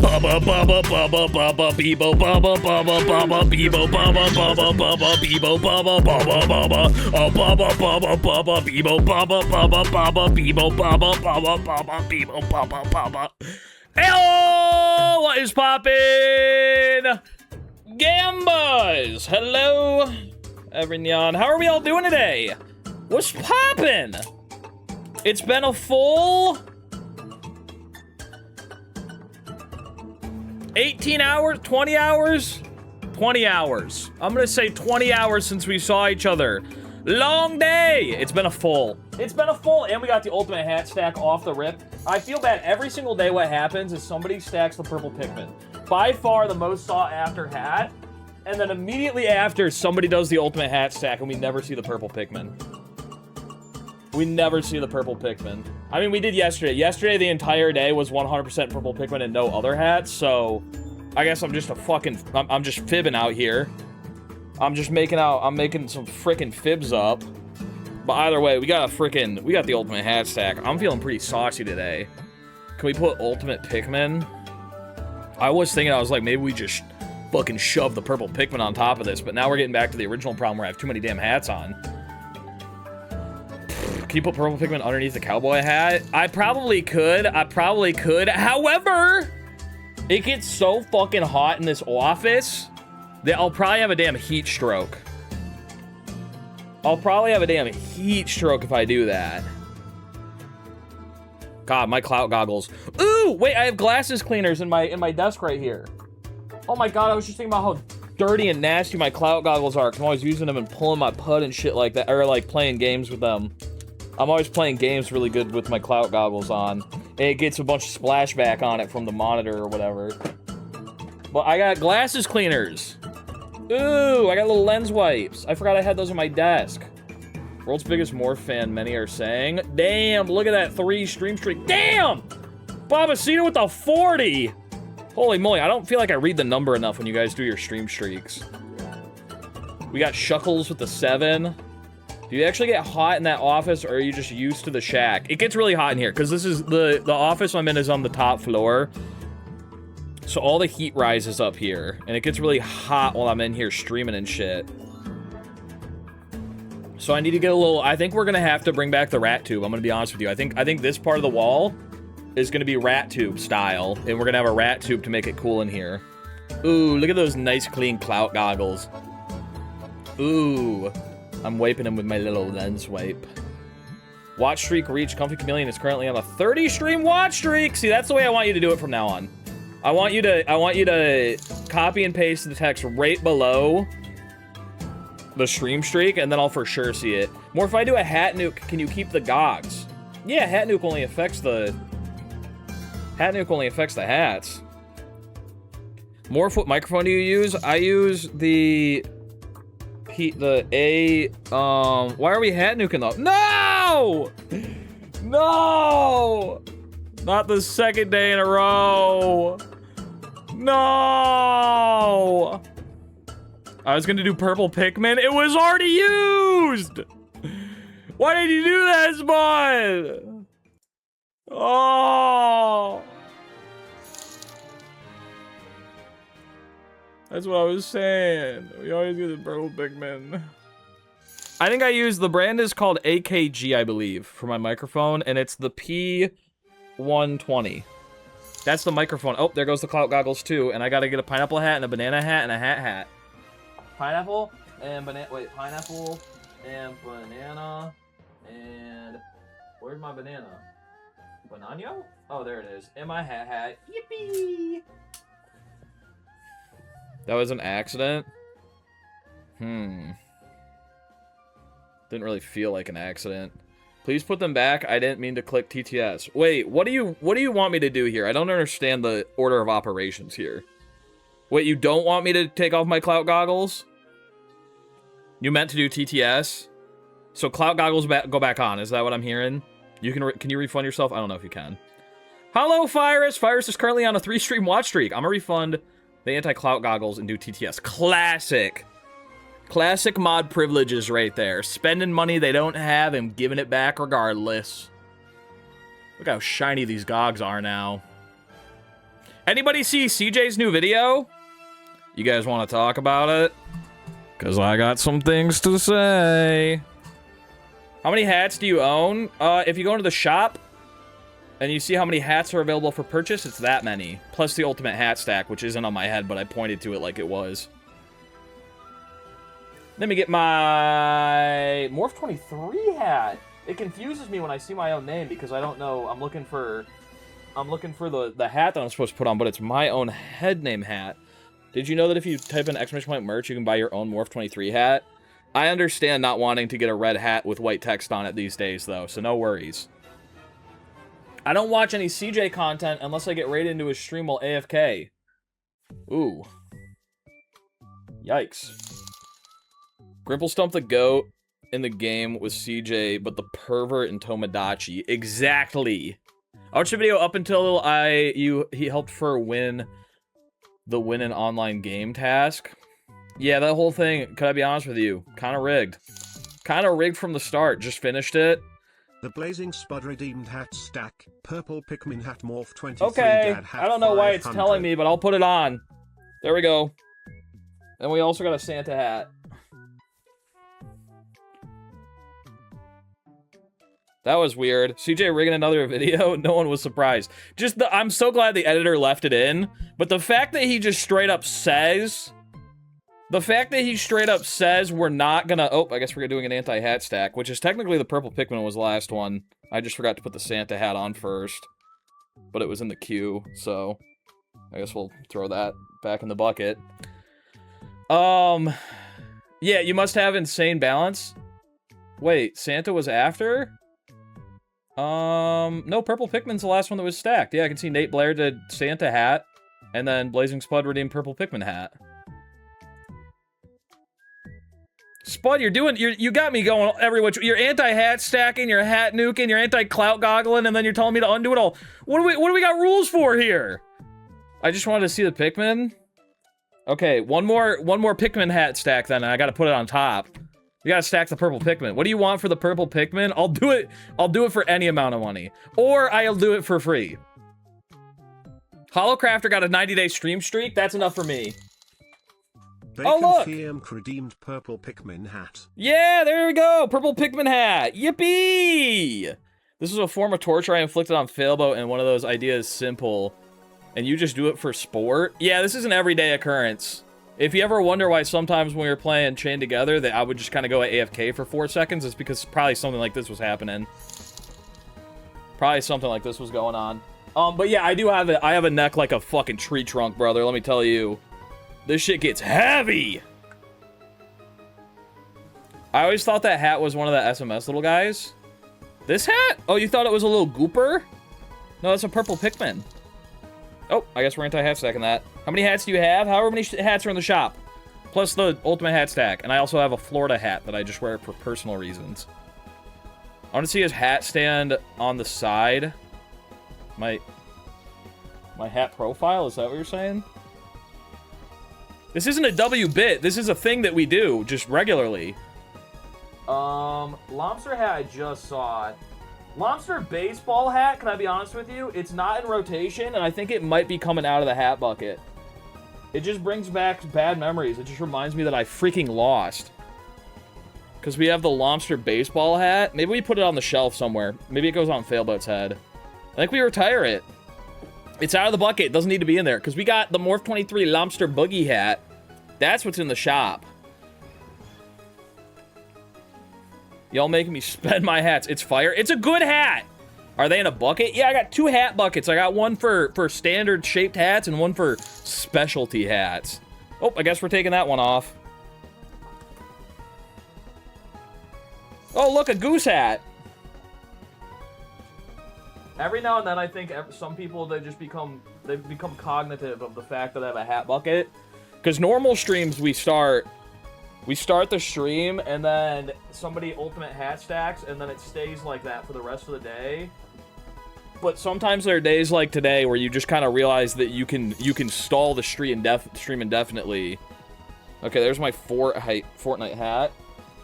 bubba bubba bubba bubba beebo bubba bubba bubba beebo bubba bubba bubba beebo bubba bubba bubba bubba bubba bubba beebo bubba bubba bubba beebo bubba bubba bubba beebo bubba bubba. Hello, what is poppin'? Gambas, hello, everyone. How are we all doing today? What's poppin'? It's been a full 18 hours, 20 hours, 20 hours. I'm gonna say 20 hours since we saw each other. Long day. It's been a full. It's been a full, and we got the ultimate hat stack off the rip. I feel bad every single day. What happens is somebody stacks the purple Pikmin. By far the most sought after hat, and then immediately after somebody does the ultimate hat stack, and we never see the purple Pikmin. We never see the purple Pikmin. I mean, we did yesterday. Yesterday, the entire day was 100% purple Pikmin and no other hats, so I guess I'm just a fucking... I'm just fibbing out here. I'm making some freaking fibs up. But either way, we got the ultimate hat stack. I'm feeling pretty saucy today. Can we put ultimate Pikmin? I was thinking, I was like, maybe we just fucking shove the purple Pikmin on top of this, but now we're getting back to the original problem where I have too many damn hats on. Can you put purple Pikmin underneath the cowboy hat? I probably could. However, it gets so fucking hot in this office that I'll probably have a damn heat stroke. If I do that. God, my Clout goggles. Ooh, wait, I have glasses cleaners in my desk right here. Oh my God, I was just thinking about how dirty and nasty my Clout goggles are. I'm always using them and pulling my pud and shit like that, or like playing games with them. I'm always playing games really good with my Clout goggles on. And it gets a bunch of splashback on it from the monitor or whatever. But I got glasses cleaners. Ooh, I got little lens wipes. I forgot I had those on my desk. World's biggest Morph fan, many are saying. Damn, look at that 3 stream streak. Damn! Babacita with the 40! Holy moly, I don't feel like I read the number enough when you guys do your stream streaks. We got Shuckles with the 7. Do you actually get hot in that office, or are you just used to the shack? It gets really hot in here, because this is the office I'm in is on the top floor. So all the heat rises up here, and it gets really hot while I'm in here streaming and shit. So I need to get a little... I think we're going to have to bring back the rat tube, I'm going to be honest with you. I think this part of the wall is going to be rat tube style, and we're going to have a rat tube to make it cool in here. Ooh, look at those nice clean Clout goggles. Ooh... I'm wiping him with my little lens wipe. Watch streak reached. Comfy Chameleon is currently on a 30 stream watch streak. See, that's the way I want you to do it from now on. I want you to copy and paste the text right below the stream streak, and then I'll for sure see it. More, if I do a hat nuke, can you keep the gogs? Yeah, hat nuke only affects the hats. More, what microphone do you use? I use the why are we hat nuking though? No! No! Not the second day in a row. No! I was gonna do purple Pikmin. It was already used! Why did you do that, Spawn? Oh! That's what I was saying. We always get the purple Pikmin. I think I use, the brand is called AKG, I believe, for my microphone, and it's the P120. That's the microphone. Oh, there goes the Clout goggles too, and I gotta get a pineapple hat and a banana hat and a hat. Pineapple and banana, wait, pineapple and banana, and where's my banana? Banano? Oh, there it is. And my hat. Yippee! That was an accident? Didn't really feel like an accident. Please put them back. I didn't mean to click TTS. Wait, what do you want me to do here? I don't understand the order of operations here. Wait, you don't want me to take off my Clout goggles? You meant to do TTS? So Clout goggles go back on. Is that what I'm hearing? Can you refund yourself? I don't know if you can. Hello, Virus. Virus is currently on a 3-stream watch streak. I'm gonna refund the anti-Clout goggles and do TTS. Classic mod privileges right there. Spending money they don't have and giving it back regardless. Look how shiny these gogs are now. Anybody see CJ's new video? You guys want to talk about it? Because I got some things to say. How many hats do you own? If you go into the shop and you see how many hats are available for purchase, it's that many. Plus the ultimate hat stack, which isn't on my head, but I pointed to it like it was. Let me get my Morph 23 hat. It confuses me when I see my own name because I don't know. I'm looking for the hat that I'm supposed to put on, but it's my own head name hat. Did you know that if you type in exclamation point merch, you can buy your own Morph 23 hat? I understand not wanting to get a red hat with white text on it these days, though, so no worries. I don't watch any CJ content unless I get raided into his stream while AFK. Ooh. Yikes. Grimple stumped the goat in the game with CJ, but the pervert in Tomodachi. Exactly. I watched the video up until he helped for win the win an online game task. Yeah, that whole thing, could I be honest with you? Kind of rigged. Kind of rigged from the start. Just finished it. The Blazing Spud redeemed hat stack. Purple Pikmin hat morph 23. Okay, Dad hat I don't know why it's 500. telling me, but I'll put it on. There we go. And we also got a Santa hat. That was weird. CJ rigging another video. No one was surprised. I'm so glad the editor left it in. But the fact that he just straight up says... we're not gonna... Oh, I guess we're doing an anti-hat stack, which is technically the purple Pikmin was the last one. I just forgot to put the Santa hat on first. But it was in the queue, so... I guess we'll throw that back in the bucket. Yeah, you must have insane balance. Wait, Santa was after? No, Purple Pikmin's the last one that was stacked. Yeah, I can see Nate Blair did Santa hat, and then Blazing Spud redeemed Purple Pikmin hat. Spud, you got me going every which. You're anti-hat stacking, you're hat nuking, you're anti-clout goggling, and then you're telling me to undo it all. What do we got rules for here? I just wanted to see the Pikmin. Okay, one more Pikmin hat stack then, and I gotta put it on top. You gotta stack the purple Pikmin. What do you want for the purple Pikmin? I'll do it for any amount of money. Or I'll do it for free. Holocrafter got a 90-day stream streak. That's enough for me. Bacon look! Theum redeemed purple Pikmin hat. Yeah, there we go! Purple Pikmin hat! Yippee! This is a form of torture I inflicted on Failboat, and one of those ideas simple. And you just do it for sport? Yeah, this is an everyday occurrence. If you ever wonder why sometimes when we were playing Chained Together that I would just kind of go AFK for 4 seconds, it's because probably something like this was happening. Probably something like this was going on. But yeah, I have a neck like a fucking tree trunk, brother, let me tell you. This shit gets heavy! I always thought that hat was one of the SMS little guys. This hat? Oh, you thought it was a little gooper? No, that's a purple Pikmin. Oh, I guess we're anti-hat stacking that. How many hats do you have? However many hats are in the shop. Plus the ultimate hat stack. And I also have a Florida hat that I just wear for personal reasons. I want to see his hat stand on the side. My hat profile? Is that what you're saying? This isn't a W-bit. This is a thing that we do, just regularly. Lobster hat I just saw. Lobster baseball hat, can I be honest with you? It's not in rotation, and I think it might be coming out of the hat bucket. It just brings back bad memories. It just reminds me that I freaking lost. Because we have the lobster baseball hat. Maybe we put it on the shelf somewhere. Maybe it goes on Failboat's head. I think we retire it. It's out of the bucket. It doesn't need to be in there. Because we got the Morph 23 lobster boogie hat. That's what's in the shop. Y'all making me spend my hats. It's fire. It's a good hat. Are they in a bucket? Yeah, I got 2 hat buckets. I got one for standard shaped hats and one for specialty hats. Oh, I guess we're taking that one off. Oh, look, a goose hat. Every now and then I think some people, they become cognitive of the fact that I have a hat bucket. Because normal streams we start the stream, and then somebody ultimate hat stacks, and then it stays like that for the rest of the day. But sometimes there are days like today where you just kind of realize that you can stall the stream indefinitely. Okay, there's my Fortnite hat.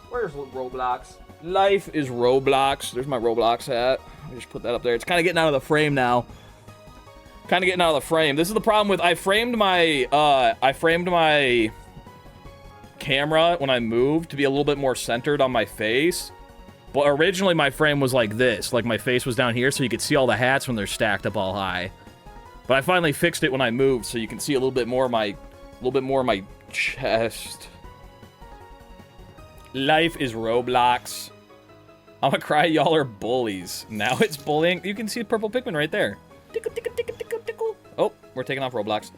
Where's Roblox? Life is Roblox. There's my Roblox hat. I just put that up there. It's kind of getting out of the frame now. Kind of getting out of the frame. This is the problem with I framed my camera when I moved to be a little bit more centered on my face. But originally my frame was like this, like my face was down here, so you could see all the hats when they're stacked up all high. But I finally fixed it when I moved, so you can see a little bit more of my chest. Life is Roblox. I'm gonna cry, y'all are bullies. Now it's bullying. You can see purple Pikmin right there. Tickle, tickle, tickle, tickle, tickle. Oh, we're taking off Roblox.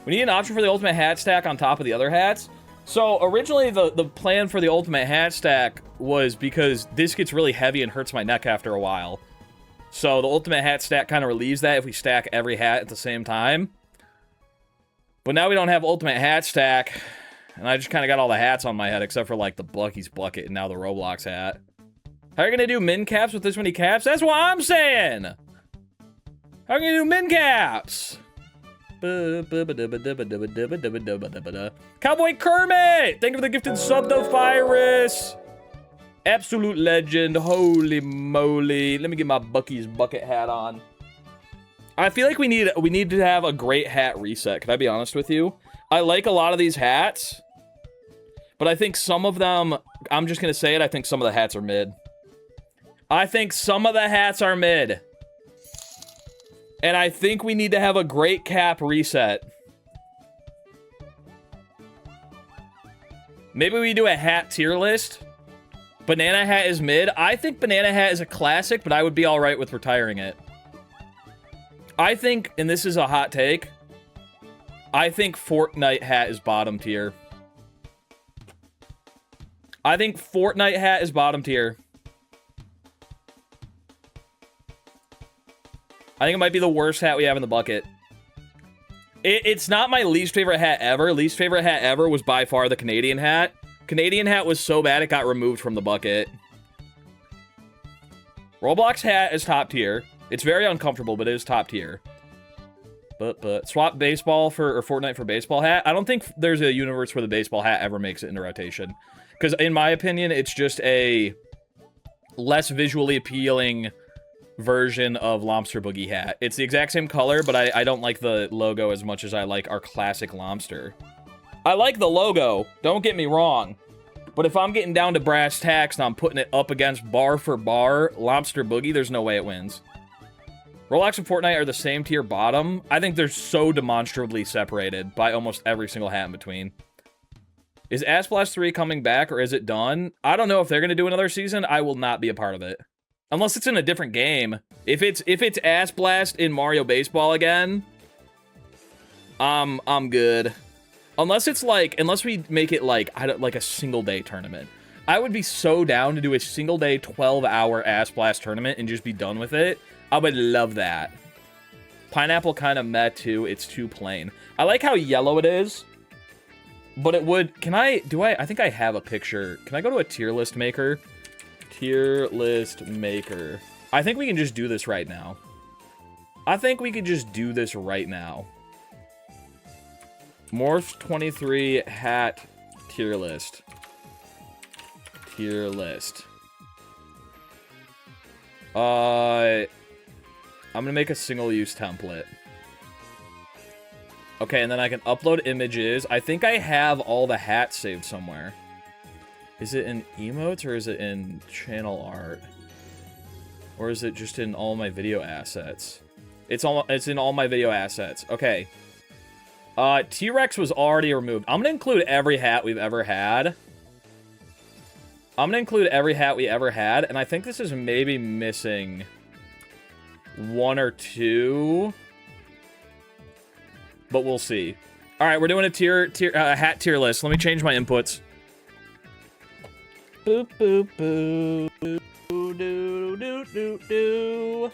We need an option for the ultimate hat stack on top of the other hats. So originally the plan for the ultimate hat stack was because this gets really heavy and hurts my neck after a while. So the ultimate hat stack kind of relieves that if we stack every hat at the same time. But now we don't have ultimate hat stack, and I just kind of got all the hats on my head except for like the Bucky's bucket and now the Roblox hat. How are you gonna do min caps with this many caps? That's what I'm saying! How are you gonna do min caps? Cowboy Kermit! Thank you for the gifted sub to Virus! Absolute legend. Holy moly. Let me get my Bucky's bucket hat on. I feel like we need to have a great hat reset. Can I be honest with you? I like a lot of these hats, but I think some of them, I'm just gonna say it, I think some of the hats are mid. I think some of the hats are mid. And I think we need to have a great cap reset. Maybe we do a hat tier list. Banana hat is mid. I think Banana hat is a classic, but I would be alright with retiring it. I think, and this is a hot take, I think Fortnite hat is bottom tier. I think Fortnite hat is bottom tier. I think it might be the worst hat we have in the bucket. It's not my least favorite hat ever. Least favorite hat ever was by far the Canadian hat. Canadian hat was so bad it got removed from the bucket. Roblox hat is top tier. It's very uncomfortable, but it is top tier. But swap baseball or Fortnite for baseball hat. I don't think there's a universe where the baseball hat ever makes it into rotation. Because in my opinion, it's just a less visually appealing version of Lobster Boogie hat. It's the exact same color, but I don't like the logo as much as I like our classic Lobster. I like the logo, don't get me wrong. But if I'm getting down to brass tacks and I'm putting it up against bar for bar, Lobster Boogie, there's no way it wins. Roblox and Fortnite are the same tier bottom. I think they're so demonstrably separated by almost every single hat in between. Is Ass Blast 3 coming back or is it done? I don't know if they're going to do another season. I will not be a part of it. Unless it's in a different game. If it's Ass Blast in Mario Baseball again, I'm good. Unless it's like, unless we make it like, like a single day tournament. I would be so down to do a single day 12-hour Ass Blast tournament and just be done with it. I would love that. Pineapple kind of meh too. It's too plain. I like how yellow it is. But it would, I think I have a picture. Can I go to a tier list maker? Tier list maker. I think we can just do this right now. I think we could just do this right now. Morph 23 hat tier list. Tier list. I'm gonna make a single-use template. Okay, and then I can upload images. I think I have all the hats saved somewhere. Is it in emotes or is it in channel art? Or is it just in all my video assets? It's in all my video assets. Okay. T-Rex was already removed. I'm gonna include every hat we've ever had. I'm gonna include every hat we ever had, and I think this is maybe missing one or two. But we'll see. All right, we're doing a hat tier list. Let me change my inputs. Boop, boop, boop, boop, doo, doo, doo, doo.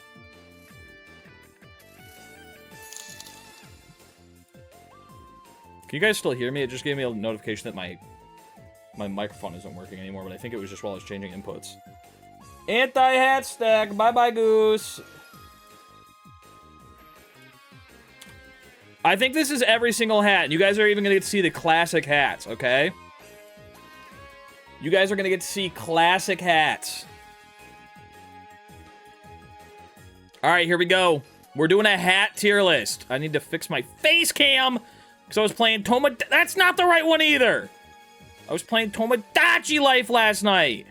Can you guys still hear me? It just gave me a notification that my microphone isn't working anymore, but I think it was just while I was changing inputs. Anti-hat stack. Bye-bye, Goose. I think this is every single hat. You guys are even going to get to see the classic hats, okay? You guys are going to get to see classic hats. All right, here we go. We're doing a hat tier list. I need to fix my face cam because I was playing That's not the right one either. I was playing Tomodachi Life last night.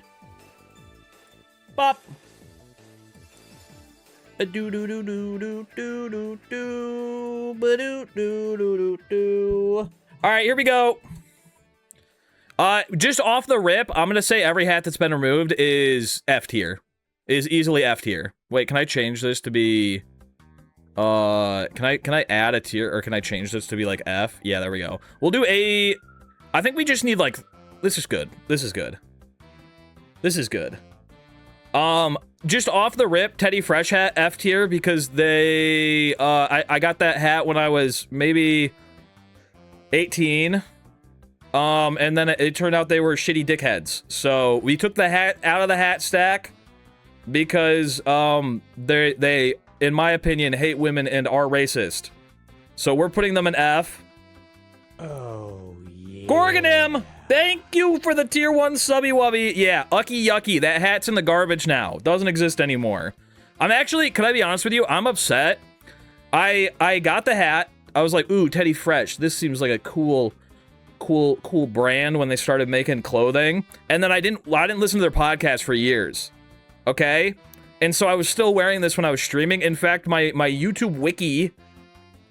Bop. Do do do do do do do do do do do do. All right, here we go. Just off the rip, I'm gonna say every hat that's been removed is F tier. Is easily F tier. Wait, can I change this to be? Can I add a tier, or can I change this to be like F? Yeah, there we go. We'll do A. I think we just need like. This is good. This is good. This is good. Just off the rip, Teddy Fresh hat F tier because they. I got that hat when I was maybe 18. And then it turned out they were shitty dickheads. So we took the hat out of the hat stack because they in my opinion hate women and are racist. So we're putting them in F. Oh yeah. Gorgonim, thank you for the tier 1 subby wubby. Yeah, ucky yucky. That hat's in the garbage now. Doesn't exist anymore. I'm actually, can I be honest with you? I'm upset. I got the hat. I was like, ooh, Teddy Fresh. This seems like a cool brand when they started making clothing. And then I didn't listen to their podcast for years. Okay? And so I was still wearing this when I was streaming. In fact, my YouTube wiki,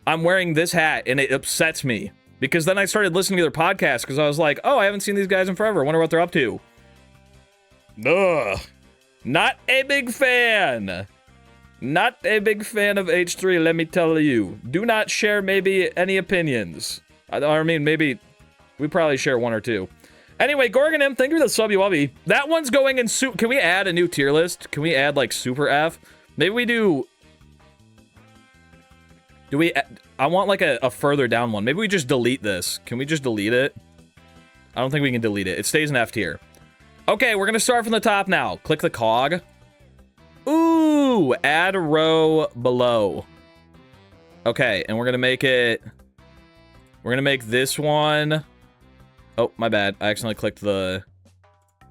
I'm wearing this hat and it upsets me. Because then I started listening to their podcast because I was like, oh, I haven't seen these guys in forever. I wonder what they're up to. Ugh. Not a big fan. Not a big fan of H3, let me tell you. Do not share maybe any opinions. I mean, maybe we probably share one or two. Anyway, Gorgonim, thank you for the subby wubby. That one's going in Can we add a new tier list? Can we add like Super F? Maybe we do. Do we? I want like a further down one. Maybe we just delete this. Can we just delete it? I don't think we can delete it. It stays in F tier. Okay, we're gonna start from the top now. Click the cog. Ooh, add a row below. Okay, and we're gonna make it. We're gonna make this one. Oh, my bad. I accidentally clicked the.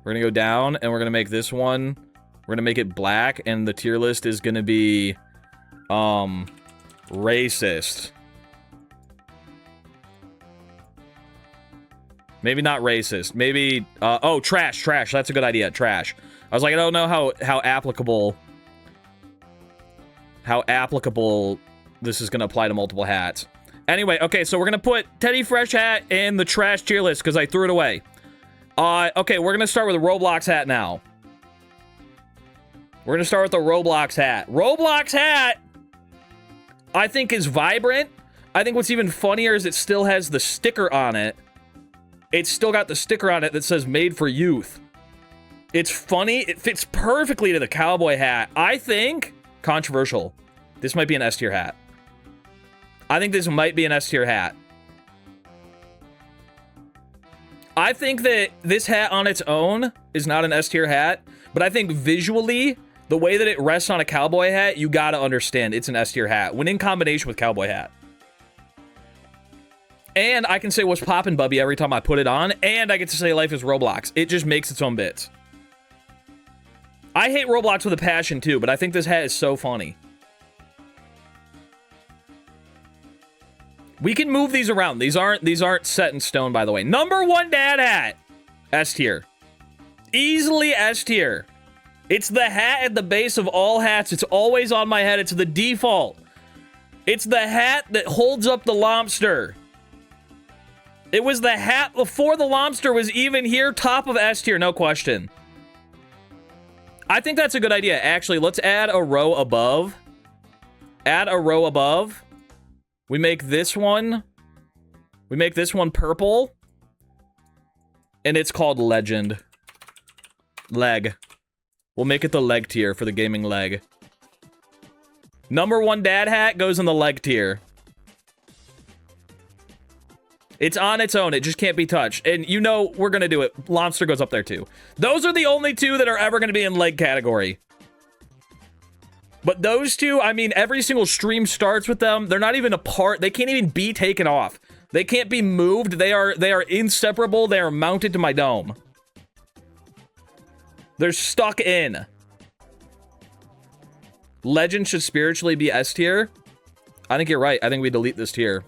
We're gonna go down, and we're gonna make this one. We're gonna make it black, and the tier list is gonna be, racist. Maybe not racist. Maybe. Oh, trash. That's a good idea. Trash. I was like, I don't know how applicable this is gonna apply to multiple hats. Anyway, okay, so we're gonna put Teddy Fresh hat in the trash tier list because I threw it away. Okay, we're gonna start with a Roblox hat now. We're gonna start with the Roblox hat. Roblox hat, I think, is vibrant. I think what's even funnier is it still has the sticker on it. It's still got the sticker on it that says "Made for Youth." It's funny. It fits perfectly to the cowboy hat. I think, controversial, this might be an S tier hat. I think this might be an S tier hat. I think that this hat on its own is not an S tier hat, but I think visually, the way that it rests on a cowboy hat, you gotta understand it's an S tier hat when in combination with cowboy hat. And I can say what's poppin' Bubby every time I put it on, and I get to say life is Roblox. It just makes its own bits. I hate Roblox with a passion too, but I think this hat is so funny. We can move these around. These aren't set in stone, by the way. Number 1 dad hat. S tier. Easily S tier. It's the hat at the base of all hats. It's always on my head. It's the default. It's the hat that holds up the lobster. It was the hat before the lobster was even here. Top of S tier, no question. I think that's a good idea. Actually, let's add a row above. Add a row above. We make this one purple. And it's called Legend. Leg. We'll make it the leg tier for the gaming leg. Number 1 dad hat goes in the leg tier. It's on its own. It just can't be touched. And you know we're going to do it. Lobster goes up there too. Those are the only two that are ever going to be in leg category. But those two, I mean, every single stream starts with them. They're not even apart. They can't even be taken off. They can't be moved. They are inseparable. They are mounted to my dome. They're stuck in. Legend should spiritually be S tier. I think you're right. I think we delete this tier.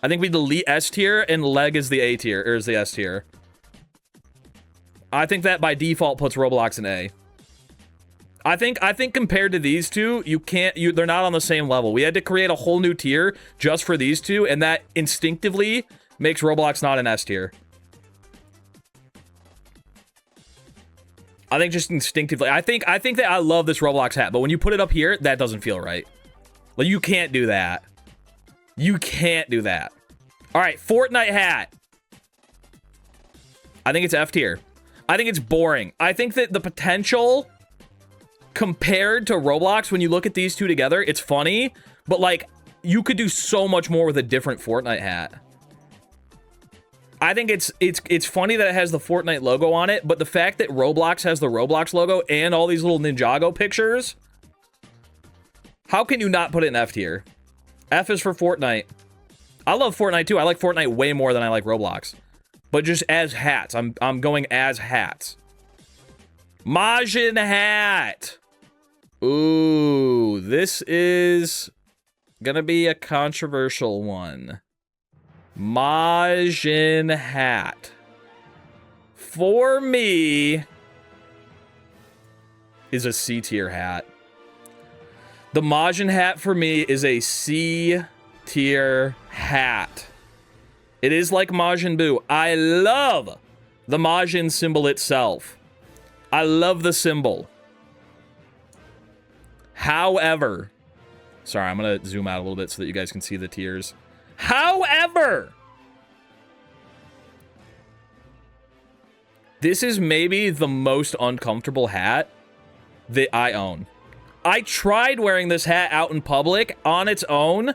I think we delete S tier and leg is the A tier, or is the S tier. I think that by default puts Roblox in A. I think compared to these two, they're not on the same level. We had to create a whole new tier just for these two, and that instinctively makes Roblox not an S tier. I think just instinctively. I think that I love this Roblox hat, but when you put it up here, that doesn't feel right. Like, you can't do that. You can't do that. All right, Fortnite hat. I think it's F tier. I think it's boring. I think that the potential compared to Roblox, when you look at these two together, it's funny, but like, you could do so much more with a different Fortnite hat. I think it's funny that it has the Fortnite logo on it, but the fact that Roblox has the Roblox logo and all these little Ninjago pictures, how can you not put it in F tier? F is for Fortnite. I love Fortnite too. I like Fortnite way more than I like Roblox. But just as hats. I'm going as hats. Majin hat. Ooh, this is gonna be a controversial one. Majin hat. For me, is a C tier hat. The Majin hat for me is a C tier hat. It is like Majin Buu. I love the Majin symbol itself. I love the symbol. However, sorry, I'm gonna zoom out a little bit so that you guys can see the tiers. However, this is maybe the most uncomfortable hat that I own. I tried wearing this hat out in public on its own.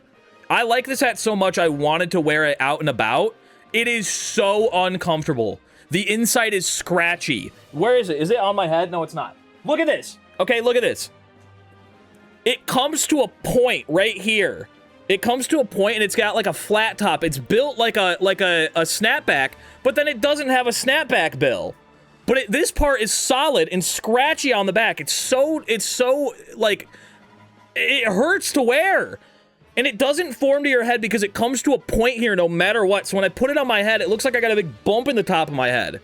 I like this hat so much I wanted to wear it out and about. It is so uncomfortable. The inside is scratchy. Where is it? Is it on my head? No, it's not. Look at this. Okay, look at this. It comes to a point right here. It comes to a point and it's got like a flat top. It's built like a snapback, but then it doesn't have a snapback bill. But this part is solid and scratchy on the back. It's so like, it hurts to wear. And it doesn't form to your head because it comes to a point here no matter what. So when I put it on my head, it looks like I got a big bump in the top of my head.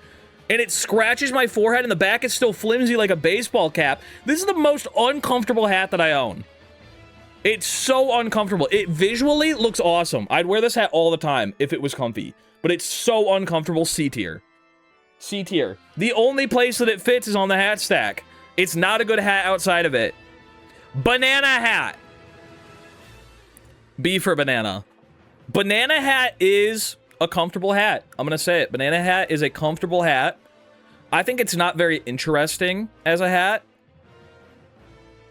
And it scratches my forehead and the back is still flimsy like a baseball cap. This is the most uncomfortable hat that I own. It's so uncomfortable. It visually looks awesome. I'd wear this hat all the time if it was comfy. But it's so uncomfortable. C tier. C tier. The only place that it fits is on the hat stack. It's not a good hat outside of it. Banana hat. B for banana. Banana hat is a comfortable hat. I'm gonna say it. Banana hat is a comfortable hat. I think it's not very interesting as a hat.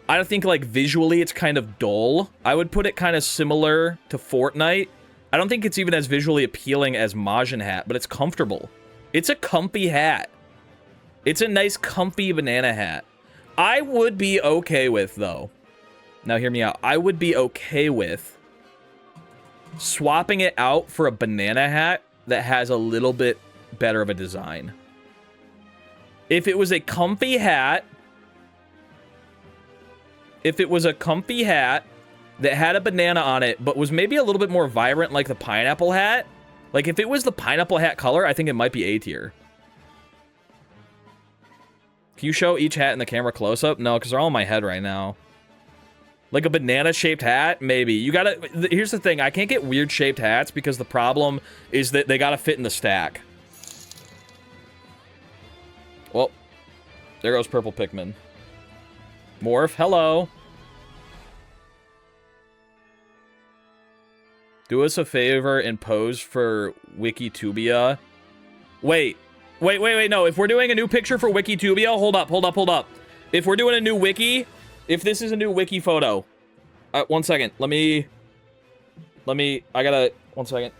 I don't think, like, visually it's kind of dull. I would put it kind of similar to Fortnite. I don't think it's even as visually appealing as Majin hat, but it's comfortable. It's a comfy hat. It's a nice, comfy banana hat. I would be okay with, though. Now, hear me out. I would be okay with swapping it out for a banana hat that has a little bit better of a design. If it was a comfy hat... If it was a comfy hat that had a banana on it, but was maybe a little bit more vibrant like the pineapple hat, like if it was the pineapple hat color, I think it might be A tier. Can you show each hat in the camera close-up? No, because they're all in my head right now. Like a banana-shaped hat? Maybe. You gotta... Here's the thing. I can't get weird-shaped hats because the problem is that they gotta fit in the stack. Well, there goes Purple Pikmin. Morph, hello. Do us a favor and pose for Wikitubia. Wait, no. If we're doing a new picture for Wikitubia, hold up. If we're doing a new wiki, if this is a new wiki photo, 1 second. Let me, I gotta, 1 second.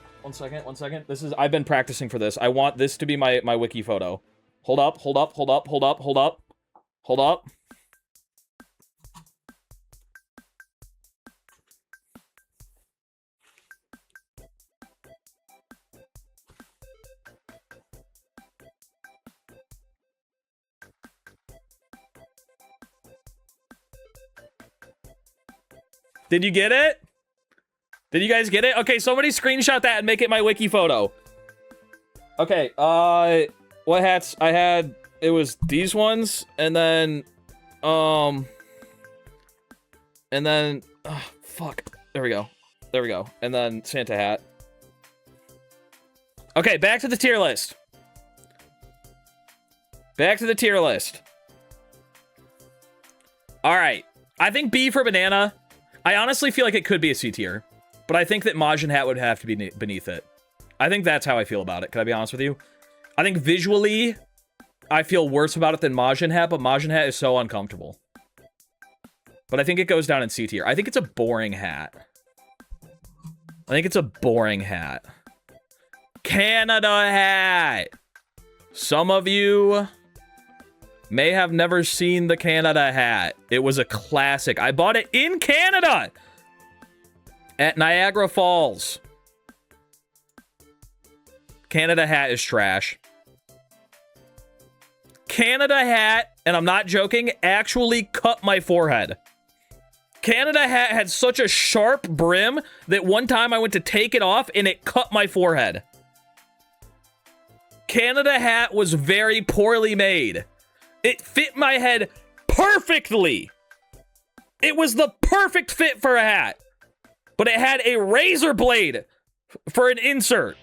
This is, I've been practicing for this. I want this to be my wiki photo. Hold up. Did you get it? Did you guys get it? Okay, somebody screenshot that and make it my wiki photo. Okay, what hats I had? It was these ones, and then, oh, fuck. There we go. There we go. And then Santa hat. Okay, back to the tier list. Back to the tier list. All right. I think B for banana. I honestly feel like it could be a C tier, but I think that Majin hat would have to be beneath it. I think that's how I feel about it. Can I be honest with you? I think visually, I feel worse about it than Majin hat, but Majin hat is so uncomfortable. But I think it goes down in C tier. I think it's a boring hat. I think it's a boring hat. Canada hat. Some of you may have never seen the Canada hat. It was a classic. I bought it in Canada at Niagara Falls. Canada hat is trash. Canada hat, and I'm not joking, actually cut my forehead. Canada hat had such a sharp brim that one time I went to take it off and it cut my forehead. Canada hat was very poorly made. It fit my head perfectly. It was the perfect fit for a hat. But it had a razor blade for an insert.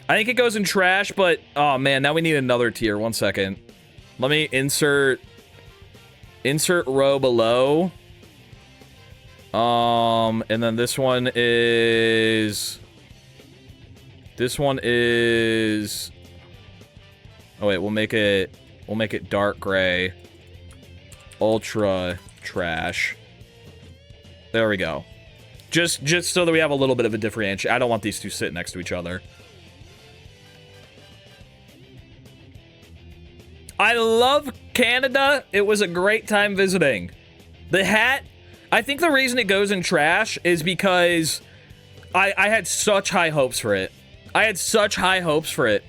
I think it goes in trash, but oh man, now we need another tier. 1 second. Let me insert row below. And then this one is oh wait, we'll make it dark gray. Ultra trash. There we go. Just so that we have a little bit of a differentiation. I don't want these two sitting next to each other. I love Canada. It was a great time visiting. The hat, I think the reason it goes in trash is because I had such high hopes for it. I had such high hopes for it.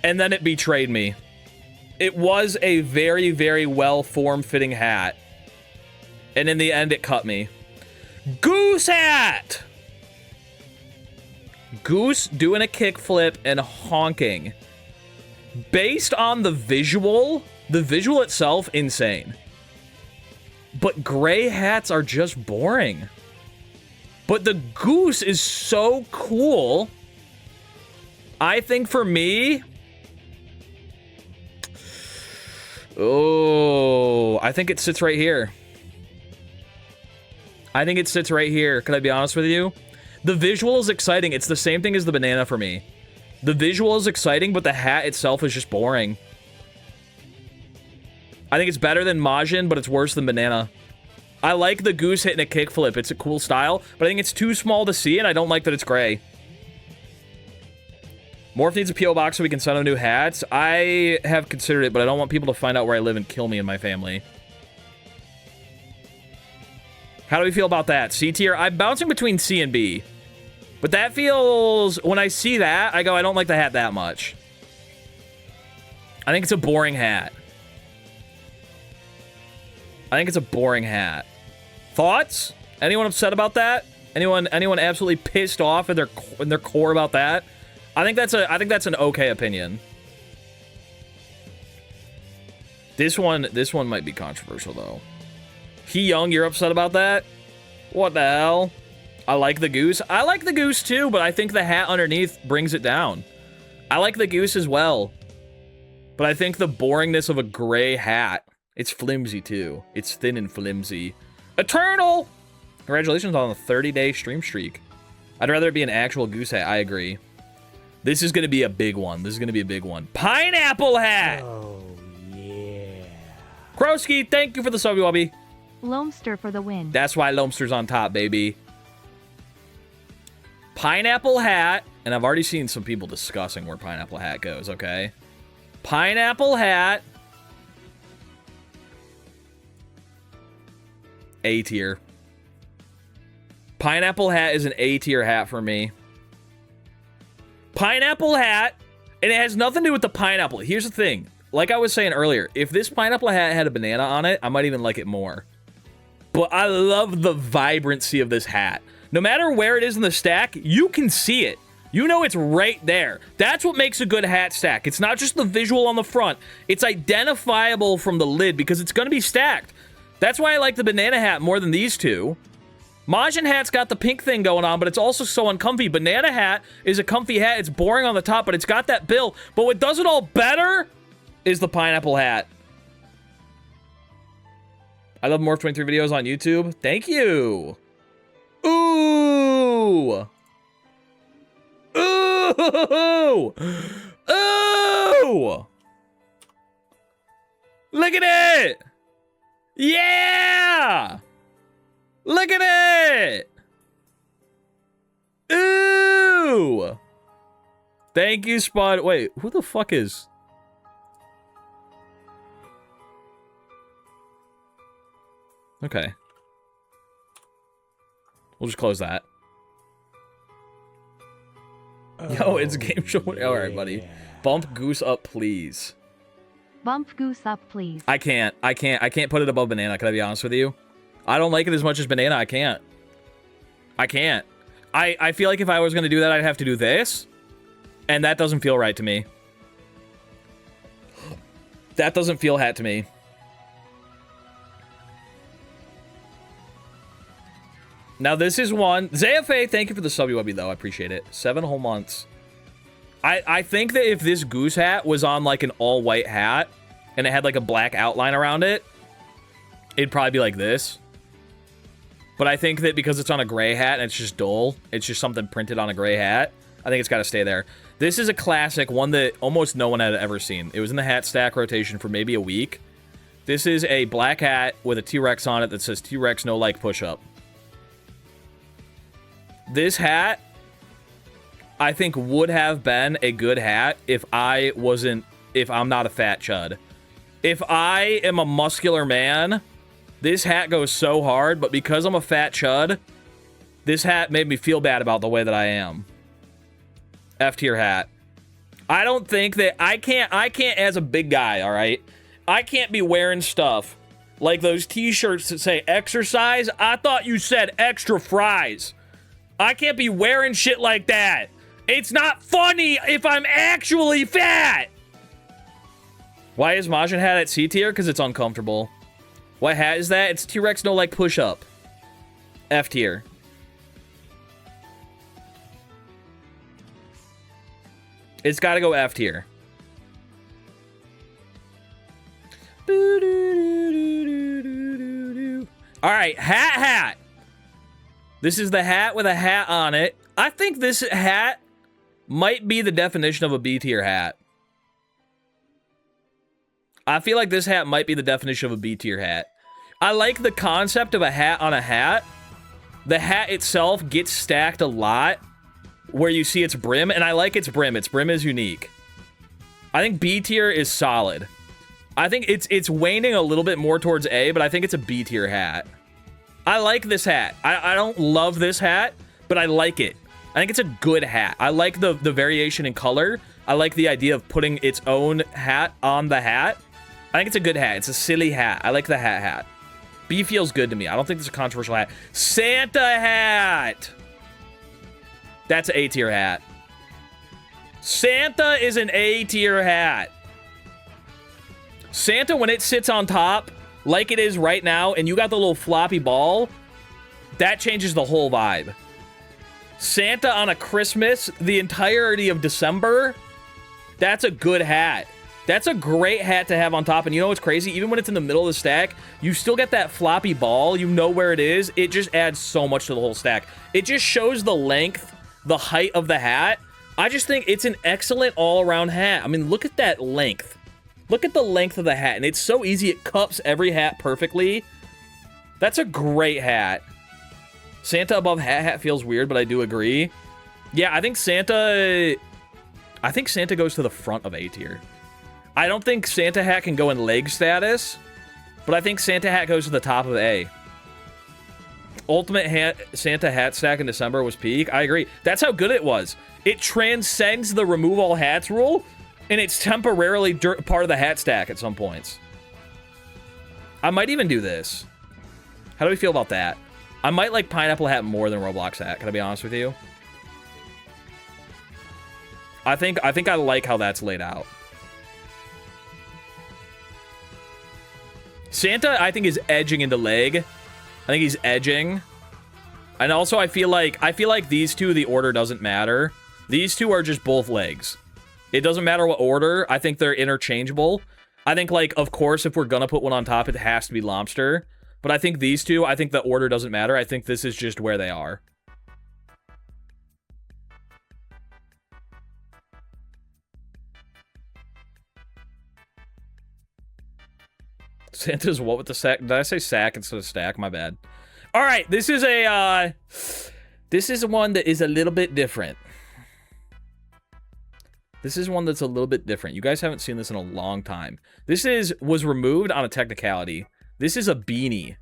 And then it betrayed me. It was a very, very well form-fitting hat. And in the end, it cut me. Goose hat! Goose doing a kickflip and honking. Based on the visual itself, insane. But gray hats are just boring. But the goose is so cool. I think for me... Oh, I think it sits right here. I think it sits right here. Can I be honest with you? The visual is exciting. It's the same thing as the banana for me. The visual is exciting, but the hat itself is just boring. I think it's better than Majin, but it's worse than banana. I like the goose hitting a kickflip. It's a cool style, but I think it's too small to see, and I don't like that it's gray. Morph needs a P.O. box so we can send him new hats. I have considered it, but I don't want people to find out where I live and kill me and my family. How do we feel about that? C tier? I'm bouncing between C and B. But that feels... When I see that, I go, I don't like the hat that much. I think it's a boring hat. I think it's a boring hat. Thoughts? Anyone upset about that? Anyone absolutely pissed off in their core about that? I think that's an okay opinion. This one might be controversial though. He Young, you're upset about that? What the hell? I like the goose. I like the goose too, but I think the hat underneath brings it down. I like the goose as well. But I think the boringness of a gray hat, it's flimsy too. It's thin and flimsy. Eternal! Congratulations on a 30-day stream streak. I'd rather it be an actual goose hat. I agree. This is going to be a big one. This is going to be a big one. Pineapple hat! Oh, yeah. Krosky, thank you for the subby wubby. Lomster for the win. That's why Lomster's on top, baby. Pineapple hat. And I've already seen some people discussing where pineapple hat goes, okay? Pineapple hat. A tier. Pineapple hat is an A tier hat for me. Pineapple hat, and it has nothing to do with the pineapple. Here's the thing. like I was saying earlier, if this pineapple hat had a banana on it, I might even like it more. But I love the vibrancy of this hat. No matter where it is in the stack, you can see it. You know it's right there. That's what makes a good hat stack. It's not just the visual on the front. It's identifiable from the lid because it's going to be stacked. That's why I like the banana hat more than these two. Majin hat's got the pink thing going on, but it's also so uncomfy. Banana hat is a comfy hat. It's boring on the top, but it's got that bill. But what does it all better is the pineapple hat. I love Morph23 videos on YouTube. Thank you. Ooh. Ooh. Ooh. Look at it. Yeah. Look at it! Ooh! Thank you, Spud. Wait, who the fuck is... Okay. We'll just close that. Yo, it's a game show. Alright, buddy. Bump Goose up, please. Bump Goose up, please. I can't put it above Banana, can I be honest with you? I don't like it as much as Banana. I can't. I feel like if I was going to do that, I'd have to do this. And that doesn't feel right to me. That doesn't feel hat to me. Now, this is one. ZFA, thank you for the sub, UWB, though. I appreciate it. 7 whole months. I think that if this goose hat was on, like, an all-white hat, and it had, like, a black outline around it, it'd probably be like this. But I think that because it's on a gray hat and it's just dull, it's just something printed on a gray hat, I think it's got to stay there. This is a classic, one that almost no one had ever seen. It was in the hat stack rotation for maybe a week. This is a black hat with a T-Rex on it that says T-Rex no like push-up. This hat, I think, would have been a good hat if I'm not a fat chud. If I am a muscular man... This hat goes so hard, but because I'm a fat chud, this hat made me feel bad about the way that I am. F tier hat. I don't think that I can't as a big guy, all right? I can't be wearing stuff like those t-shirts that say exercise. I thought you said extra fries. I can't be wearing shit like that. It's not funny if I'm actually fat. Why is Majin hat at C tier? Because it's uncomfortable. What hat is that? It's T-Rex no like push up. F tier. It's got to go F tier. All right, hat. This is the hat with a hat on it. I think this hat might be the definition of a B tier hat. I feel like this hat might be the definition of a B tier hat. I like the concept of a hat on a hat. The hat itself gets stacked a lot where you see its brim, and I like its brim. Its brim is unique. I think B tier is solid. I think it's waning a little bit more towards A, but I think it's a B tier hat. I like this hat. I don't love this hat, but I like it. I think it's a good hat. I like the variation in color. I like the idea of putting its own hat on the hat. I think it's a good hat. It's a silly hat. I like the hat. B feels good to me. I don't think it's a controversial hat. Santa hat! That's an A tier hat. Santa is an A tier hat. Santa, when it sits on top, like it is right now, and you got the little floppy ball, that changes the whole vibe. Santa on a Christmas, the entirety of December, that's a good hat. That's a great hat to have on top, and you know what's crazy? Even when it's in the middle of the stack, you still get that floppy ball. You know where it is. It just adds so much to the whole stack. It just shows the length, the height of the hat. I just think it's an excellent all-around hat. I mean, look at that length. Look at the length of the hat, and it's so easy. It cups every hat perfectly. That's a great hat. Santa above hat feels weird, but I do agree. Yeah, I think Santa goes to the front of A tier. I don't think Santa hat can go in leg status, but I think Santa hat goes to the top of A. Ultimate Santa hat stack in December was peak. I agree. That's how good it was. It transcends the remove all hats rule. And it's temporarily part of the hat stack at some points. I might even do this. How do we feel about that? I might like pineapple hat more than Roblox hat. Can I be honest with you? I think I like how that's laid out. Santa, I think, is edging into leg. I think he's edging. And also, I feel like these two, the order doesn't matter. These two are just both legs. It doesn't matter what order. I think they're interchangeable. I think, like, of course, if we're gonna put one on top, it has to be Lobster. But I think these two, I think the order doesn't matter. I think this is just where they are. Santa's what with the sack? Did I say sack instead of stack? My bad. All right, this is one that is a little bit different. This is one that's a little bit different. You guys haven't seen this in a long time. This was removed on a technicality. This is a beanie.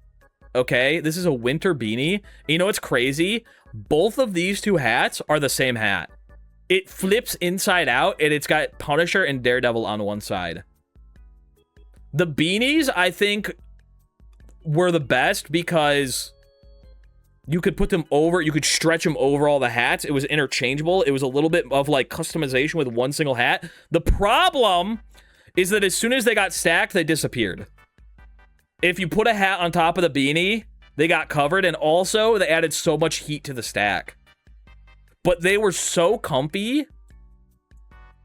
Okay? This is a winter beanie. And you know what's crazy? Both of these two hats are the same hat. It flips inside out, and it's got Punisher and Daredevil on one side. The beanies, I think, were the best because you could put them over, you could stretch them over all the hats. It was interchangeable. It was a little bit of like customization with one single hat. The problem is that as soon as they got stacked, they disappeared. If you put a hat on top of the beanie, they got covered, and also they added so much heat to the stack. But they were so comfy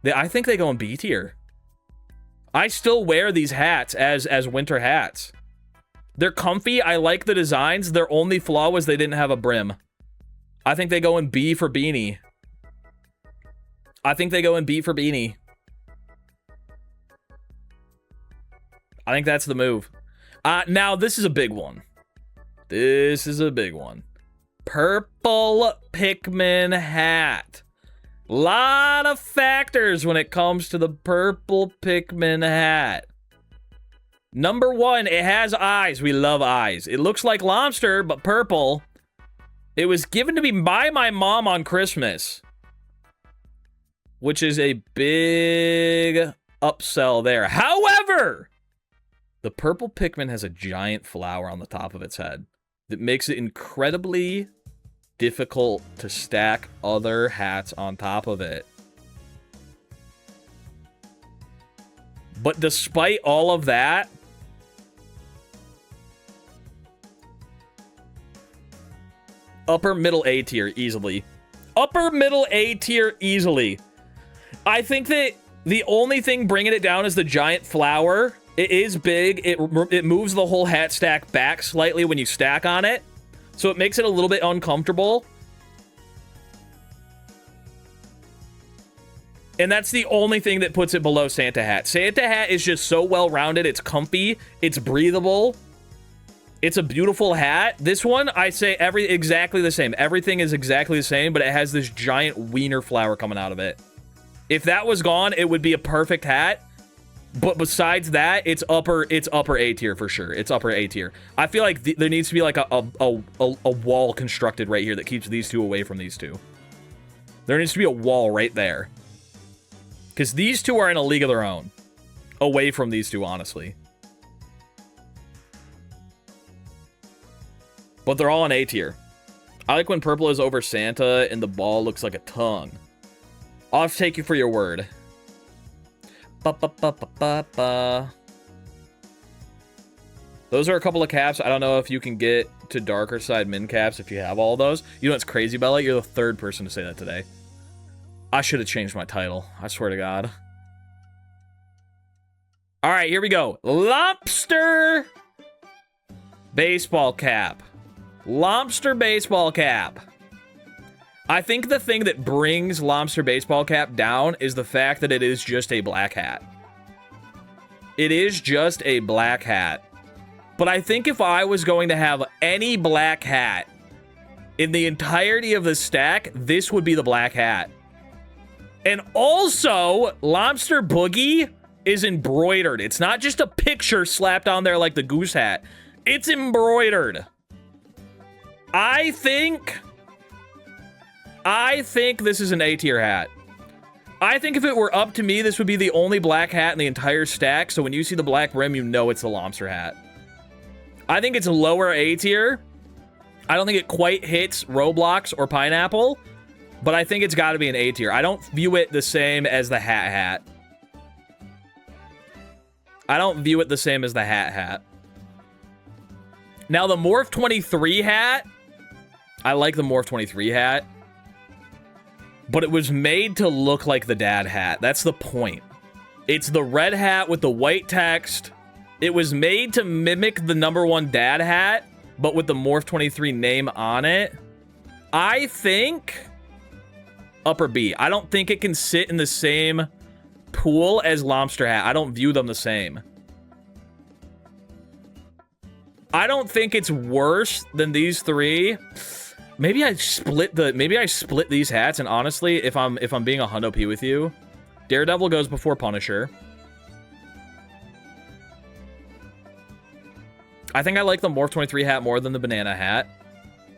that I think they go in B tier. I still wear these hats as winter hats. They're comfy. I like the designs. Their only flaw was they didn't have a brim. I think they go in B for beanie. I think they go in B for beanie. I think that's the move. Now, this is a big one. This is a big one. Purple Pikmin hat. Lot of factors when it comes to the purple Pikmin hat. Number one, it has eyes. We love eyes. It looks like lobster, but purple. It was given to me by my mom on Christmas, which is a big upsell there. However, the purple Pikmin has a giant flower on the top of its head that makes it incredibly difficult to stack other hats on top of it. But despite all of that, upper middle A tier easily. Upper middle A tier easily. I think that the only thing bringing it down is the giant flower. It is big. It moves the whole hat stack back slightly when you stack on it. So it makes it a little bit uncomfortable. And that's the only thing that puts it below Santa Hat. Santa Hat is just so well-rounded. It's comfy. It's breathable. It's a beautiful hat. This one, I say exactly the same. Everything is exactly the same, but it has this giant wiener flower coming out of it. If that was gone, it would be a perfect hat. But besides that, it's upper A tier for sure. It's upper A tier. I feel like there needs to be like a wall constructed right here that keeps these two away from these two. There needs to be a wall right there. Because these two are in a league of their own. Away from these two, honestly. But they're all in A tier. I like when purple is over Santa and the ball looks like a tongue. I'll have to take you for your word. Those are a couple of caps. I don't know if you can get to darker side min caps if you have all those. You know what's crazy, Bella? You're the third person to say that today. I should have changed my title. I swear to God. All right, here we go. Lobster baseball cap. Lobster baseball cap. I think the thing that brings lobster baseball cap down is the fact that it is just a black hat. It is just a black hat. But I think if I was going to have any black hat in the entirety of the stack, this would be the black hat. And also, Lobster Boogie is embroidered. It's not just a picture slapped on there like the goose hat. It's embroidered. I think this is an A tier hat. I think if it were up to me, this would be the only black hat in the entire stack, so when you see the black rim, you know it's the lobster hat. I think it's lower A tier. I don't think it quite hits Roblox or Pineapple, but I think it's got to be an A tier. I don't view it the same as the hat. I don't view it the same as the hat. Now, the Morph 23 hat, I like the Morph 23 hat, but it was made to look like the dad hat. That's the point. It's the red hat with the white text. It was made to mimic the #1 dad hat, but with the Morph 23 name on it. I think upper B. I don't think it can sit in the same pool as Lobster Hat. I don't view them the same. I don't think it's worse than these three. Maybe I split these hats, and honestly, if I'm being a hundo P with you, Daredevil goes before Punisher. I think I like the Morph 23 hat more than the banana hat,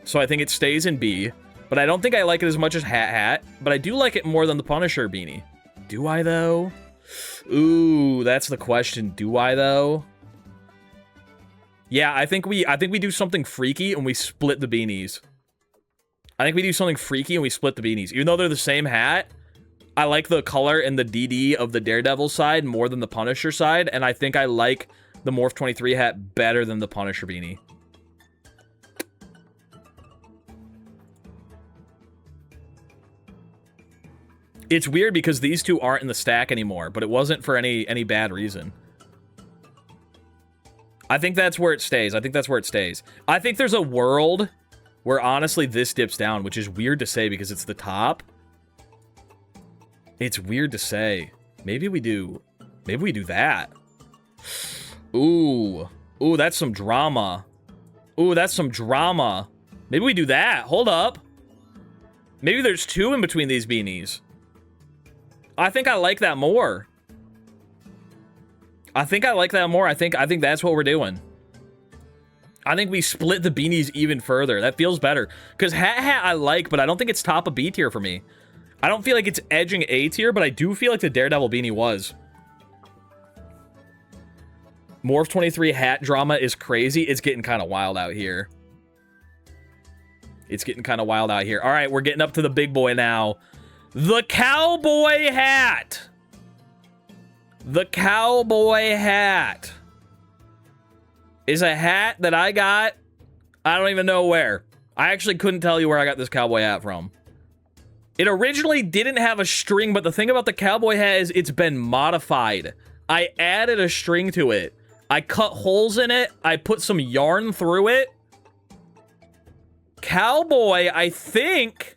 so I think it stays in B. But I don't think I like it as much as hat, but I do like it more than the Punisher beanie. Do I, though? Ooh, that's the question. Do I, though? Yeah, I think we do something freaky and we split the beanies. I think we do something freaky and we split the beanies. Even though they're the same hat, I like the color and the DD of the Daredevil side more than the Punisher side, and I think I like the Morph 23 hat better than the Punisher beanie. It's weird because these two aren't in the stack anymore, but it wasn't for any bad reason. I think that's where it stays. I think there's a world where honestly this dips down, which is weird to say because it's the top. It's weird to say. Maybe we do that. Ooh, that's some drama. Maybe we do that. Hold up. Maybe there's two in between these beanies. I think I like that more. I think that's what we're doing. I think we split the beanies even further. That feels better. Because hat I like, but I don't think it's top of B tier for me. I don't feel like it's edging A tier, but I do feel like the Daredevil beanie was. Morph 23 hat drama is crazy. It's getting kind of wild out here. All right, we're getting up to the big boy now. The cowboy hat. The cowboy hat is a hat that I got. I don't even know where. I actually couldn't tell you where I got this cowboy hat from. It originally didn't have a string, but the thing about the cowboy hat is it's been modified. I added a string to it. I cut holes in it. I put some yarn through it. Cowboy, I think,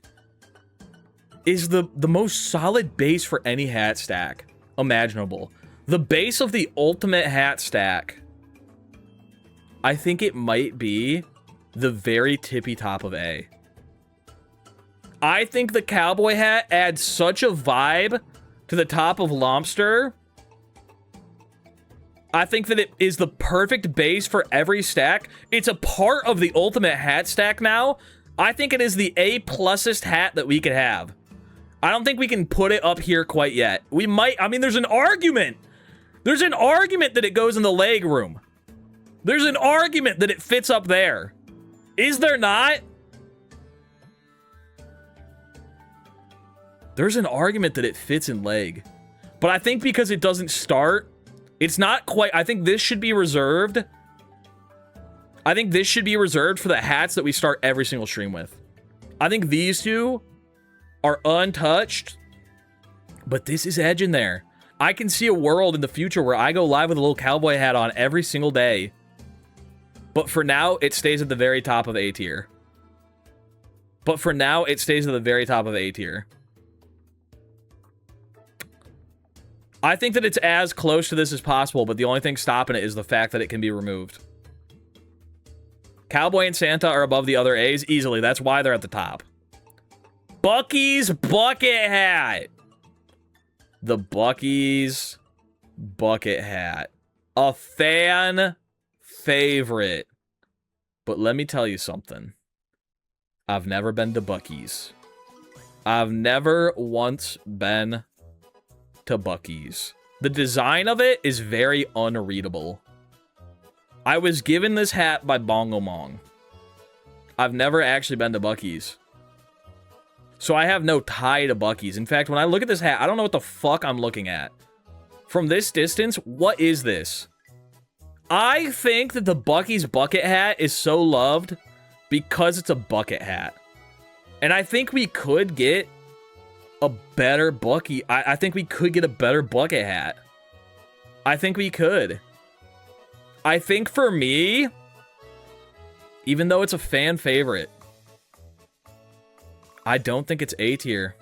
is the most solid base for any hat stack imaginable. The base of the ultimate hat stack. I think it might be the very tippy top of A. I think the cowboy hat adds such a vibe to the top of Lobster. I think that it is the perfect base for every stack. It's a part of the ultimate hat stack now. I think it is the A+est hat that we could have. I don't think we can put it up here quite yet. We might. I mean, there's an argument. There's an argument that it goes in the leg room. There's an argument that it fits up there. Is there not? There's an argument that it fits in leg. But I think because it doesn't start, it's not quite. I think this should be reserved. I think this should be reserved for the hats that we start every single stream with. I think these two are untouched, but this is edge in there. I can see a world in the future where I go live with a little cowboy hat on every single day. But for now, it stays at the very top of A tier. I think that it's as close to this as possible, but the only thing stopping it is the fact that it can be removed. Cowboy and Santa are above the other A's easily. That's why they're at the top. Bucky's bucket hat. The Bucky's bucket hat. A fan favorite. But let me tell you something. I've never been to Bucky's. I've never once been to Buc-ee's. The design of it is very unreadable. I was given this hat by Bongo Mong. I've never actually been to Buc-ee's. So I have no tie to Buc-ee's. In fact, when I look at this hat, I don't know what the fuck I'm looking at. From this distance, what is this? I think that the Buc-ee's bucket hat is so loved because it's a bucket hat. And I think we could get a better Buc-ee. I think we could get a better bucket hat. I think we could. I think for me, even though it's a fan favorite, I don't think it's A tier.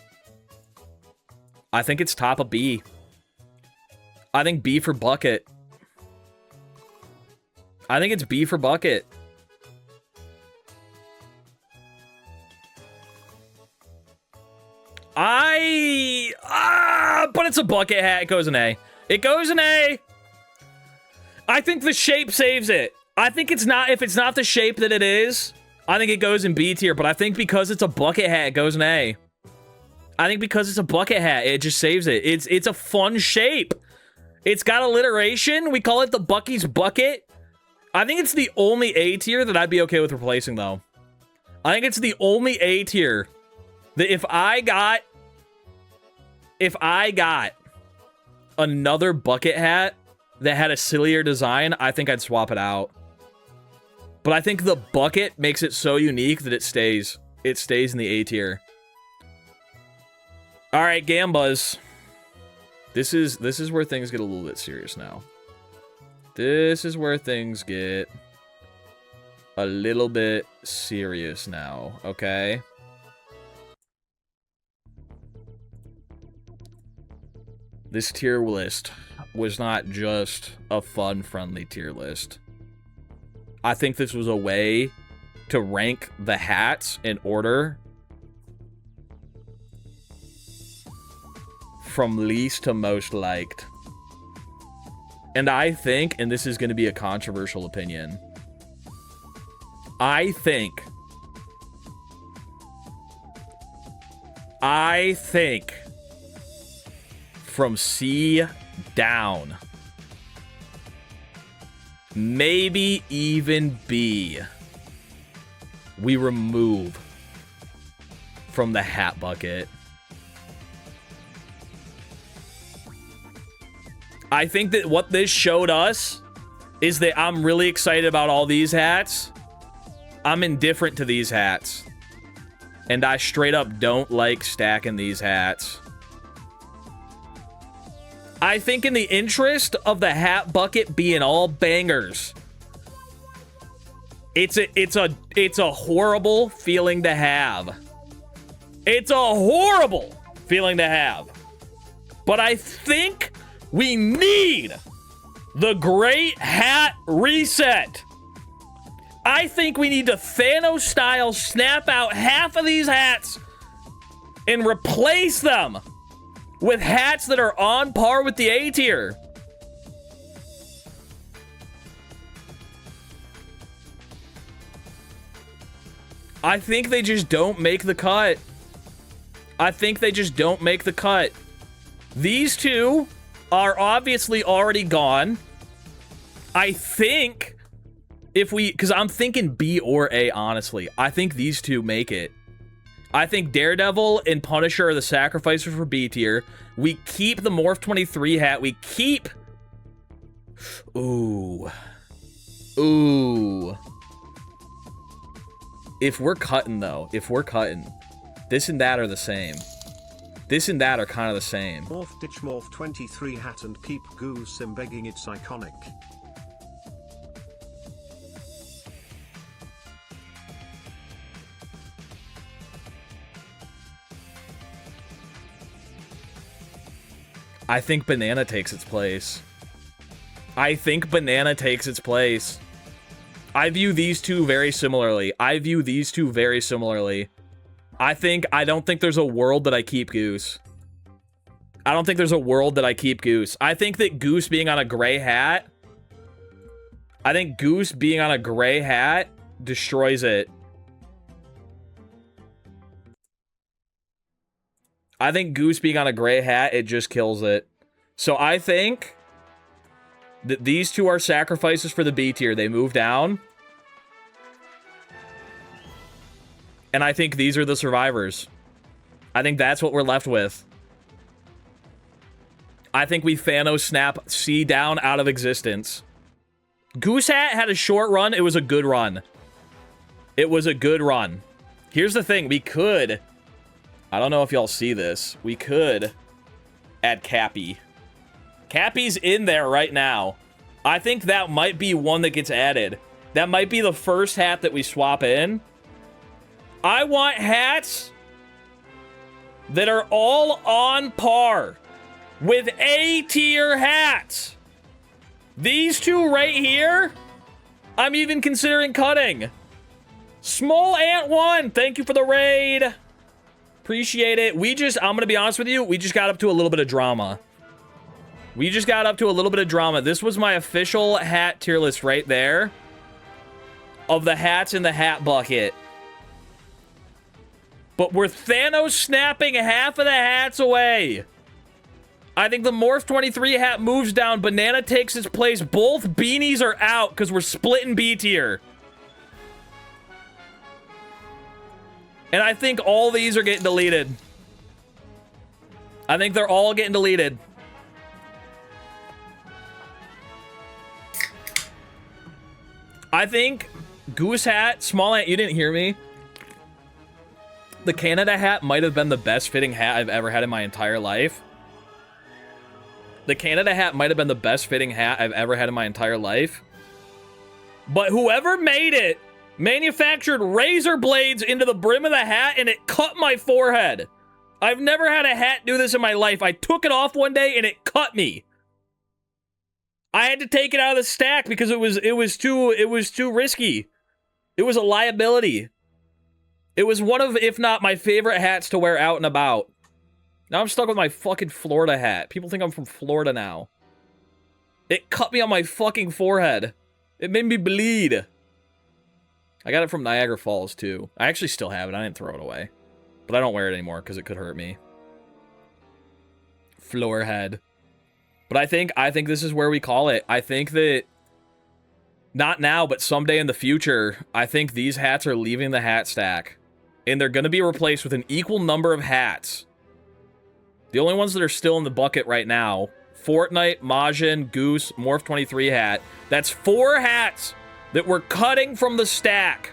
I think it's top of B. I think B for bucket. I think it's B for bucket. But it's a bucket hat. It goes an A. It goes an A. I think the shape saves it. I think it's not, if it's not the shape that it is, I think it goes in B tier, but I think because it's a bucket hat, it goes in A. I think because it's a bucket hat, it just saves it. It's a fun shape. It's got alliteration. We call it the Buc-ee's bucket. I think it's the only A tier that I'd be okay with replacing, though. I think it's the only A tier that if I got another bucket hat that had a sillier design, I think I'd swap it out. But I think the bucket makes it so unique that it stays. It stays in the A tier. All right, Gambas. This is where things get a little bit serious now. This is where things get a little bit serious now, okay? This tier list was not just a fun-friendly tier list. I think this was a way to rank the hats in order from least to most liked. And I think, and this is going to be a controversial opinion, I think from C down, maybe even B, we remove from the hat bucket. I think that what this showed us is that I'm really excited about all these hats. I'm indifferent to these hats. And I straight up don't like stacking these hats. I think in the interest of the hat bucket being all bangers, it's a horrible feeling to have. It's a horrible feeling to have. But I think we need the Great Hat Reset. I think we need to Thanos-style snap out half of these hats and replace them with hats that are on par with the A tier. I think they just don't make the cut. I think they just don't make the cut. These two are obviously already gone. I think if we, because I'm thinking B or A, honestly. I think these two make it. I think Daredevil and Punisher are the sacrificers for B tier. We keep the Morph 23 hat. We keep... Ooh. Ooh. If we're cutting, though, this and that are the same. This and that are kind of the same. Morph ditch Morph 23 hat and keep Goose begging, it's iconic. I think Banana takes its place. I think Banana takes its place. I view these two very similarly. I don't think there's a world that I keep Goose. I don't think there's a world that I keep Goose. I think that Goose being on a gray hat, destroys it. I think Goose being on a gray hat, it just kills it. So I think that these two are sacrifices for the B tier. They move down. And I think these are the survivors. I think that's what we're left with. I think we Thanos snap C down out of existence. Goose Hat had a short run. It was a good run. It was a good run. Here's the thing. We could... I don't know if y'all see this. We could add Cappy. Cappy's in there right now. I think that might be one that gets added. That might be the first hat that we swap in. I want hats that are all on par with A-tier hats. These two right here, I'm even considering cutting. Small Ant 1, thank you for the raid. Appreciate it. I'm gonna be honest with you, we just got up to a little bit of drama. This was my official hat tier list right there of the hats in the hat bucket. But we're Thanos snapping half of the hats away. I think the Morph 23 hat moves down. Banana takes its place. Both beanies are out because we're splitting B tier. And I think all these are getting deleted. I think they're all getting deleted. I think Goose Hat, Small Ant, you didn't hear me. The Canada hat might have been the best fitting hat I've ever had in my entire life. The Canada hat might have been the best fitting hat I've ever had in my entire life. But whoever made it manufactured razor blades into the brim of the hat and it cut my forehead. I've never had a hat do this in my life. I took it off one day and it cut me. I had to take it out of the stack because it was too risky. It was a liability. It was one of, if not my favorite hats to wear out and about. Now I'm stuck with my fucking Florida hat. People think I'm from Florida now. It cut me on my fucking forehead. It made me bleed. I got it from Niagara Falls, too. I actually still have it. I didn't throw it away. But I don't wear it anymore because it could hurt me. Floor head. But I think this is where we call it. I think that, not now, but someday in the future, I think these hats are leaving the hat stack. And they're going to be replaced with an equal number of hats. The only ones that are still in the bucket right now, Fortnite, Majin, Goose, Morph 23 hat. That's 4 hats that we're cutting from the stack.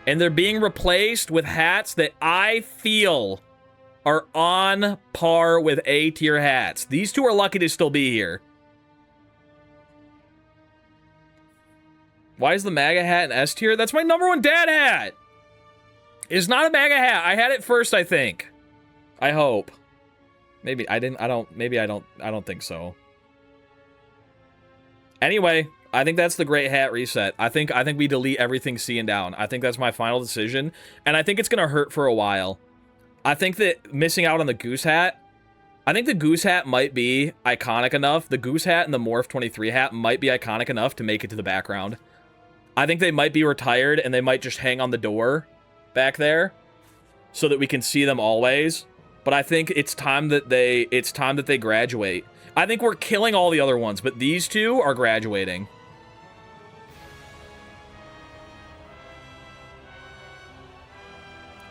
And they're being replaced with hats that I feel are on par with A-tier hats. These two are lucky to still be here. Why is the MAGA hat an S tier? That's my #1 dad hat. It's not a MAGA hat. I had it first, I think. I hope. Maybe I didn't. I don't think so. Anyway, I think that's the great hat reset. I think we delete everything C and down. I think that's my final decision, and I think it's gonna hurt for a while. I think that missing out on the Goose hat, I think the Goose hat might be iconic enough. The Goose hat and the Morph 23 hat might be iconic enough to make it to the background. I think they might be retired and they might just hang on the door back there so that we can see them always. But I think it's time that they graduate. I think we're killing all the other ones, but these two are graduating.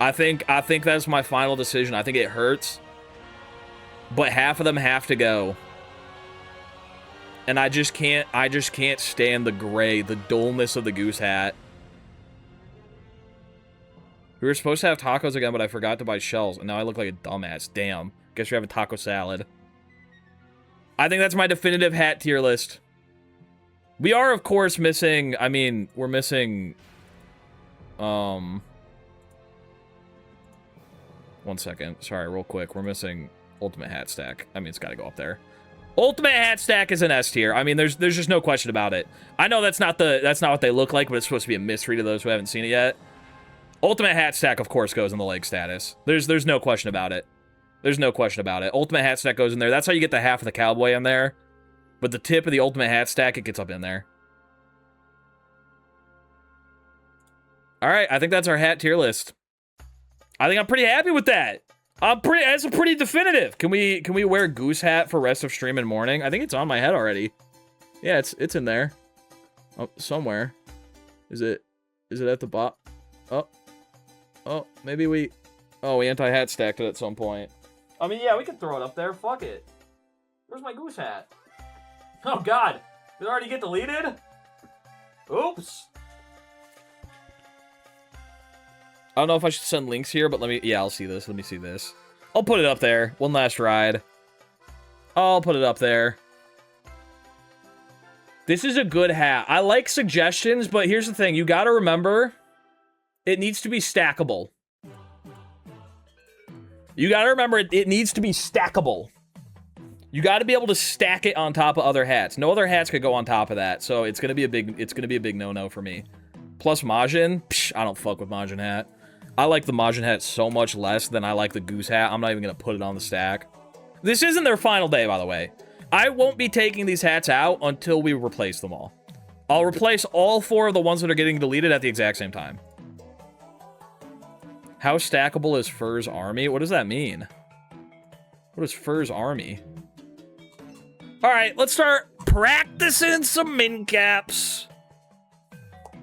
I think that's my final decision. I think it hurts, but half of them have to go. And I just can't stand the gray, the dullness of the Goose hat. We were supposed to have tacos again, but I forgot to buy shells, and now I look like a dumbass. Damn. Guess we have a taco salad. I think that's my definitive hat tier list. We are, of course, missing... I mean, we're missing... One second. Sorry, real quick. We're missing Ultimate Hat Stack. I mean, it's got to go up there. Ultimate Hat Stack is an S tier. I mean, there's just no question about it. I know that's not what they look like, but it's supposed to be a mystery to those who haven't seen it yet. Ultimate Hat Stack, of course, goes in the leg status. There's no question about it. There's no question about it. Ultimate Hat Stack goes in there. That's how you get the half of the cowboy in there. But the tip of the Ultimate Hat Stack, it gets up in there. All right, I think that's our hat tier list. I think I'm pretty happy with that. That's a pretty definitive. Can we wear goose hat for rest of stream and morning? I think it's on my head already. Yeah, it's in there. Oh, somewhere. Is it at the bottom? Oh, maybe we anti-hat stacked it at some point. I mean, yeah, we could throw it up there. Fuck it. Where's my goose hat? Oh, God. Did it already get deleted? Oops. I don't know if I should send links here, but I'll see this. Let me see this. I'll put it up there. One last ride. I'll put it up there. This is a good hat. I like suggestions, but here's the thing. You gotta remember, it needs to be stackable. You gotta remember, it needs to be stackable. You gotta be able to stack it on top of other hats. No other hats could go on top of that, so it's gonna be a big no-no for me. Plus Majin, psh, I don't fuck with Majin hat. I like the Majin hat so much less than I like the goose hat. I'm not even gonna put it on the stack. This isn't their final day, by the way. I won't be taking these hats out until we replace them all. I'll replace all 4 of the ones that are getting deleted at the exact same time. How stackable is Fur's army? What does that mean? What is Fur's army? Alright, let's start practicing some min caps.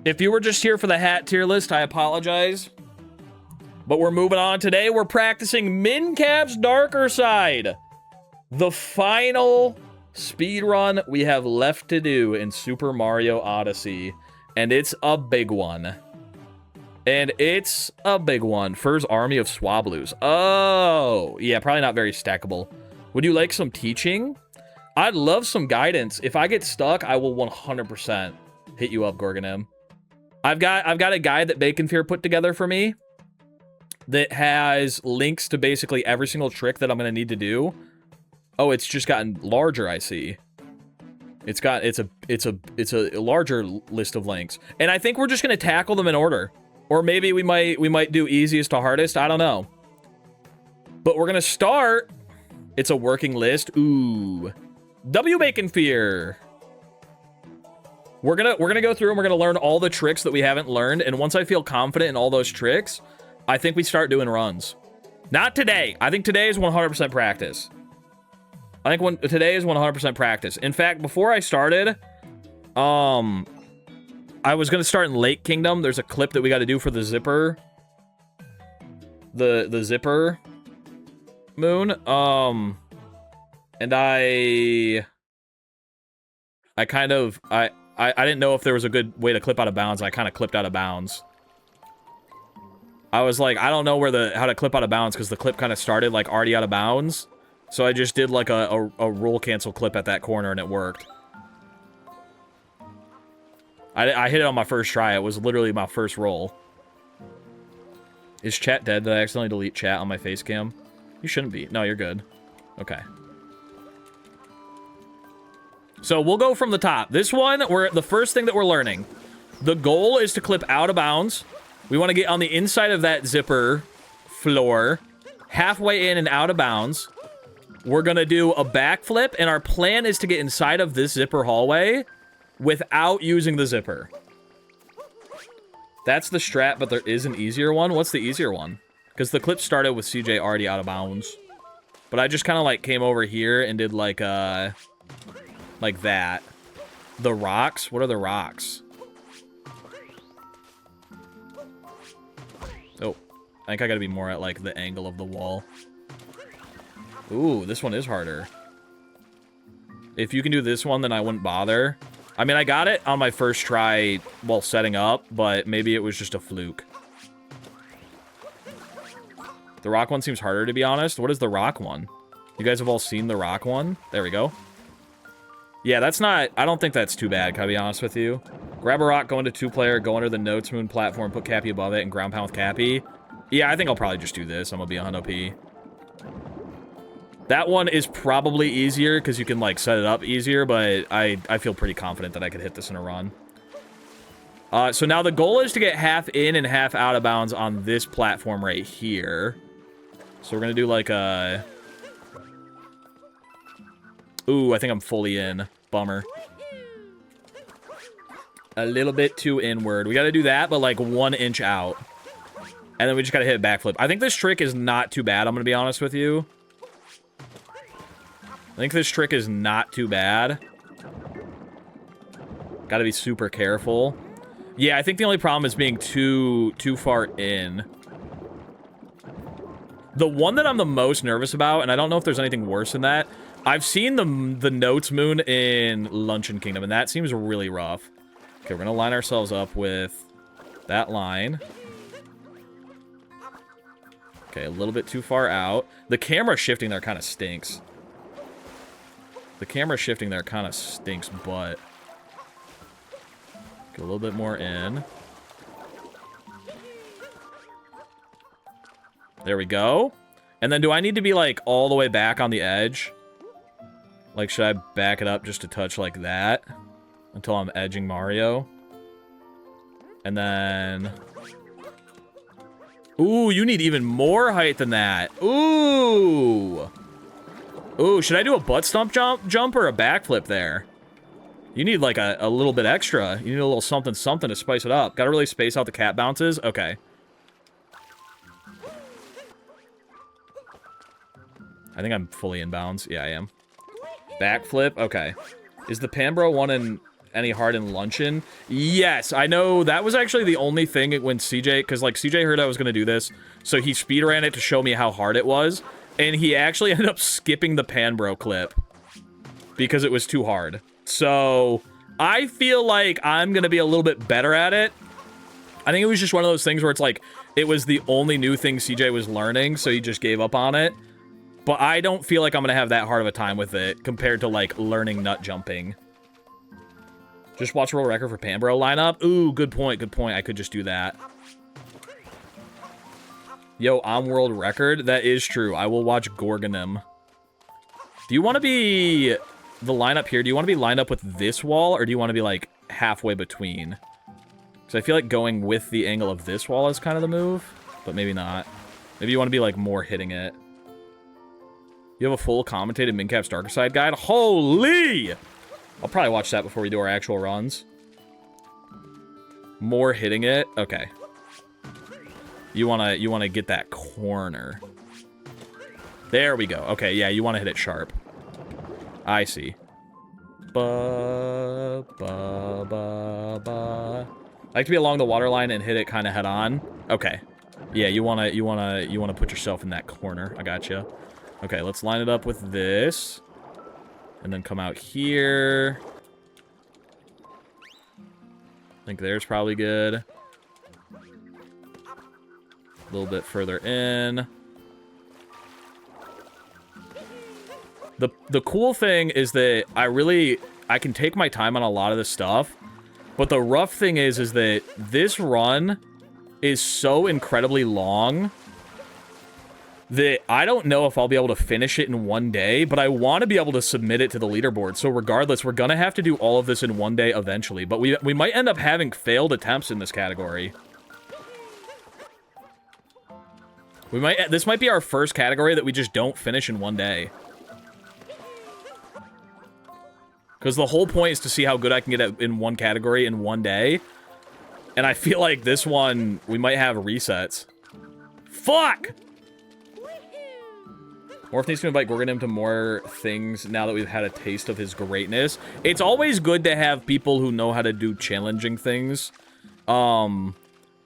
If you were just here for the hat tier list, I apologize. But we're moving on today. We're practicing min caps darker side. The final speedrun we have left to do in Super Mario Odyssey. And it's a big one. Fur's army of Swabloos. Oh, yeah, probably not very stackable. Would you like some teaching? I'd love some guidance. If I get stuck, I will 100% hit you up, Gorgonim. I've got a guide that Bacon Fear put together for me that has links to basically every single trick that I'm going to need to do. Oh, it's just gotten larger, I see. It's a larger list of links. And I think we're just going to tackle them in order. Or maybe we might do easiest to hardest, I don't know. But we're going to start. It's a working list. Ooh. W Bacon Fear. We're gonna go through and we're gonna learn all the tricks that we haven't learned, and once I feel confident in all those tricks, I think we start doing runs. Not today. I think today is 100% practice. Today is 100% practice. In fact, before I started, I was gonna start in Lake Kingdom. There's a clip that we got to do for the zipper. The zipper moon. And I didn't know if there was a good way to clip out of bounds. I kind of clipped out of bounds. I was like, I don't know how to clip out of bounds because the clip kind of started like already out of bounds. So I just did like a roll cancel clip at that corner and it worked. I hit it on my first try. It was literally my first roll. Is chat dead? Did I accidentally delete chat on my face cam? You shouldn't be. No, you're good. Okay. So we'll go from the top. This one, the first thing that we're learning. The goal is to clip out of bounds. We want to get on the inside of that zipper floor, halfway in and out of bounds. We're going to do a backflip, and our plan is to get inside of this zipper hallway without using the zipper. That's the strat, but there is an easier one. What's the easier one? Because the clip started with CJ already out of bounds. But I just kind of like came over here and did like that. The rocks? What are the rocks? Oh, I think I gotta be more at like the angle of the wall. Ooh, this one is harder. If you can do this one, then I wouldn't bother. I mean, I got it on my first try while setting up, but maybe it was just a fluke. The rock one seems harder, to be honest. What is the rock one? You guys have all seen the rock one? There we go. Yeah, that's not... I don't think that's too bad, can I be honest with you? Grab a rock, go into two-player, go under the Notes Moon platform, put Cappy above it, and ground pound with Cappy. Yeah, I think I'll probably just do this. I'm gonna be a hundo P. That one is probably easier, because you can, like, set it up easier, but I feel pretty confident that I could hit this in a run. So now the goal is to get half in and half out of bounds on this platform right here. So we're gonna do, like, a... Ooh, I think I'm fully in. Bummer. A little bit too inward. We gotta do that, but like 1 inch out. And then we just gotta hit a backflip. I think this trick is not too bad, I'm gonna be honest with you. I think this trick is not too bad. Gotta be super careful. Yeah, I think the only problem is being too far in. The one that I'm the most nervous about, and I don't know if there's anything worse than that, I've seen the Notes Moon in Luncheon Kingdom, and that seems really rough. Okay, we're gonna line ourselves up with that line. Okay, a little bit too far out. The camera shifting there kind of stinks. The camera shifting there kind of stinks, but... Get a little bit more in. There we go. And then do I need to be, like, all the way back on the edge? Like, should I back it up just a touch like that? Until I'm edging Mario? And then... Ooh, you need even more height than that. Ooh! Ooh, should I do a butt stump jump or a backflip there? You need, like, a little bit extra. You need a little something to spice it up. Gotta really space out the cat bounces? Okay. I think I'm fully in bounds. Yeah, I am. Backflip? Okay. Is the Panbro one in any hard in Luncheon? Yes, I know that was actually the only thing when CJ... Because, like, CJ heard I was going to do this, so he speedran it to show me how hard it was. And he actually ended up skipping the Panbro clip. Because it was too hard. So, I feel like I'm going to be a little bit better at it. I think it was just one of those things where it's like, it was the only new thing CJ was learning, so he just gave up on it. But I don't feel like I'm going to have that hard of a time with it compared to, like, learning nut jumping. Just watch world record for Panbro lineup. Ooh, good point, good point. I could just do that. Yo, I'm world record. That is true. I will watch Gorgonim. Do you want to be the lineup here? Do you want to be lined up with this wall, or do you want to be, like, halfway between? Because I feel like going with the angle of this wall is kind of the move, but maybe not. Maybe you want to be, like, more hitting it. You have a full commentated Mincap's Darker Side guide? Holy! I'll probably watch that before we do our actual runs. More hitting it? Okay. You wanna get that corner. There we go. Okay, yeah, you wanna hit it sharp. I see. Ba, ba, ba, ba. I like to be along the waterline and hit it kind of head on. Okay. Yeah, you wanna put yourself in that corner. I gotcha. Okay, let's line it up with this. And then come out here. I think there's probably good. A little bit further in. The cool thing is that I can take my time on a lot of this stuff. But the rough thing is that this run is so incredibly long that I don't know if I'll be able to finish it in one day, but I want to be able to submit it to the leaderboard. So regardless, we're going to have to do all of this in one day eventually, but we might end up having failed attempts in this category. This might be our first category that we just don't finish in one day. Because the whole point is to see how good I can get in one category in one day. And I feel like this one, we might have resets. Fuck! Morph needs to invite Gorgonim to more things now that we've had a taste of his greatness. It's always good to have people who know how to do challenging things.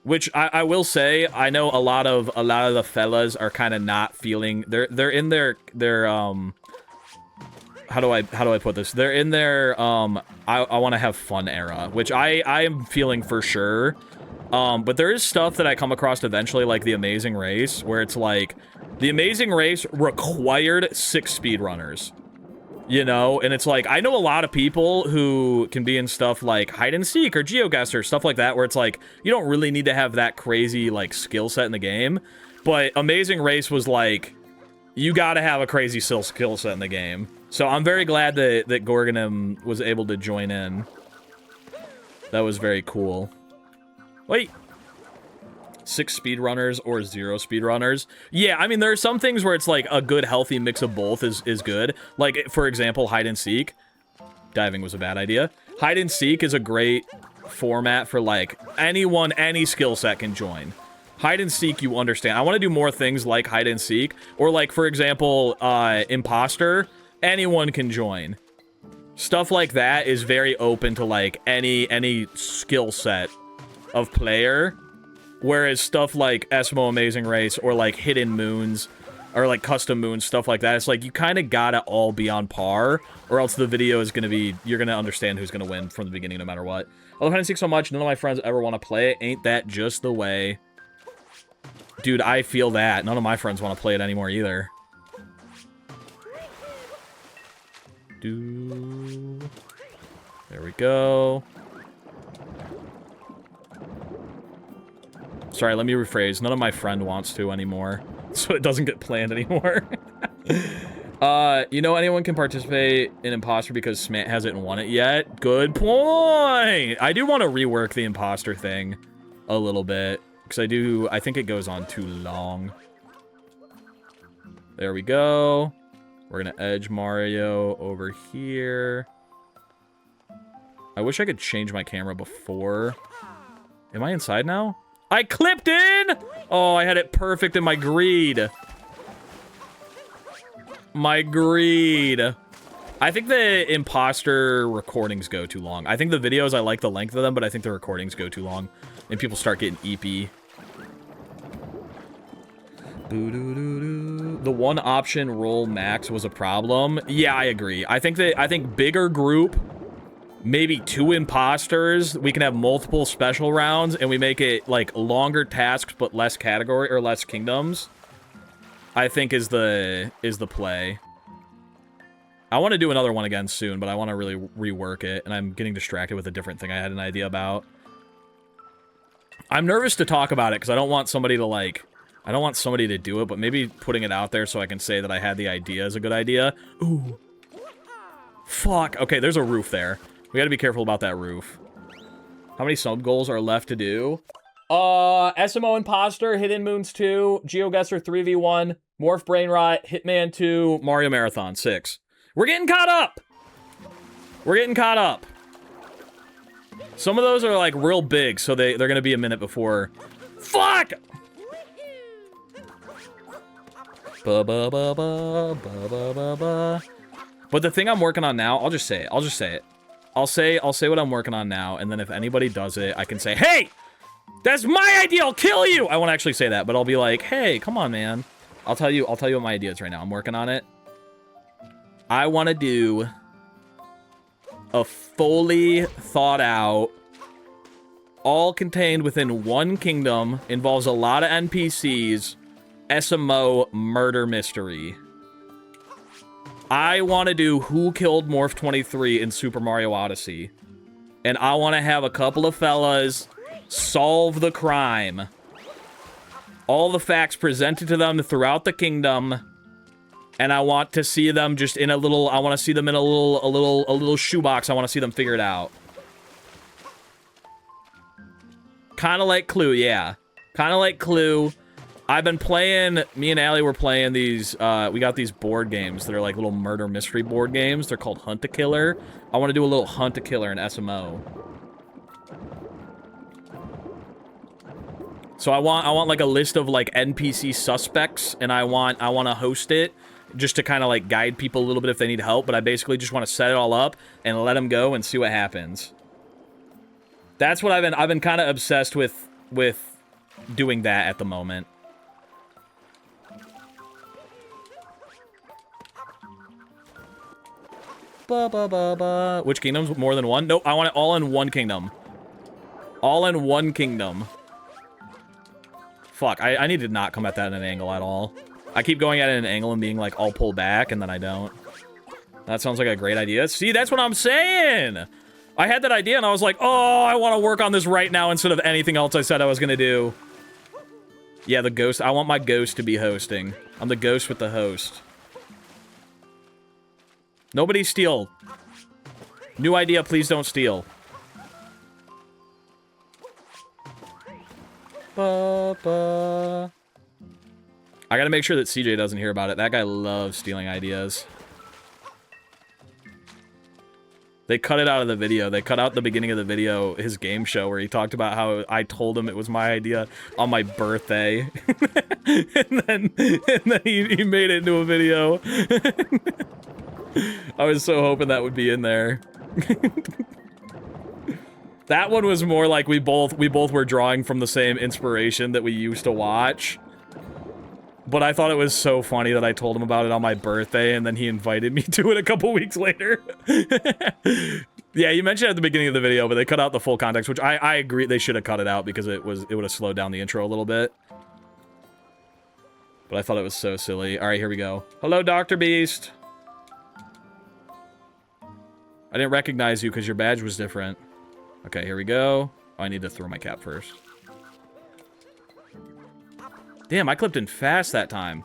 Which I will say, I know a lot of the fellas are kind of not feeling they're in their how do I put this? They're in their I want to have fun era, which I am feeling for sure. But there is stuff that I come across eventually, like the Amazing Race, where it's like the Amazing Race required 6 speedrunners. You know, and it's like, I know a lot of people who can be in stuff like hide and seek or GeoGuessr, stuff like that, where it's like, you don't really need to have that crazy, like, skill set in the game. But Amazing Race was like, you gotta have a crazy skill set in the game. So I'm very glad that Gorgonim was able to join in. That was very cool. Wait. 6 speedrunners or 0 speedrunners. Yeah, I mean, there are some things where it's like a good, healthy mix of both is good. Like, for example, hide and seek. Diving was a bad idea. Hide and seek is a great format for, like, anyone, any skill set can join. Hide and seek, you understand. I want to do more things like hide and seek. Or like, for example, imposter. Anyone can join. Stuff like that is very open to like any skill set of player. Whereas stuff like SMO Amazing Race or like Hidden Moons or like Custom Moons, stuff like that, it's like you kind of gotta all be on par or else the video is gonna be, you're gonna understand who's gonna win from the beginning no matter what. I love hide and seek so much, none of my friends ever want to play it. Ain't that just the way? Dude, I feel that. None of my friends want to play it anymore either. There we go. Sorry, let me rephrase. None of my friend wants to anymore, so it doesn't get planned anymore. You know, anyone can participate in Imposter because Smant hasn't won it yet. Good point! I do want to rework the Imposter thing a little bit, because I think it goes on too long. There we go. We're gonna edge Mario over here. I wish I could change my camera before. Am I inside now? I clipped in! Oh, I had it perfect in my greed. My greed. I think the imposter recordings go too long. I think the videos, I like the length of them, but I think the recordings go too long. And people start getting eepy. The one option roll max was a problem. Yeah, I agree. I think bigger group, maybe 2 imposters, we can have multiple special rounds and we make it like longer tasks but less category or less kingdoms. I think is the play. I want to do another one again soon, but I want to really rework it, and I'm getting distracted with a different thing I had an idea about. I'm nervous to talk about it because I don't want somebody to like, I don't want somebody to do it, but maybe putting it out there so I can say that I had the idea is a good idea. Ooh. Fuck. Okay, there's a roof there. We gotta be careful about that roof. How many sub goals are left to do? SMO Imposter, Hidden Moons 2, GeoGuessr 3v1, Morph Brain Rot, Hitman 2, Mario Marathon 6. We're getting caught up! We're getting caught up. Some of those are like real big, so they're gonna be a minute before. Fuck! Ba ba ba ba ba ba ba ba. But the thing I'm working on now, I'll just say it. I'll say what I'm working on now, and then if anybody does it, I can say, "Hey, that's my idea. I'll kill you." I won't actually say that, but I'll be like, "Hey, come on, man." I'll tell you what my idea is right now. I'm working on it. I want to do a fully thought out, all contained within one kingdom, involves a lot of NPCs, SMO murder mystery. I want to do Who Killed Morph 23 in Super Mario Odyssey. And I want to have a couple of fellas solve the crime. All the facts presented to them throughout the kingdom. And I want to see them just in a little, I want to see them in a little shoebox. I want to see them figure it out. Kind of like Clue, yeah. Kind of like Clue. I've been playing, me and Allie were playing these, we got these board games that are like little murder mystery board games. They're called Hunt a Killer. I want to do a little Hunt a Killer in SMO. So I want like a list of like NPC suspects, and I want to host it just to kind of like guide people a little bit if they need help, but I basically just want to set it all up and let them go and see what happens. That's what I've been kind of obsessed with doing that at the moment. Ba, ba, ba, ba. Which kingdoms? More than one? Nope, I want it all in one kingdom. All in one kingdom. Fuck, I need to not come at that at an angle at all. I keep going at it at an angle and being like, I'll pull back, and then I don't. That sounds like a great idea. See, that's what I'm saying! I had that idea, and I was like, oh, I want to work on this right now instead of anything else I said I was gonna do. Yeah, the ghost. I want my ghost to be hosting. I'm the ghost with the host. Nobody steal. New idea, please don't steal. Ba, ba. I gotta make sure that CJ doesn't hear about it. That guy loves stealing ideas. They cut it out of the video. They cut out the beginning of the video, his game show, where he talked about how I told him it was my idea on my birthday. and then he made it into a video. I was so hoping that would be in there. That one was more like we both were drawing from the same inspiration that we used to watch. But I thought it was so funny that I told him about it on my birthday, and then he invited me to it a couple weeks later. Yeah, you mentioned it at the beginning of the video, but they cut out the full context, which I agree they should have cut it out because it would have slowed down the intro a little bit. But I thought it was so silly. All right, here we go. Hello, Dr. Beast. I didn't recognize you because your badge was different. Okay, here we go. Oh, I need to throw my cap first. Damn, I clipped in fast that time.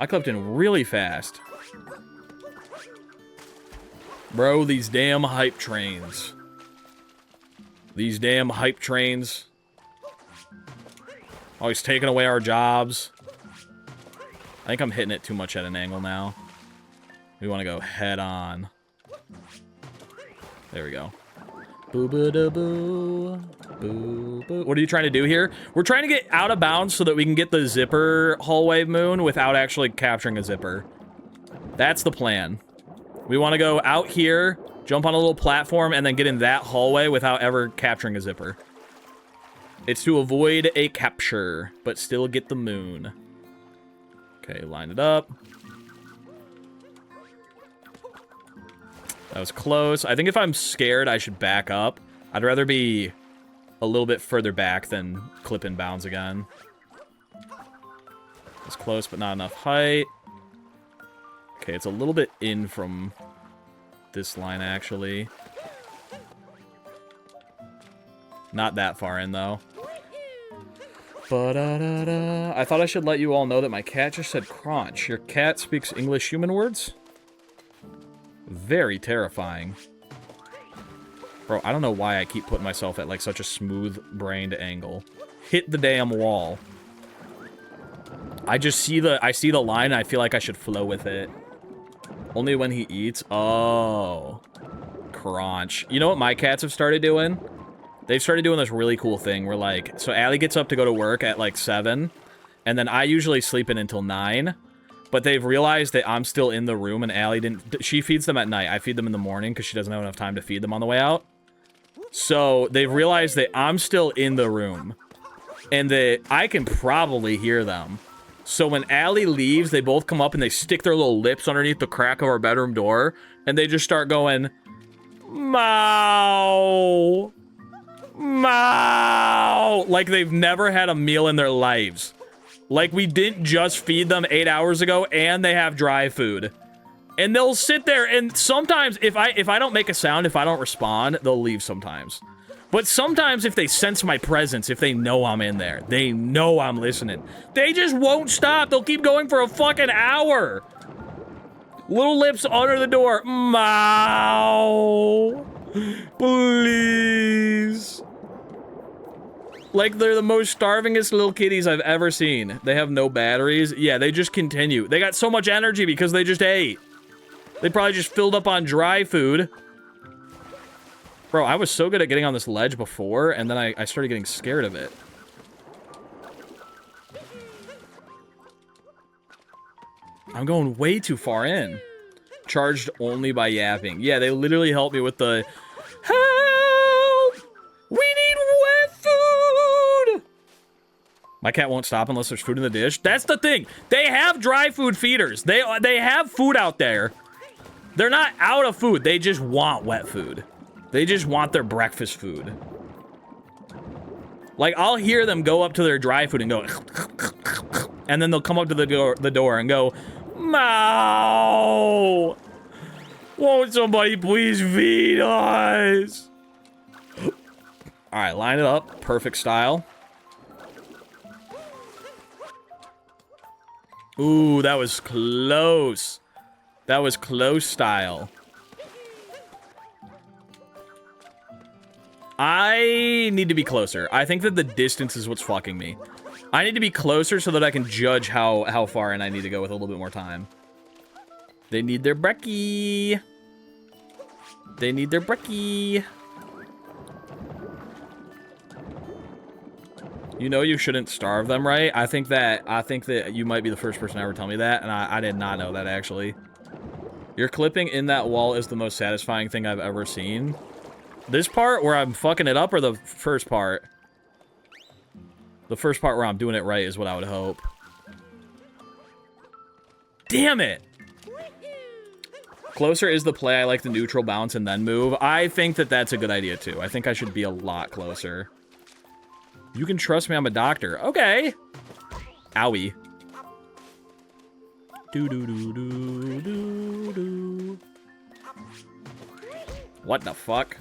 I clipped in really fast. Bro, these damn hype trains. These damn hype trains. Always taking away our jobs. I think I'm hitting it too much at an angle now. We want to go head on. There we go. Boo-ba-da-boo. Boo-boo. What are you trying to do here? We're trying to get out of bounds so that we can get the zipper hallway moon without actually capturing a zipper. That's the plan. We want to go out here, jump on a little platform, and then get in that hallway without ever capturing a zipper. It's to avoid a capture, but still get the moon. Okay, line it up. That was close. I think if I'm scared, I should back up. I'd rather be a little bit further back than clip in bounds again. It's close, but not enough height. Okay, it's a little bit in from this line, actually. Not that far in, though. Ba-da-da-da. I thought I should let you all know that my cat just said crunch. Your cat speaks English human words? Very terrifying. Bro, I don't know why I keep putting myself at, like, such a smooth-brained angle. Hit the damn wall. I just see the line and I feel like I should flow with it. Only when he eats? Oh. Crunch. You know what my cats have started doing? They've started doing this really cool thing where, like, so Allie gets up to go to work at, like, 7, and then I usually sleep in until 9, but they've realized that I'm still in the room and Allie didn't... She feeds them at night. I feed them in the morning because she doesn't have enough time to feed them on the way out. So they've realized that I'm still in the room and that I can probably hear them. So when Allie leaves, they both come up and they stick their little lips underneath the crack of our bedroom door, and they just start going, meow, meow, like they've never had a meal in their lives. Like we didn't just feed them 8 hours ago, and they have dry food. And they'll sit there, and sometimes if I don't make a sound, if I don't respond, they'll leave sometimes. But sometimes if they sense my presence, if they know I'm in there, they know I'm listening, they just won't stop. They'll keep going for a fucking hour. Little lips under the door. Meow. Please. Like they're the most starvingest little kitties I've ever seen. They have no batteries. Yeah, they just continue. They got so much energy because they just ate. They probably just filled up on dry food. Bro, I was so good at getting on this ledge before, and then I started getting scared of it. I'm going way too far in. Charged only by yapping. Yeah, they literally helped me with the... Help! We need wet food! My cat won't stop unless there's food in the dish. That's the thing. They have dry food feeders. They have food out there. They're not out of food. They just want wet food. They just want their breakfast food. Like, I'll hear them go up to their dry food and go... And then they'll come up to the door and go... Meow! Won't somebody please feed us? Alright, line it up. Perfect style. Ooh, that was close. That was close style. I need to be closer. I think that the distance is what's fucking me. I need to be closer so that I can judge how far in I need to go with a little bit more time. They need their brekkie. They need their brekkie. You know you shouldn't starve them, right? I think that you might be the first person to ever tell me that, and I did not know that, actually. Your clipping in that wall is the most satisfying thing I've ever seen. This part where I'm fucking it up, or the first part? The first part where I'm doing it right is what I would hope. Damn it! Closer is the play. I like the neutral, bounce, and then move. I think that that's a good idea, too. I think I should be a lot closer. You can trust me, I'm a doctor. Okay. Owie. Do-do-do-do-do-do. What the fuck?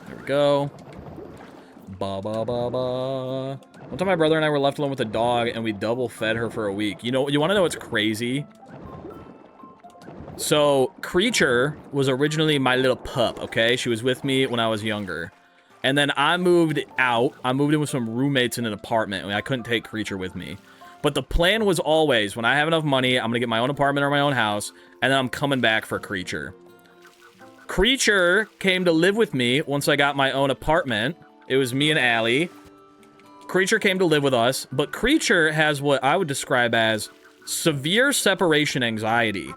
There we go. Ba-ba-ba-ba. One time my brother and I were left alone with a dog, and we double fed her for a week. You know, you want to know what's crazy? So, Creature was originally my little pup, okay? She was with me when I was younger. And then I moved out. I moved in with some roommates in an apartment. I mean, I couldn't take Creature with me. But the plan was always, when I have enough money, I'm going to get my own apartment or my own house, and then I'm coming back for Creature. Creature came to live with me once I got my own apartment. It was me and Allie. Creature came to live with us, but Creature has what I would describe as severe separation anxiety.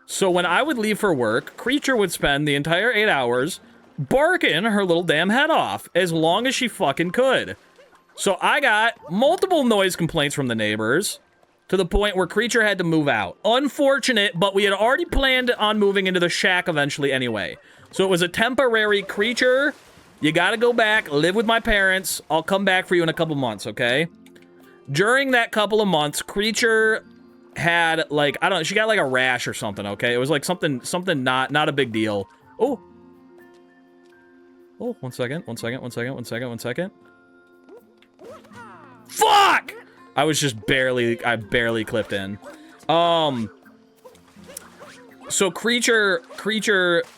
So when I would leave for work, Creature would spend the entire 8 hours barking her little damn head off as long as she fucking could. So I got multiple noise complaints from the neighbors to the point where Creature had to move out. Unfortunate, but we had already planned on moving into the shack eventually anyway. So it was a temporary Creature. You gotta go back, live with my parents. I'll come back for you in a couple months, okay? During that couple of months, Creature had, like, I don't know, she got like a rash or something, okay? It was like something not a big deal. Oh, one second. Fuck! I was just I barely clipped in. So Creature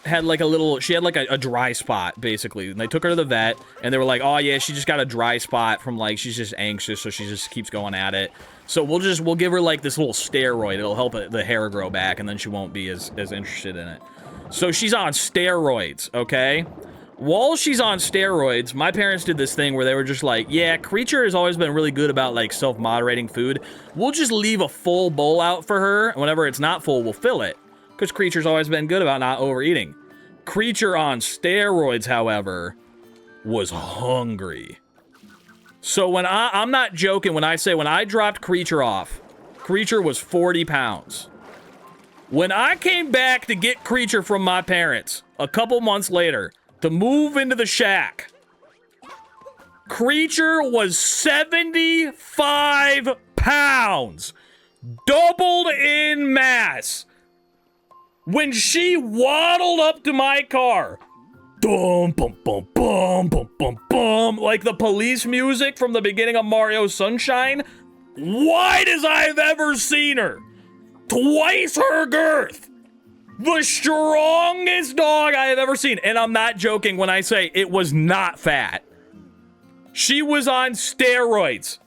had like she had like a dry spot, basically. And they took her to the vet, and they were like, oh yeah, she just got a dry spot from like, she's just anxious, so she just keeps going at it. So we'll give her like this little steroid. It'll help the hair grow back, and then she won't be as interested in it. So she's on steroids, okay? While she's on steroids, my parents did this thing where they were just like, yeah, Creature has always been really good about like self-moderating food. We'll just leave a full bowl out for her, and whenever it's not full, we'll fill it. Because Creature's always been good about not overeating. Creature on steroids, however, was hungry. So when I'm not joking when I say when I dropped Creature off, Creature was 40 pounds. When I came back to get Creature from my parents a couple months later to move into the shack, Creature was 75 pounds. Doubled in mass. When she waddled up to my car, dum bum bum bum bum bum bum, like the police music from the beginning of Mario Sunshine, wide as I've ever seen her, twice her girth, the strongest dog I have ever seen, and I'm not joking when I say it was not fat. She was on steroids.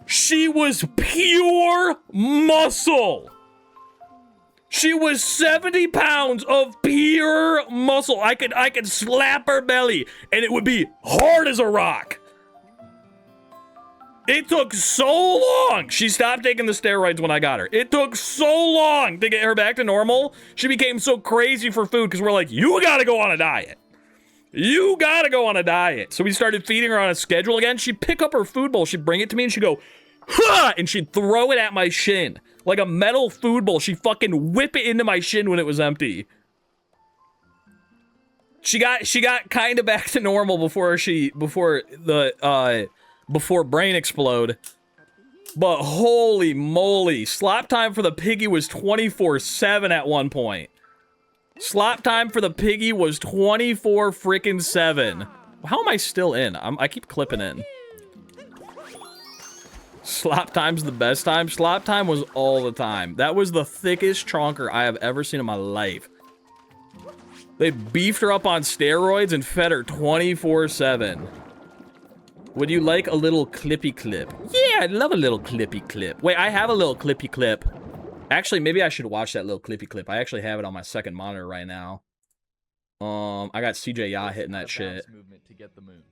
She was pure muscle. She was 70 pounds of pure muscle. I could slap her belly, and it would be hard as a rock. It took so long. She stopped taking the steroids when I got her. It took so long to get her back to normal. She became so crazy for food because we're like, you gotta go on a diet. You gotta go on a diet. So we started feeding her on a schedule again. She'd pick up her food bowl. She'd bring it to me, and she'd go, ha! And she'd throw it at my shin. Like a metal food bowl. She'd fucking whip it into my shin when it was empty. She got kind of back to normal before brain explode. But holy moly, slop time for the piggy was 24/7 at one point. Slop time for the piggy was 24/7. How am I still in? I keep clipping in. Slop time's the best time. Slop time was all the time. That was the thickest chonker I have ever seen in my life. They beefed her up on steroids and fed her 24/7. Would you like a little clippy clip? Yeah, I'd love a little clippy clip. Wait, I have a little clippy clip. Actually, maybe I should watch that little clippy clip. I actually have it on my second monitor right now. I got CJ Yaw hitting that shit. To get the moon.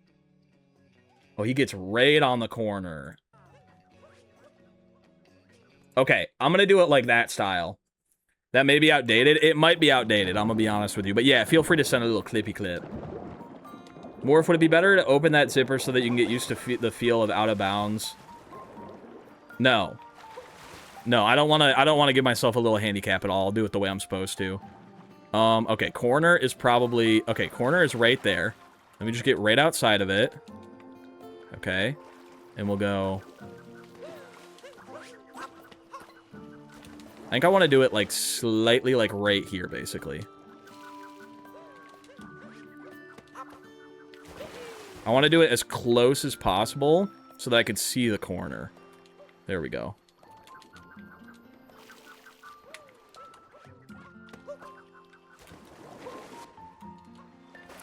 Oh, he gets right on the corner. Okay, I'm gonna do it like that style. That may be outdated. It might be outdated, I'm gonna be honest with you. But yeah, feel free to send a little clippy clip. Morph, would it be better to open that zipper so that you can get used to the feel of out of bounds? No. No, I don't want to give myself a little handicap at all. I'll do it the way I'm supposed to. Okay, corner is probably... Okay, corner is right there. Let me just get right outside of it. Okay. And we'll go... I think I want to do it, like, slightly, like, right here, basically. I want to do it as close as possible so that I could see the corner. There we go.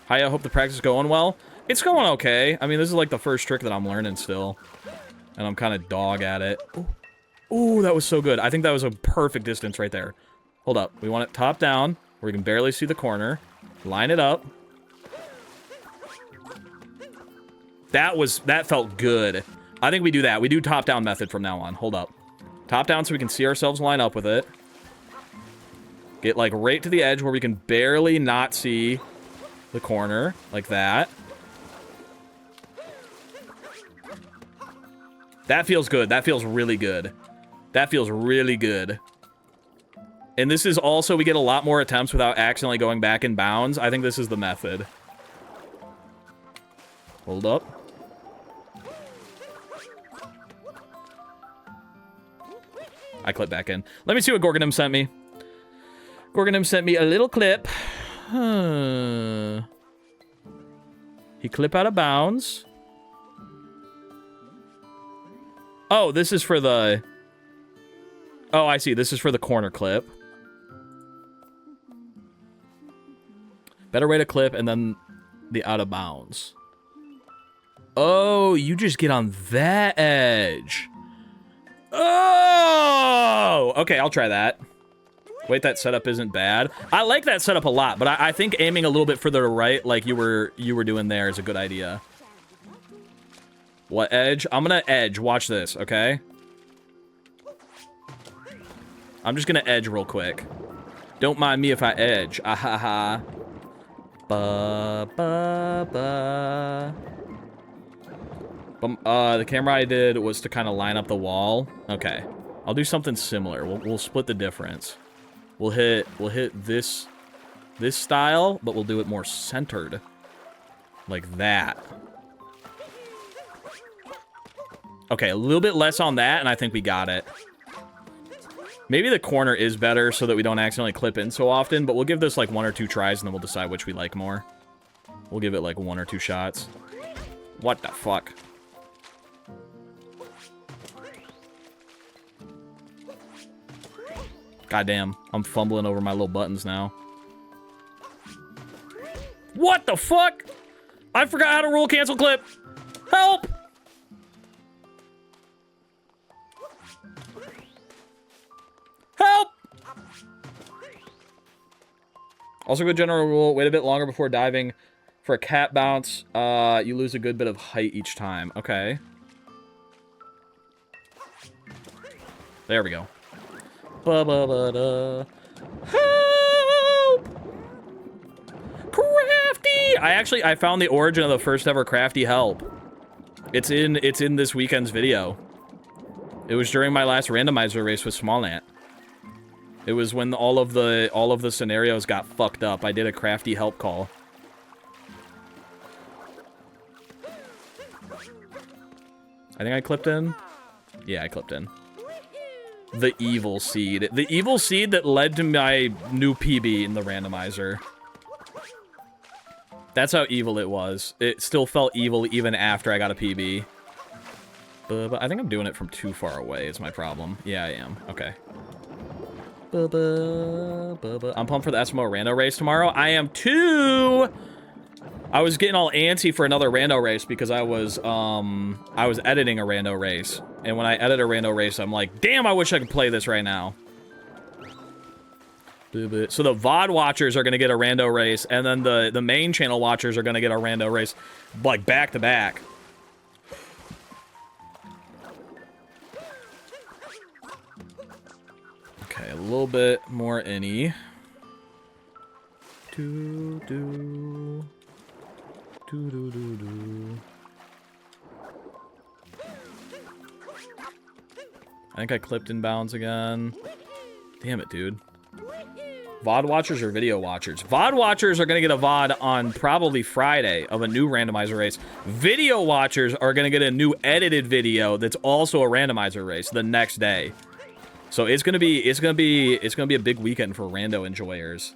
Hi, I hope the practice is going well. It's going okay. I mean, this is like the first trick that I'm learning still. And I'm kind of dog at it. Ooh, that was so good. I think that was a perfect distance right there. Hold up. We want it top down, where we can barely see the corner. Line it up. That felt good. I think we do that. We do top-down method from now on. Hold up. Top down so we can see ourselves line up with it. Get, like, right to the edge where we can barely not see the corner. Like that. That feels good. That feels really good. That feels really good. And this is also, we get a lot more attempts without accidentally going back in bounds. I think this is the method. Hold up. I clip back in. Let me see what Gorgonim sent me. Gorgonim sent me a little clip. He clip out of bounds. Oh, this is for the... Oh, I see. This is for the corner clip. Better way to clip, and then the out of bounds. Oh, you just get on that edge. Oh! Okay, I'll try that. Wait, that setup isn't bad. I like that setup a lot, but I think aiming a little bit further to right, like you were doing there, is a good idea. What edge? I'm gonna edge. Watch this, okay? I'm just gonna edge real quick. Don't mind me if I edge. Ah ha ha. Ba ba ba. The camera I did was to kind of line up the wall. Okay, I'll do something similar. We'll split the difference. We'll hit this style, but we'll do it more centered, like that. Okay, a little bit less on that, and I think we got it. Maybe the corner is better so that we don't accidentally clip in so often, but we'll give this like 1 or 2 tries, and then we'll decide which we like more. We'll give it like 1 or 2 shots. What the fuck? Goddamn, I'm fumbling over my little buttons now. What the fuck? I forgot how to roll cancel clip. Help! Help! Also, good general rule, wait a bit longer before diving. For a cat bounce, you lose a good bit of height each time. Okay. There we go. Ba-ba-ba-da. Help! Crafty! I found the origin of the first ever Crafty help. It's in this weekend's video. It was during my last randomizer race with Small Ant. It was when all of the scenarios got fucked up. I did a Crafty help call. I think I clipped in. Yeah, I clipped in. The evil seed. The evil seed that led to my new PB in the randomizer. That's how evil it was. It still felt evil even after I got a PB. But I think I'm doing it from too far away is my problem. Yeah, I am. Okay. I'm pumped for the SMO rando race tomorrow. I am too! I was getting all antsy for another rando race because I was editing a rando race. And when I edit a rando race, I'm like, damn, I wish I could play this right now. So the VOD watchers are going to get a rando race, and then the main channel watchers are going to get a rando race, like, back to back. Okay, a little bit more innie. Do. I think I clipped inbounds again. Damn it, dude. VOD watchers or video watchers? VOD watchers are going to get a VOD on probably Friday of a new randomizer race. Video watchers are going to get a new edited video that's also a randomizer race the next day. So it's going to be a big weekend for rando enjoyers.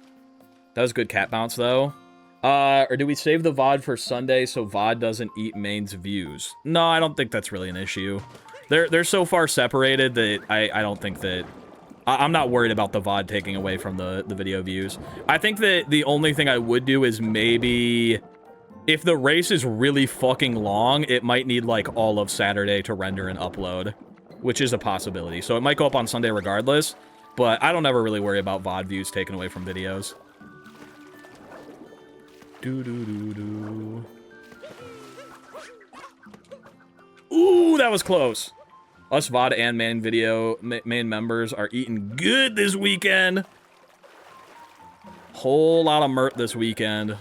That was good cat bounce though. Or do we save the VOD for Sunday so VOD doesn't eat main's views? No, I don't think that's really an issue. They're so far separated that I don't think that... I'm not worried about the VOD taking away from the video views. I think that the only thing I would do is maybe... If the race is really fucking long, it might need, like, all of Saturday to render and upload. Which is a possibility. So it might go up on Sunday regardless. But I don't ever really worry about VOD views taken away from videos. Ooh, that was close. Us VOD and main members are eating good this weekend. Whole lot of mert this weekend.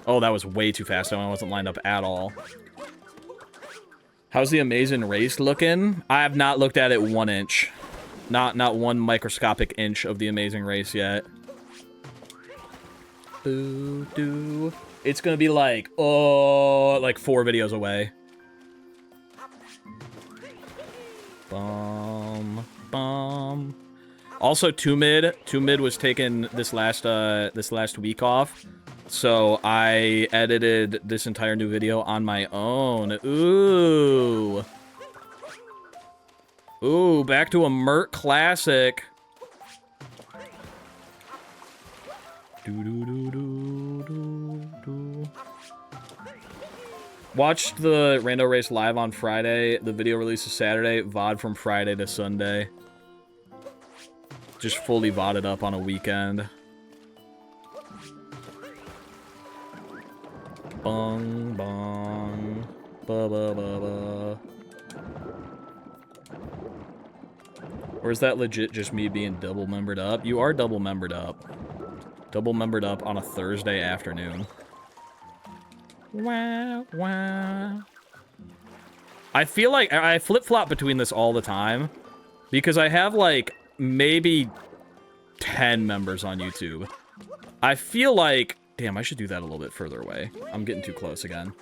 Oh, that was way too fast. I wasn't lined up at all. How's the amazing race looking? I have not looked at it 1 inch. Not one microscopic inch of the amazing race yet. Boo-doo. It's gonna be like, oh, like 4 videos away. Bum. Also, 2mid was taken this last week off. So I edited this entire new video on my own. Ooh, back to a Mert classic. Watched the rando race live on Friday. The video releases Saturday. VOD from Friday to Sunday. Just fully VODed up on a weekend. Bong, bong. Ba, ba, ba, ba. Or is that legit just me being double membered up? You are double membered up. Double membered up on a Thursday afternoon. Wow, wow. I feel like I flip-flop between this all the time. Because I have, like, maybe 10 members on YouTube. I feel like... Damn, I should do that a little bit further away. I'm getting too close again.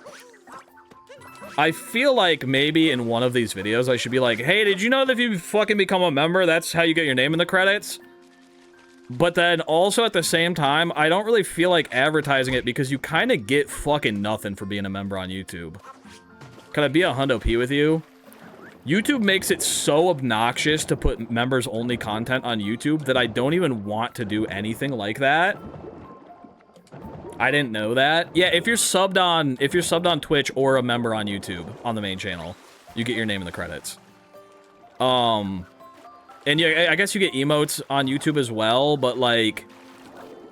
I feel like maybe in one of these videos I should be like, hey, did you know that if you fucking become a member, that's how you get your name in the credits? But then also at the same time, I don't really feel like advertising it because you kind of get fucking nothing for being a member on YouTube. Can I be a hundo P with you? YouTube makes it so obnoxious to put members-only content on YouTube that I don't even want to do anything like that. I didn't know that. Yeah, if you're subbed on Twitch or a member on YouTube on the main channel, you get your name in the credits. And yeah, I guess you get emotes on YouTube as well, but like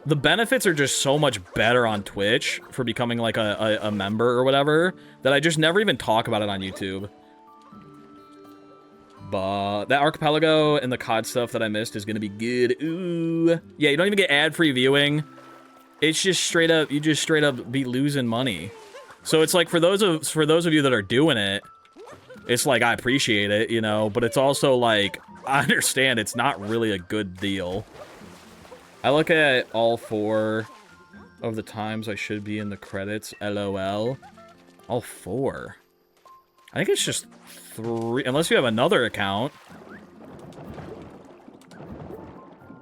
the benefits are just so much better on Twitch for becoming like a member or whatever that I just never even talk about it on YouTube. But that archipelago and the COD stuff that I missed is gonna be good. Ooh. Yeah, you don't even get ad-free viewing. It's just straight up, you just straight up be losing money. So it's like for those of you that are doing it, it's like I appreciate it, you know, but it's also like I understand it's not really a good deal. I look at all 4 of the times I should be in the credits, LOL. All 4. I think it's just 3, unless you have another account.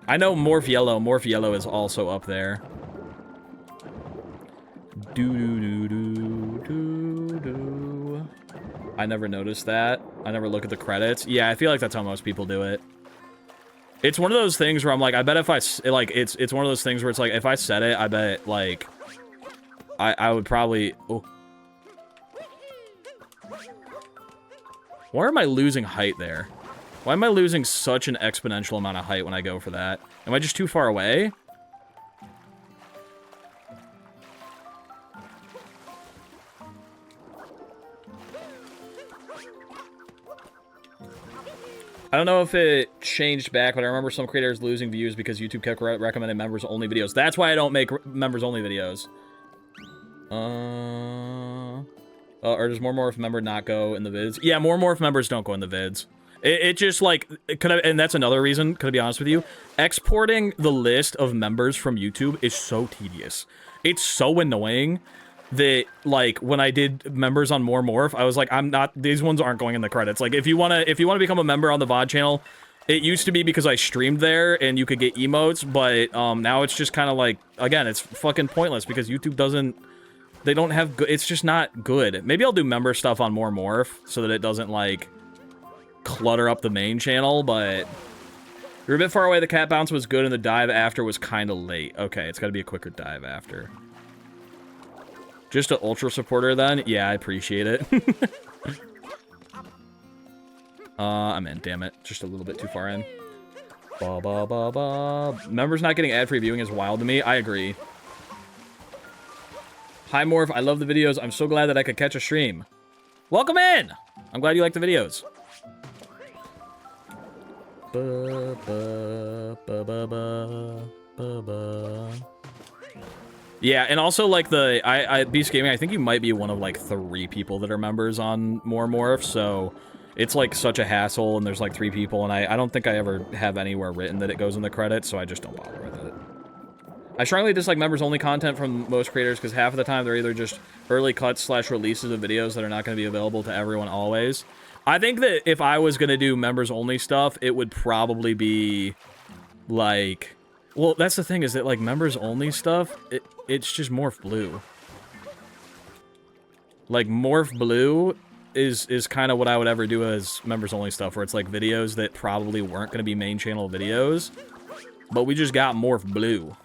I know Morph Yellow is also up there. Do. I never noticed that. I never look at the credits. Yeah, I feel like that's how most people do it. It's one of those things where I'm like, I bet if I, like, it's one of those things where it's like, if I said it, I bet, like, I would probably, oh. Why am I losing height there? Why am I losing such an exponential amount of height when I go for that? Am I just too far away? I don't know if it changed back, but I remember some creators losing views because YouTube kept recommending members-only videos. That's why I don't make members-only videos. Or does More Morph member not go in the vids? Yeah, More Morph members don't go in the vids. It just, like, and that's another reason, could I be honest with you? Exporting the list of members from YouTube is so tedious. It's so annoying that, like, when I did members on More Morph, I was like, these ones aren't going in the credits. Like, if you wanna become a member on the VOD channel, it used to be because I streamed there and you could get emotes, but, now it's just kind of like, again, it's fucking pointless because YouTube doesn't, they don't have good, it's just not good. Maybe I'll do member stuff on More Morph so that it doesn't, like, clutter up the main channel, but you're a bit far away. The cat bounce was good and the dive after was kind of late. Okay, it's got to be a quicker dive after. Just an ultra supporter then? Yeah, I appreciate it. I'm in, damn it. Just a little bit too far in. Members not getting ad-free viewing is wild to me. I agree. Hi, Morph. I love the videos. I'm so glad that I could catch a stream. Welcome in! I'm glad you like the videos. Yeah, and also, like, Beast Gaming, I think you might be one of, like, 3 people that are members on More Morph, so it's, like, such a hassle, and there's, like, 3 people, and I don't think I ever have anywhere written that it goes in the credits, so I just don't bother with it. I strongly dislike members-only content from most creators, because half of the time they're either just early cuts / releases of videos that are not going to be available to everyone always. I think that if I was going to do members-only stuff, it would probably be, like... Well, that's the thing, is that, like, members-only stuff, it's just Morph Blue. Like, Morph Blue is kind of what I would ever do as members-only stuff, where it's, like, videos that probably weren't going to be main channel videos, but we just got Morph Blue.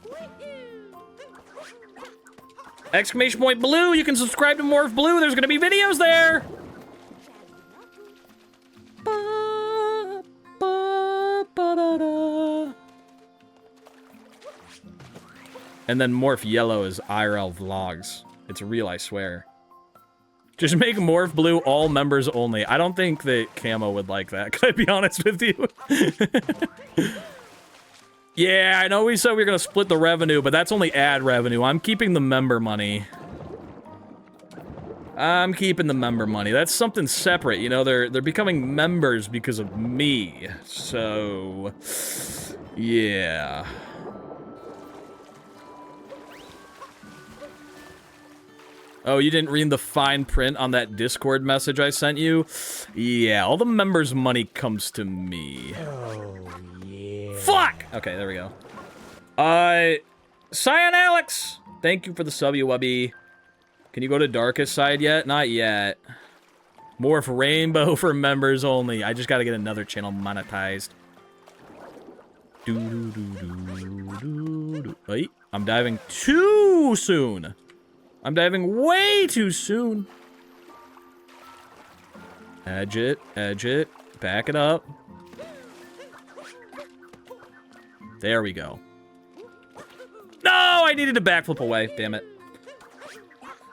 Exclamation point Blue! You can subscribe to Morph Blue! There's going to be videos there! And then Morph Yellow is IRL Vlogs. It's real, I swear. Just make Morph Blue all members only. I don't think that Camo would like that, can I be honest with you? Yeah, I know we said we were gonna split the revenue, but that's only ad revenue. I'm keeping the member money. I'm keeping the member money. That's something separate, you know? They're becoming members because of me. So... yeah... Oh, you didn't read the fine print on that Discord message I sent you? Yeah, all the members' money comes to me. Oh, yeah. Fuck! Okay, there we go. Cyan Alex! Thank you for the sub, you wubby. Can you go to Darkest Side yet? Not yet. Morph Rainbow for members only. I just gotta get another channel monetized. Wait, I'm diving too soon. I'm diving way too soon. Edge it, back it up. There we go. No, I needed to backflip away, damn it.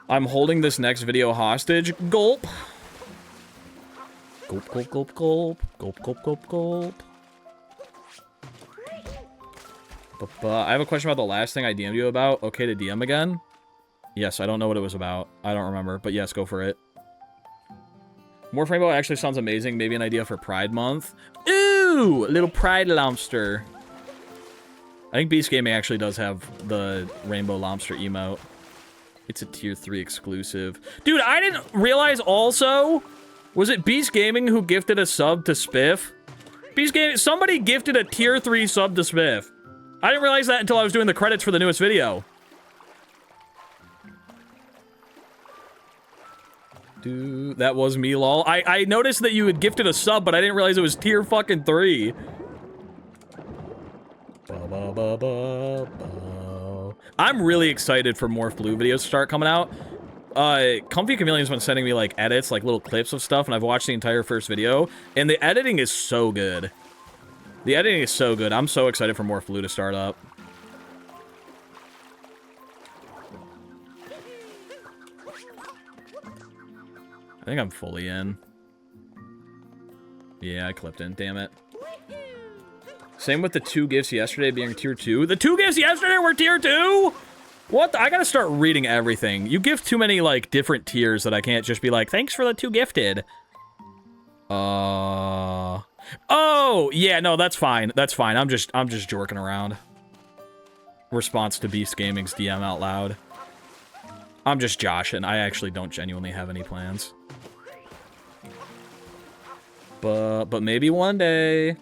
I'm holding this next video hostage. Gulp. Gulp, gulp, gulp, gulp. Gulp, gulp, gulp, gulp. I have a question about the last thing I DM'd you about. Okay to DM again? Yes, I don't know what it was about. I don't remember, but yes, go for it. Morph Rainbow actually sounds amazing. Maybe an idea for Pride Month. Ooh, a little Pride Lobster. I think Beast Gaming actually does have the Rainbow Lobster emote. It's a tier 3 exclusive. Dude, I didn't realize also... Was it Beast Gaming who gifted a sub to Spiff? Beast Gaming... Somebody gifted a tier 3 sub to Spiff. I didn't realize that until I was doing the credits for the newest video. Dude, that was me, lol. I noticed that you had gifted a sub, but I didn't realize it was tier fucking 3. I'm really excited for Morph Blue videos to start coming out. Comfy Chameleon's been sending me, like, edits, like, little clips of stuff, and I've watched the entire first video, and the editing is so good. The editing is so good. I'm so excited for Morph Blue to start up. I think I'm fully in. Yeah, I clipped in, damn it. Same with the 2 gifts yesterday being tier 2. The 2 gifts yesterday were tier 2?! What the? I gotta start reading everything. You give too many, like, different tiers that I can't just be like, thanks for the 2 gifted. Oh, yeah, no, that's fine. That's fine. I'm just jorking around. Response to Beast Gaming's DM out loud. I'm just joshing. I actually don't genuinely have any plans. But maybe one day.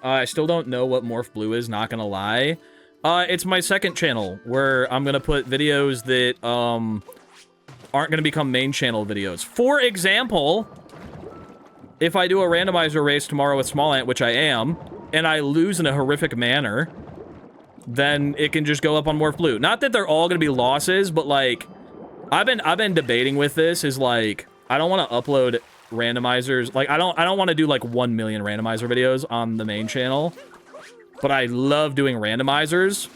I still don't know what Morph Blue is, not gonna lie. It's my second channel, where I'm gonna put videos that, aren't gonna become main channel videos. For example, if I do a randomizer race tomorrow with Small Ant, which I am, and I lose in a horrific manner, then it can just go up on Morph Blue. Not that they're all gonna be losses, but, like, I've been debating with this, is, like, I don't want to upload randomizers. Like, I don't want to do, like, 1 million randomizer videos on the main channel, but I love doing randomizers.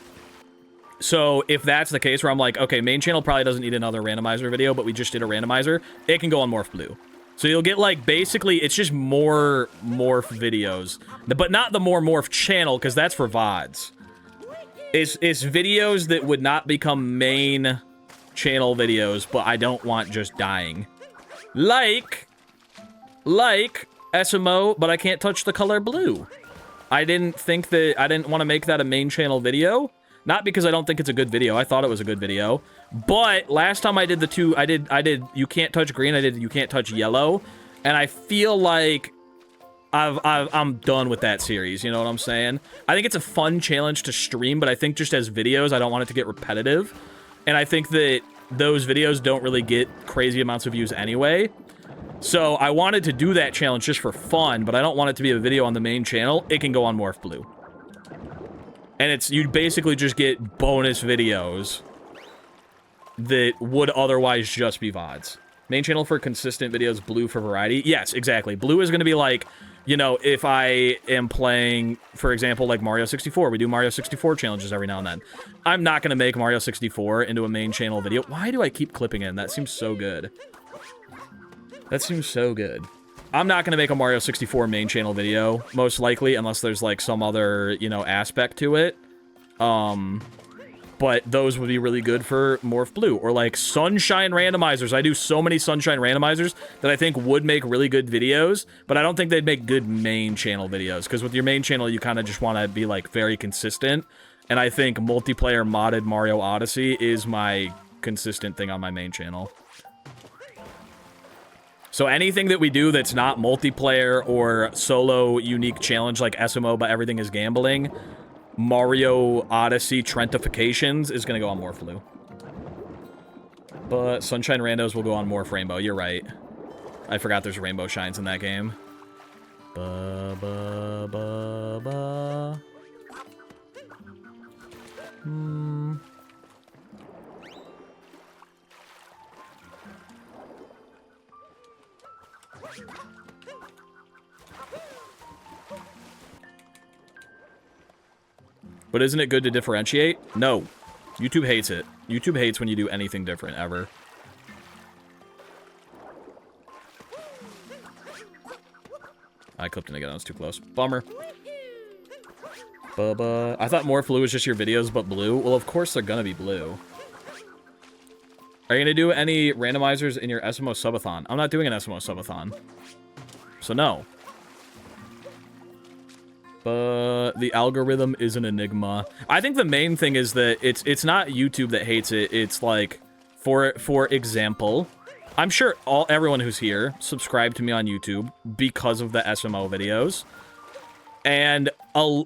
So if that's the case where I'm like, okay, main channel probably doesn't need another randomizer video, but we just did a randomizer, it can go on Morph Blue. So you'll get, like, basically, it's just more Morph videos, but not the more Morph channel, because that's for VODs. It's videos that would not become main channel videos, but I don't want just dying. Like SMO, but I can't touch the color blue. I didn't want to make that a main channel video. Not because I don't think it's a good video. I thought it was a good video. But last time I did the 2, I did you can't touch green, I did you can't touch yellow. And I feel like I'm done with that series, you know what I'm saying? I think it's a fun challenge to stream, but I think just as videos, I don't want it to get repetitive. And I think that those videos don't really get crazy amounts of views anyway. So I wanted to do that challenge just for fun, but I don't want it to be a video on the main channel. It can go on Morph Blue. And you basically just get bonus videos that would otherwise just be VODs. Main channel for consistent videos, blue for variety. Yes, exactly. Blue is going to be like, you know, if I am playing, for example, like Mario 64, we do Mario 64 challenges every now and then. I'm not going to make Mario 64 into a main channel video. Why do I keep clipping in? That seems so good. That seems so good. I'm not going to make a Mario 64 main channel video, most likely, unless there's, like, some other, you know, aspect to it. But those would be really good for Morph Blue. Or, like, Sunshine randomizers. I do so many Sunshine randomizers that I think would make really good videos, but I don't think they'd make good main channel videos. Because with your main channel, you kind of just want to be, like, very consistent. And I think multiplayer modded Mario Odyssey is my consistent thing on my main channel. So anything that we do that's not multiplayer or solo unique challenge like SMO but everything is gambling, Mario Odyssey Trentifications is going to go on Morph Blue. But Sunshine Randos will go on Morph Rainbow. You're right. I forgot there's rainbow shines in that game. Ba, ba, ba, ba. But isn't it good to differentiate? No. YouTube hates it. YouTube hates when you do anything different, ever. I clipped in again. That was too close. Bummer. Bubba. I thought Morph Blue was just your videos, but blue? Well, of course they're gonna be blue. Are you gonna do any randomizers in your SMO subathon? I'm not doing an SMO subathon. So no. But the algorithm is an enigma. I think the main thing is that it's not YouTube that hates it. It's like, for example, I'm sure everyone who's here subscribed to me on YouTube because of the SMO videos. And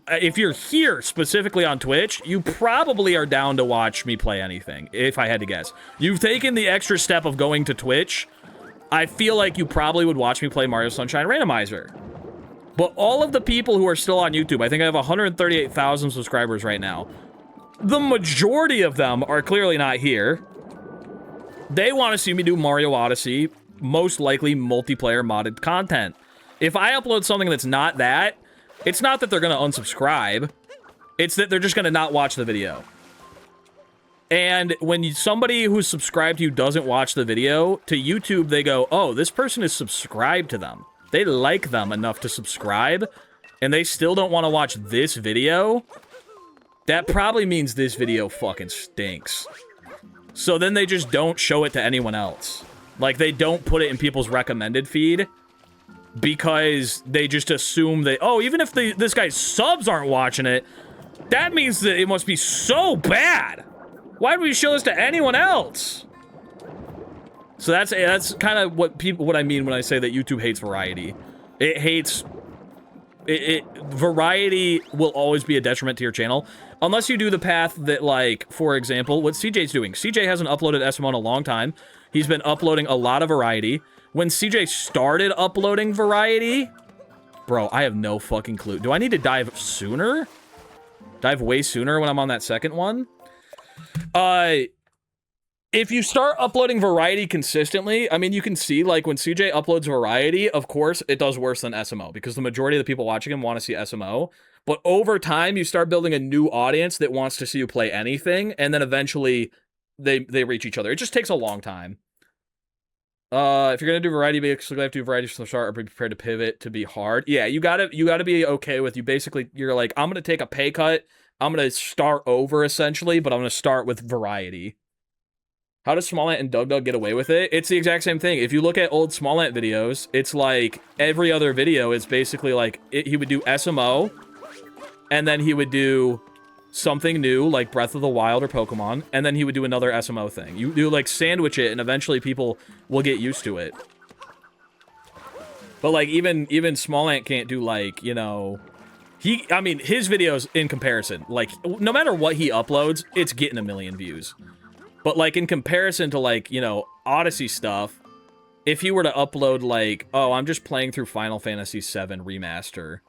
if you're here specifically on Twitch, you probably are down to watch me play anything, if I had to guess. You've taken the extra step of going to Twitch. I feel like you probably would watch me play Mario Sunshine Randomizer. But all of the people who are still on YouTube, I think I have 138,000 subscribers right now. the majority of them are clearly not here. They want to see me do Mario Odyssey, most likely multiplayer modded content. If I upload something that's not that, it's not that they're going to unsubscribe. It's that they're just going to not watch the video. And when somebody who's subscribed to you doesn't watch the video, to YouTube they go, oh, this person is subscribed to them. They like them enough to subscribe, and they still don't want to watch this video. That probably means this video fucking stinks. So then they just don't show it to anyone else. Like, they don't put it in people's recommended feed because they just assume that, oh, even if this guy's subs aren't watching it, that means that it must be so bad. Why do we show this to anyone else? So that's kind of what I mean when I say that YouTube hates variety. It hates... variety will always be a detriment to your channel. Unless you do the path that, like, for example, what CJ's doing. CJ hasn't uploaded SMO in a long time. He's been uploading a lot of variety. When CJ started uploading variety... Bro, I have no fucking clue. Do I need to dive sooner? Dive way sooner when I'm on that second one? If you start uploading variety consistently, I mean, you can see, like, when CJ uploads variety, of course, it does worse than SMO, because the majority of the people watching him want to see SMO. But over time, you start building a new audience that wants to see you play anything, and then eventually they reach each other. It just takes a long time. If you're gonna do variety, basically have to do variety from the start, or be prepared to pivot to be hard. Yeah, you gotta be okay with you're like, I'm gonna take a pay cut, I'm gonna start over essentially, but I'm gonna start with variety. How does Small Ant and Doug Doug get away with it? It's the exact same thing. If you look at old Small Ant videos, it's like every other video is basically like he would do SMO, and then he would do something new like Breath of the Wild or Pokemon, and then he would do another SMO thing. You like sandwich it, and eventually people will get used to it. But like even Small Ant can't do like, you know, I mean his videos in comparison, like no matter what he uploads, it's getting 1 million views. But, like, in comparison to, like, you know, Odyssey stuff, if he were to upload, like, oh, I'm just playing through Final Fantasy VII Remaster.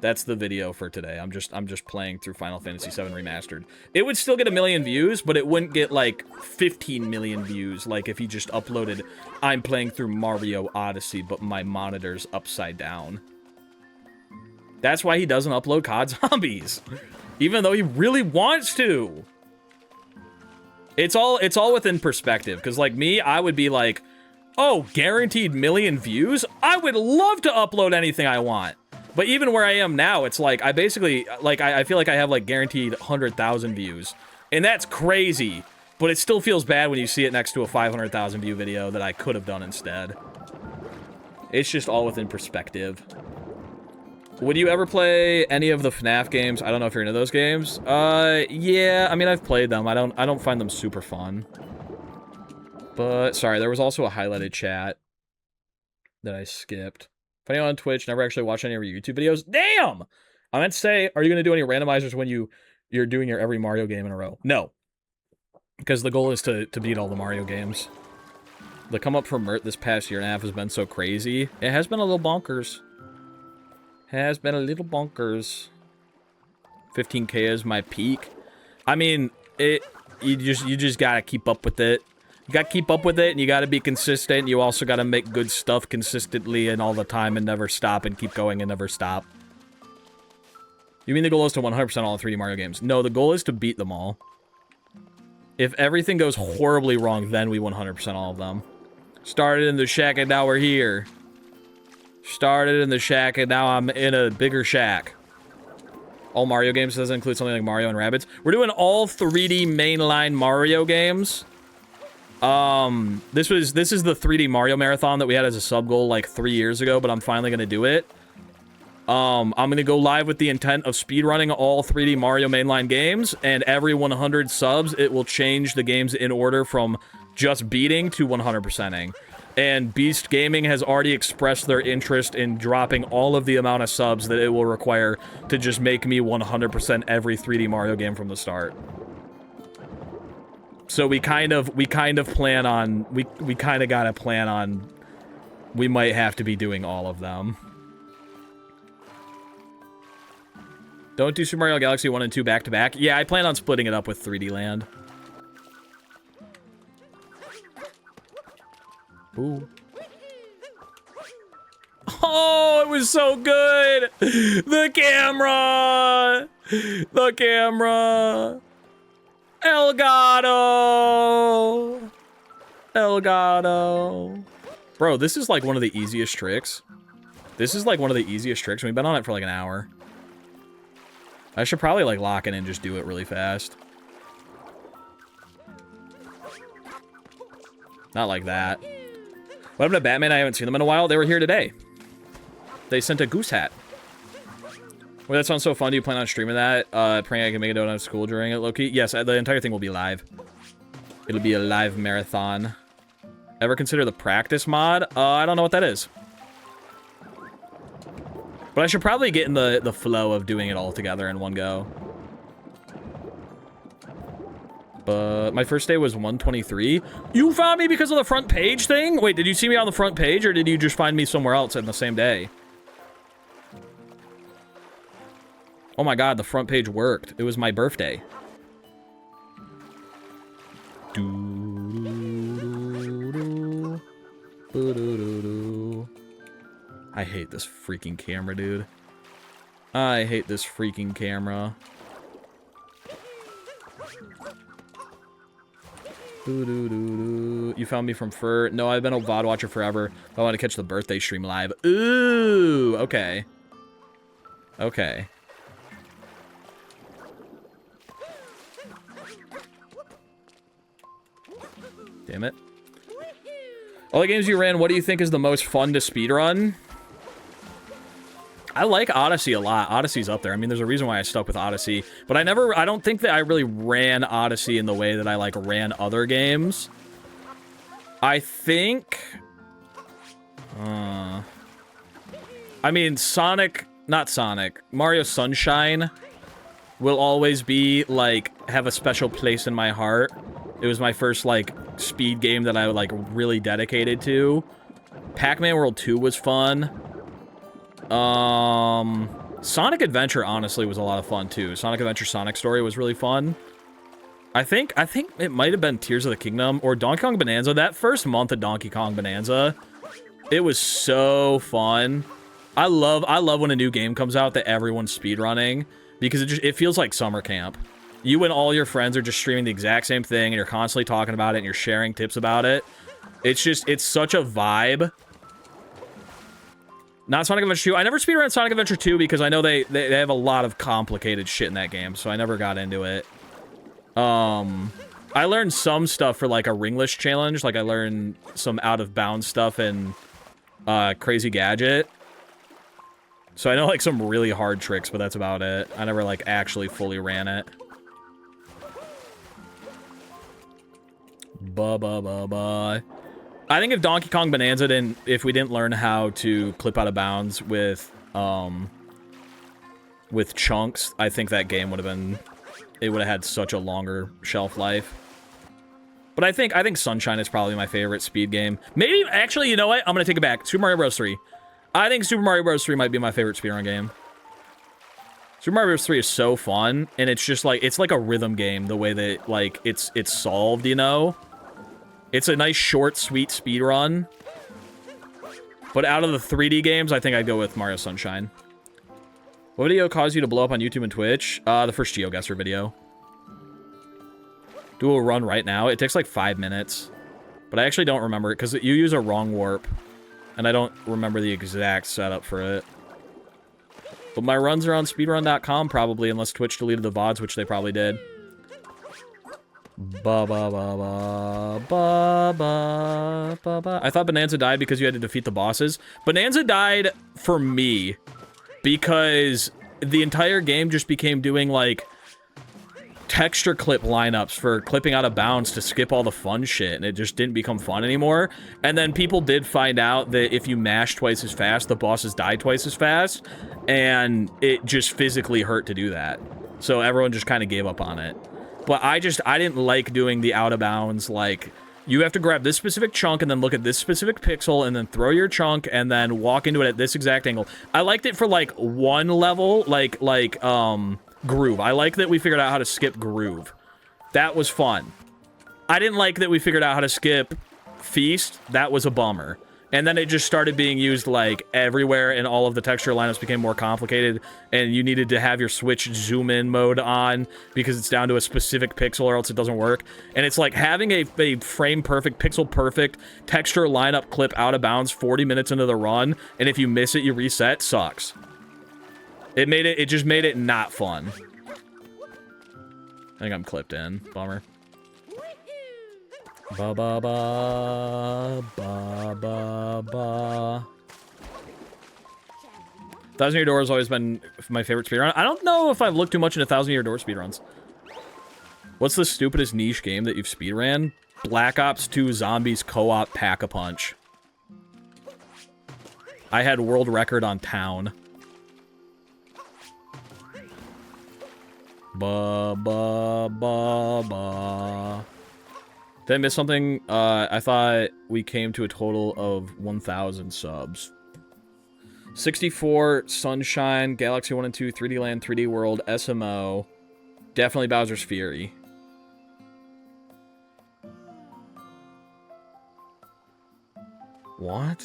That's the video for today. I'm just playing through Final Fantasy VII Remastered. It would still get 1 million views, but it wouldn't get, like, 15 million views, like if he just uploaded, I'm playing through Mario Odyssey, but my monitor's upside down. That's why he doesn't upload COD Zombies. Even though he really wants to. It's all within perspective, because like me, I would be like, oh, guaranteed 1 million views? I would love to upload anything I want. But even where I am now, it's like, I basically, like, I feel like I have like guaranteed 100,000 views. And that's crazy, but it still feels bad when you see it next to a 500,000 view video that I could have done instead. It's just all within perspective. Would you ever play any of the FNAF games? I don't know if you're into those games. Yeah, I mean, I've played them. I don't find them super fun. But, sorry, there was also a highlighted chat that I skipped. If anyone on Twitch never actually watched any of your YouTube videos, damn! I meant to say, are you going to do any randomizers when you're doing your every Mario game in a row? No. Because the goal is to beat all the Mario games. The come up from Mert this past year and a half has been so crazy. It has been a little bonkers. Has been a little bonkers. 15K is my peak. I mean, you just gotta keep up with it. You gotta keep up with it, and you gotta be consistent. You also gotta make good stuff consistently and all the time, and never stop, and keep going and never stop. You mean the goal is to 100% all 3D Mario games? No, the goal is to beat them all. If everything goes horribly wrong, then we 100% all of them. Started in the shack, and now we're here. Started in the shack, and now I'm in a bigger shack. All Mario games doesn't include something like Mario and Rabbids. We're doing all 3D mainline Mario games. This is the 3D Mario Marathon that we had as a sub goal like 3 years ago, but I'm finally gonna do it. I'm gonna go live with the intent of speedrunning all 3D Mario mainline games, and every 100 subs, it will change the games in order from just beating to 100%ing. And Beast Gaming has already expressed their interest in dropping all of the amount of subs that it will require to just make me 100% every 3D Mario game from the start. So we kind of plan on, we kind of gotta plan on, we might have to be doing all of them. Don't do Super Mario Galaxy 1 and 2 back to back. Yeah, I plan on splitting it up with 3D Land. Ooh. Oh, it was so good. The camera. The camera. Elgato. Elgato. Bro, this is like one of the easiest tricks. This is like one of the easiest tricks. We've been on it for like an hour. I should probably like lock in and just do it really fast. Not like that. What happened to Batman? I haven't seen them in a while. They were here today. They sent a goose hat. Well, that sounds so fun. Do you plan on streaming that? Praying I can make a donut at school during it, Loki? Yes, the entire thing will be live. It'll be a live marathon. Ever consider the practice mod? I don't know what that is. But I should probably get in the flow of doing it all together in one go. But my first day was 123. You found me because of the front page thing? Wait, did you see me on the front page, or did you just find me somewhere else in the same day? Oh my god, the front page worked. It was my birthday. I hate this freaking camera, dude. I hate this freaking camera. You found me from Fur. No, I've been a VOD watcher forever. I want to catch the birthday stream live. Ooh, okay. Okay. Damn it. All the games you ran, what do you think is the most fun to speedrun? I like Odyssey a lot. Odyssey's up there. I mean, there's a reason why I stuck with Odyssey. But I don't think that I really ran Odyssey in the way that I, like, ran other games. I think... I mean, Mario Sunshine will always be, like, have a special place in my heart. It was my first, like, speed game that I, like, really dedicated to. Pac-Man World 2 was fun. Sonic Adventure, honestly, was a lot of fun, too. Sonic Adventure Sonic Story was really fun. I think it might have been Tears of the Kingdom or Donkey Kong Bonanza. That first month of Donkey Kong Bonanza, it was so fun. I love when a new game comes out that everyone's speedrunning, because it feels like summer camp. You and all your friends are just streaming the exact same thing, and you're constantly talking about it, and you're sharing tips about it. It's such a vibe. Not Sonic Adventure 2. I never speedrun Sonic Adventure 2 because I know they have a lot of complicated shit in that game, so I never got into it. I learned some stuff for, like, a Ringlish challenge. Like, I learned some out-of-bounds stuff in Crazy Gadget. So I know, like, some really hard tricks, but that's about it. I never, like, actually fully ran it. I think if Donkey Kong Bonanza if we didn't learn how to clip out of bounds with chunks, I think that game would have had such a longer shelf life. But I think Sunshine is probably my favorite speed game. Maybe, actually, you know what? I'm gonna take it back. Super Mario Bros. 3. I think Super Mario Bros. 3 might be my favorite speedrun game. Super Mario Bros. 3 is so fun, and it's just like, it's like a rhythm game, the way that, like, it's solved, you know? It's a nice, short, sweet speedrun. But out of the 3D games, I think I'd go with Mario Sunshine. What video caused you to blow up on YouTube and Twitch? The first GeoGuessr video. Do a run right now. It takes like 5 minutes. But I actually don't remember it, because you use a wrong warp. And I don't remember the exact setup for it. But my runs are on speedrun.com probably, unless Twitch deleted the VODs, which they probably did. I thought Bonanza died because you had to defeat the bosses. Bonanza died for me because the entire game just became doing, like, texture clip lineups for clipping out of bounds to skip all the fun shit, and it just didn't become fun anymore. And then people did find out that if you mash twice as fast, the bosses die twice as fast, and it just physically hurt to do that. So everyone just kind of gave up on it. But I didn't like doing the out of bounds, like, You have to grab this specific chunk and then look at this specific pixel and then throw your chunk and then walk into it at this exact angle. I liked it for, like, one level, like, groove. I like that we figured out how to skip groove. That was fun. I didn't like that we figured out how to skip feast. That was a bummer. And then it just started being used, like, everywhere, and all of the texture lineups became more complicated, and you needed to have your Switch zoom-in mode on, because it's down to a specific pixel, or else it doesn't work. And it's like, having a frame-perfect, pixel-perfect texture lineup clip out of bounds 40 minutes into the run, and if you miss it, you reset, sucks. It just made it not fun. I think I'm clipped in. Bummer. Ba ba ba ba ba ba. 1,000 Year Door has always been my favorite speedrun. I don't know if I've looked too much into 1,000 Year Door speedruns. What's the stupidest niche game that you've speedran? Black Ops 2 Zombies Co-op Pack-a-Punch. I had world record on Town. Ba ba ba ba. Did I miss something? I thought we came to a total of 1,000 subs. 64, Sunshine, Galaxy 1 and 2, 3D Land, 3D World, SMO. Definitely Bowser's Fury. What?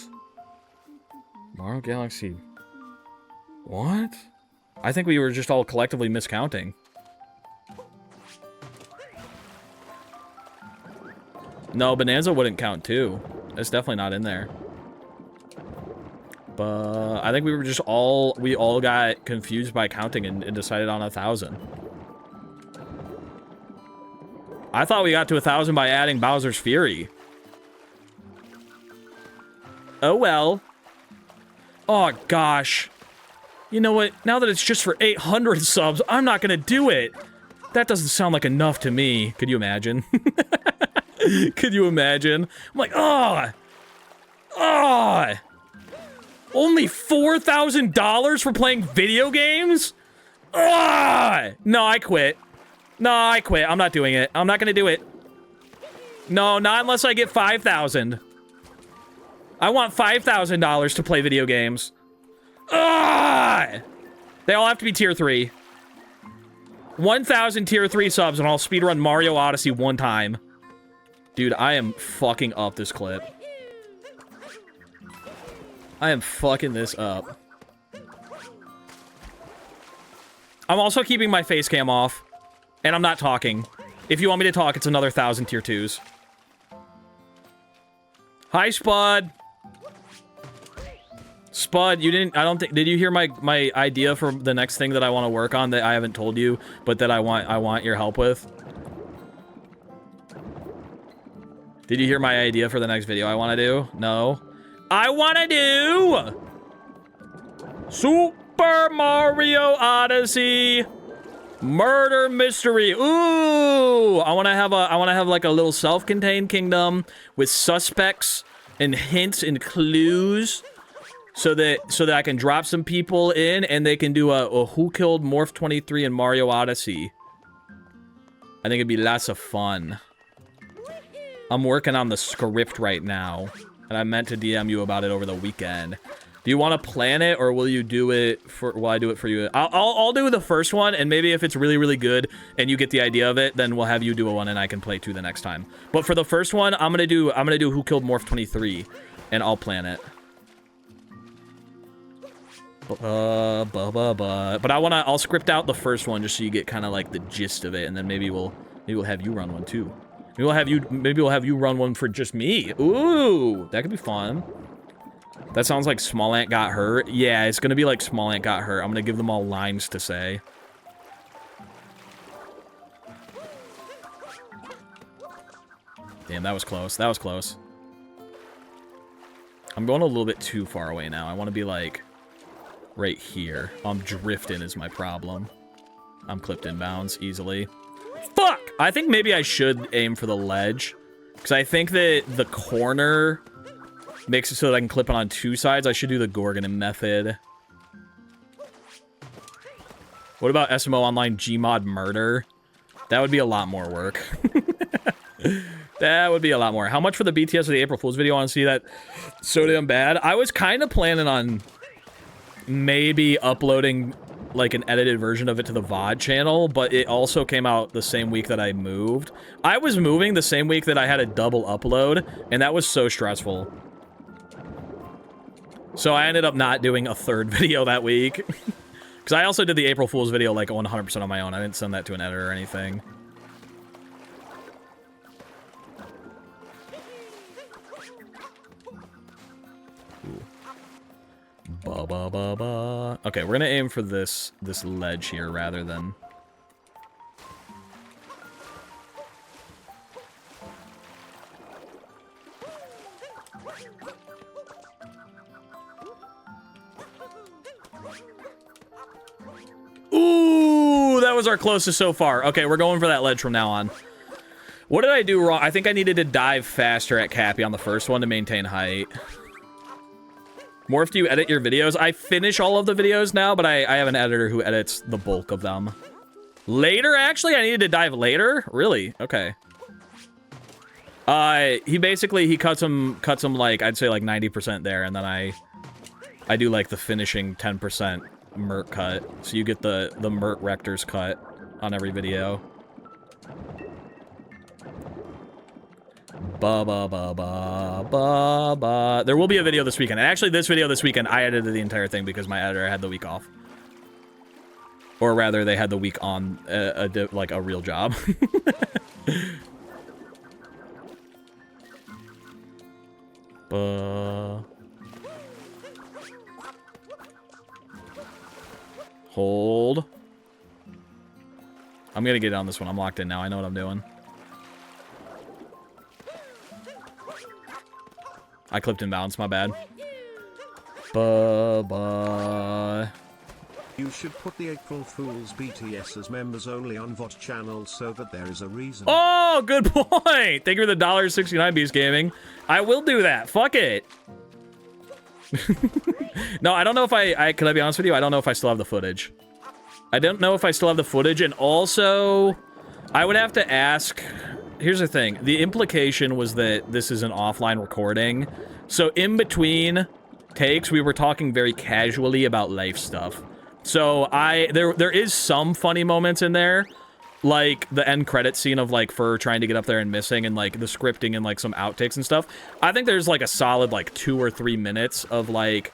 Mario Galaxy. What? I think we were just all collectively miscounting. No, Bonanza wouldn't count too. It's definitely not in there. But I think we were just we all got confused by counting and decided on 1,000. I thought we got to 1,000 by adding Bowser's Fury. Oh well. Oh gosh. You know what? Now that it's just for 800 subs, I'm not gonna do it. That doesn't sound like enough to me. Could you imagine? Could you imagine? I'm like, only $4,000 for playing video games? No, I quit. No, I quit. I'm not doing it. I'm not gonna do it. No, not unless I get 5,000. I want $5,000 to play video games. They all have to be tier 3. 1,000 tier 3 subs and I'll speedrun Mario Odyssey one time. Dude, I am fucking up this clip. I am fucking this up. I'm also keeping my face cam off. And I'm not talking. If you want me to talk, it's another 1,000 tier 2s. Hi, Spud. Spud, you didn't, I don't think, did you hear my idea for the next thing that I want to work on that I haven't told you, but that I want your help with? Did you hear my idea for the next video I want to do? No. I want to do Super Mario Odyssey Murder Mystery. Ooh, I want to have like a little self-contained kingdom with suspects and hints and clues so that I can drop some people in and they can do a Who Killed Morph 23 in Mario Odyssey. I think it'd be lots of fun. I'm working on the script right now, and I meant to DM you about it over the weekend. Do you want to plan it, or will you do it for? Will I do it for you? I'll do the first one, and maybe if it's really, really good and you get the idea of it, then we'll have you do a one, and I can play 2 the next time. But for the first one, I'm gonna do Who Killed Morph 23, and I'll plan it. But I'll script out the first one just so you get kind of like the gist of it, and then maybe we'll have you run one too. Maybe we'll have you run one for just me. Ooh, that could be fun. That sounds like Small Ant Got Hurt. Yeah, it's gonna be like Small Ant Got Hurt. I'm gonna give them all lines to say. Damn, that was close. That was close. I'm going a little bit too far away now. I want to be like right here. I'm drifting is my problem. I'm clipped inbounds easily. Fuck! I think maybe I should aim for the ledge. Because I think that the corner makes it so that I can clip it on 2 sides. I should do the Gorgon method. What about SMO Online Gmod Murder? That would be a lot more work. That would be a lot more. How much for the BTS of the April Fool's video? I want to see that so damn bad. I was kind of planning on maybe uploading like an edited version of it to the VOD channel, but it also came out the same week that I moved. I was moving the same week that I had a double upload, and that was so stressful. So I ended up not doing a third video that week. Because I also did the April Fool's video like 100% on my own. I didn't send that to an editor or anything. Ba ba ba ba. Okay, we're gonna aim for this ledge here rather than. Ooh, that was our closest so far. Okay, we're going for that ledge from now on. What did I do wrong? I think I needed to dive faster at Cappy on the first one to maintain height. Morph, do you edit your videos? I finish all of the videos now, but I have an editor who edits the bulk of them. Later, actually? I needed to dive later? Really? Okay. He cuts them like, I'd say like 90% there, and then I do like the finishing 10% Mert cut. So you get the Mert Rector's cut on every video. Ba ba ba ba ba ba. There will be a video this weekend. And actually, this video this weekend, I edited the entire thing because my editor had the week off. Or rather, they had the week on like a real job. Hold. I'm gonna get on this one. I'm locked in now. I know what I'm doing. I clipped in bounds, my bad. Bye-bye. You should put the April Fool's BTS as members only on VOD channel so that there is a reason. Oh, good point! Thank you for the $1.69 Beast Gaming. I will do that. Fuck it. No, I don't know if can I be honest with you? I don't know if I still have the footage. I don't know if I still have the footage, and also, I would have to ask... Here's the thing. The implication was that this is an offline recording. So in between takes, we were talking very casually about life stuff. So there is some funny moments in there, like the end credit scene of like Fur trying to get up there and missing, and like the scripting and like some outtakes and stuff. I think there's like a solid like 2 or 3 minutes of like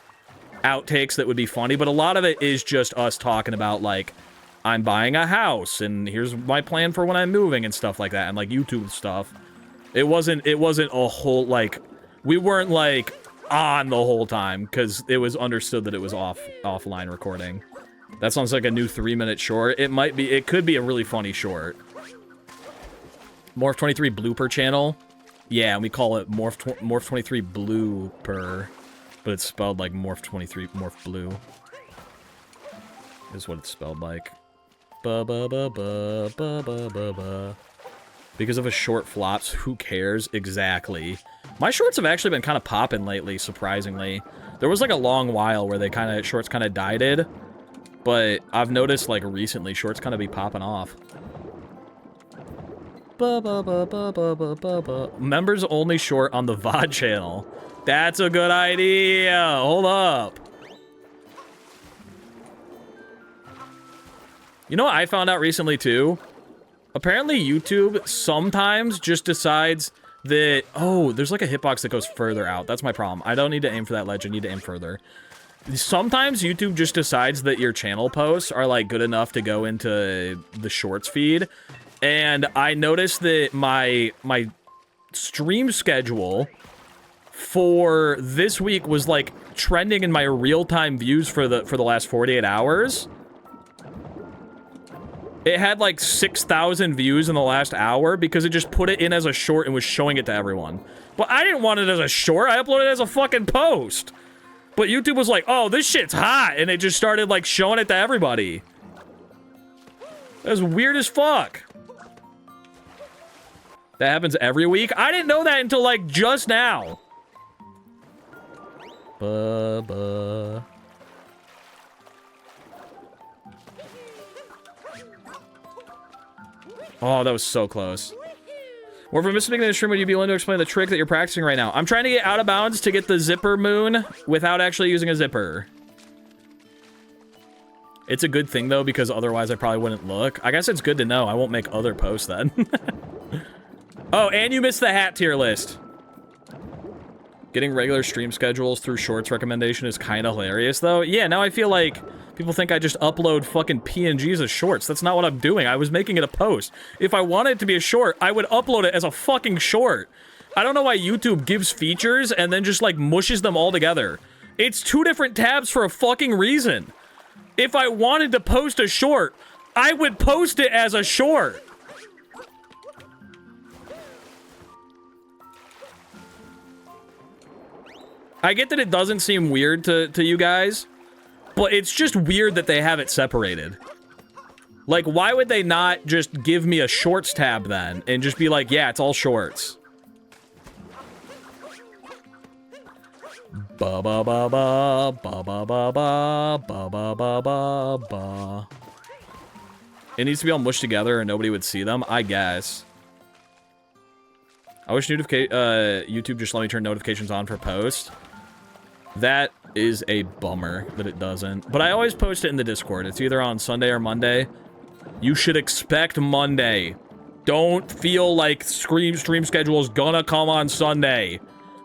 outtakes that would be funny, but a lot of it is just us talking about like, I'm buying a house, and here's my plan for when I'm moving and stuff like that, and like YouTube stuff. It wasn't a whole, like, we weren't like on the whole time, because it was understood that it was offline recording. That sounds like a new 3-minute short. It could be a really funny short. Morph 23 blooper channel. Yeah, and we call it Morph 23 blooper, but it's spelled like Morph 23 Morph blue. Is what it's spelled like. Ba ba ba ba ba ba ba ba. Because of a short flops, who cares? Exactly. My shorts have actually been kind of popping lately, surprisingly. There was like a long while where shorts kind of died, but I've noticed like recently shorts kind of be popping off. Ba ba ba ba ba ba ba ba. Members only short on the VOD channel. That's a good idea. Hold up. You know what I found out recently, too? Apparently, YouTube sometimes just decides that... Oh, there's like a hitbox that goes further out. That's my problem. I don't need to aim for that ledge. I need to aim further. Sometimes YouTube just decides that your channel posts are, like, good enough to go into the shorts feed. And I noticed that my stream schedule for this week was, like, trending in my real-time views for the last 48 hours. It had like 6,000 views in the last hour because it just put it in as a short and was showing it to everyone. But I didn't want it as a short. I uploaded it as a fucking post. But YouTube was like, oh, this shit's hot. And it just started like showing it to everybody. That was weird as fuck. That happens every week? I didn't know that until like just now. Ba-ba. Oh, that was so close. Or if I'm missing in the stream, would you be willing to explain the trick that you're practicing right now? I'm trying to get out of bounds to get the zipper moon without actually using a zipper. It's a good thing, though, because otherwise I probably wouldn't look. I guess it's good to know. I won't make other posts then. Oh, and you missed the hat tier list. Getting regular stream schedules through shorts recommendation is kind of hilarious, though. Yeah, now I feel like people think I just upload fucking PNGs as shorts. That's not what I'm doing. I was making it a post. If I wanted it to be a short, I would upload it as a fucking short. I don't know why YouTube gives features and then just, like, mushes them all together. It's 2 different tabs for a fucking reason. If I wanted to post a short, I would post it as a short. I get that it doesn't seem weird to you guys, but it's just weird that they have it separated. Like, why would they not just give me a shorts tab then and just be like, yeah, it's all shorts? Ba ba ba ba ba ba ba ba ba ba ba ba ba. It needs to be all mushed together and nobody would see them, I guess. I wish YouTube just let me turn notifications on for posts. That is a bummer that it doesn't. But I always post it in the Discord. It's either on Sunday or Monday. You should expect Monday. Don't feel like stream schedule is gonna come on Sunday.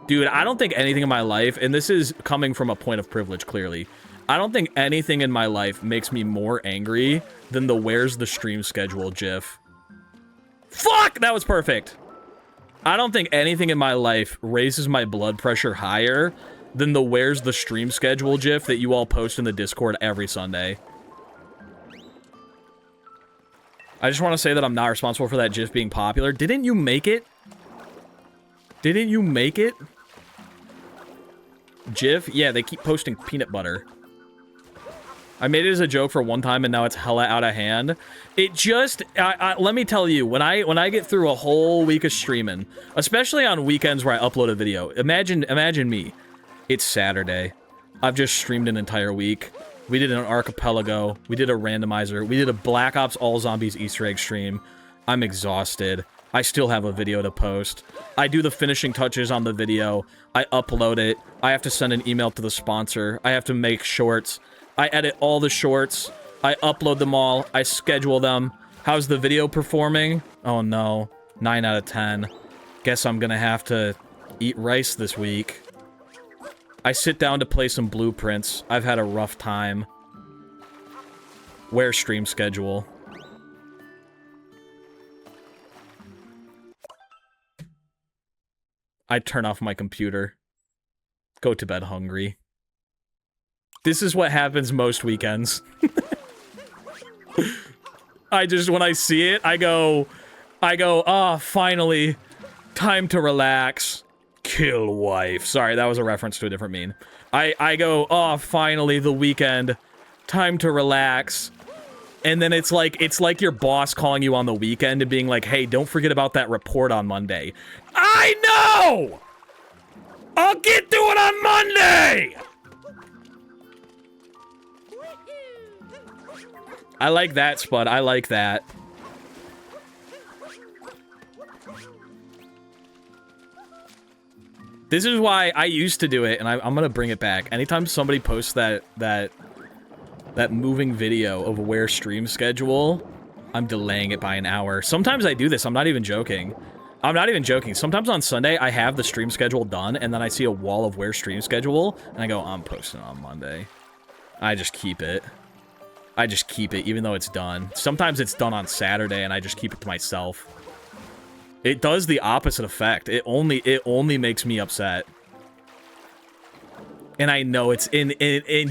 Dude, I don't think anything in my life, and this is coming from a point of privilege, clearly. I don't think anything in my life makes me more angry than the where's the stream schedule gif. Fuck! That was perfect. I don't think anything in my life raises my blood pressure higher than the where's the stream schedule gif that you all post in the Discord every Sunday. I just want to say that I'm not responsible for that gif being popular. Didn't you make it? Didn't you make it? GIF? Yeah, they keep posting peanut butter. I made it as a joke for one time and now it's hella out of hand. It just, let me tell you, when I get through a whole week of streaming, especially on weekends where I upload a video, imagine me. It's Saturday. I've just streamed an entire week. We did an archipelago. We did a randomizer. We did a Black Ops All Zombies Easter egg stream. I'm exhausted. I still have a video to post. I do the finishing touches on the video. I upload it. I have to send an email to the sponsor. I have to make shorts. I edit all the shorts. I upload them all. I schedule them. How's the video performing? Oh no. 9 out of 10. Guess I'm gonna have to eat rice this week. I sit down to play some blueprints. I've had a rough time. Where's stream schedule? I turn off my computer. Go to bed hungry. This is what happens most weekends. When I see it, I go, ah, finally, time to relax. Kill wife. Sorry, that was a reference to a different meme. I go, oh, finally, the weekend. Time to relax. And then it's like your boss calling you on the weekend and being like, hey, don't forget about that report on Monday. I know! I'll get to it on Monday! I like that, Spud. I like that. This is why I used to do it, and I'm gonna bring it back. Anytime somebody posts that moving video of where stream schedule, I'm delaying it by an hour. Sometimes I do this. I'm not even joking. I'm not even joking. Sometimes on Sunday, I have the stream schedule done, and then I see a wall of where stream schedule, and I go, I'm posting on Monday. I just keep it. I just keep it, even though it's done. Sometimes it's done on Saturday, and I just keep it to myself. It does the opposite effect. It only makes me upset. And I know it's in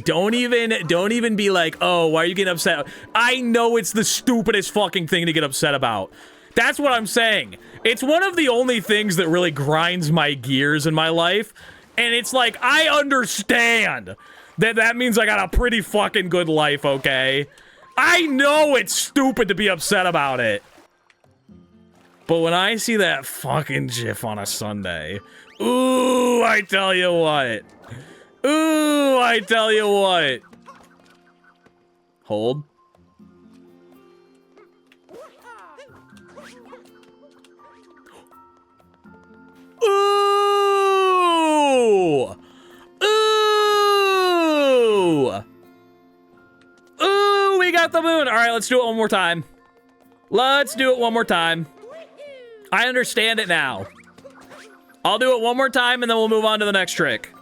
don't even be like, oh, why are you getting upset? I know it's the stupidest fucking thing to get upset about. That's what I'm saying. It's one of the only things that really grinds my gears in my life. And it's like, I understand that means I got a pretty fucking good life, okay? I know it's stupid to be upset about it. But when I see that fucking GIF on a Sunday, ooh, I tell you what. Ooh, I tell you what. Hold. the moon. All right, let's do it one more time. Let's do it one more time. I understand it now. I'll do it one more time, and then we'll move on to the next trick.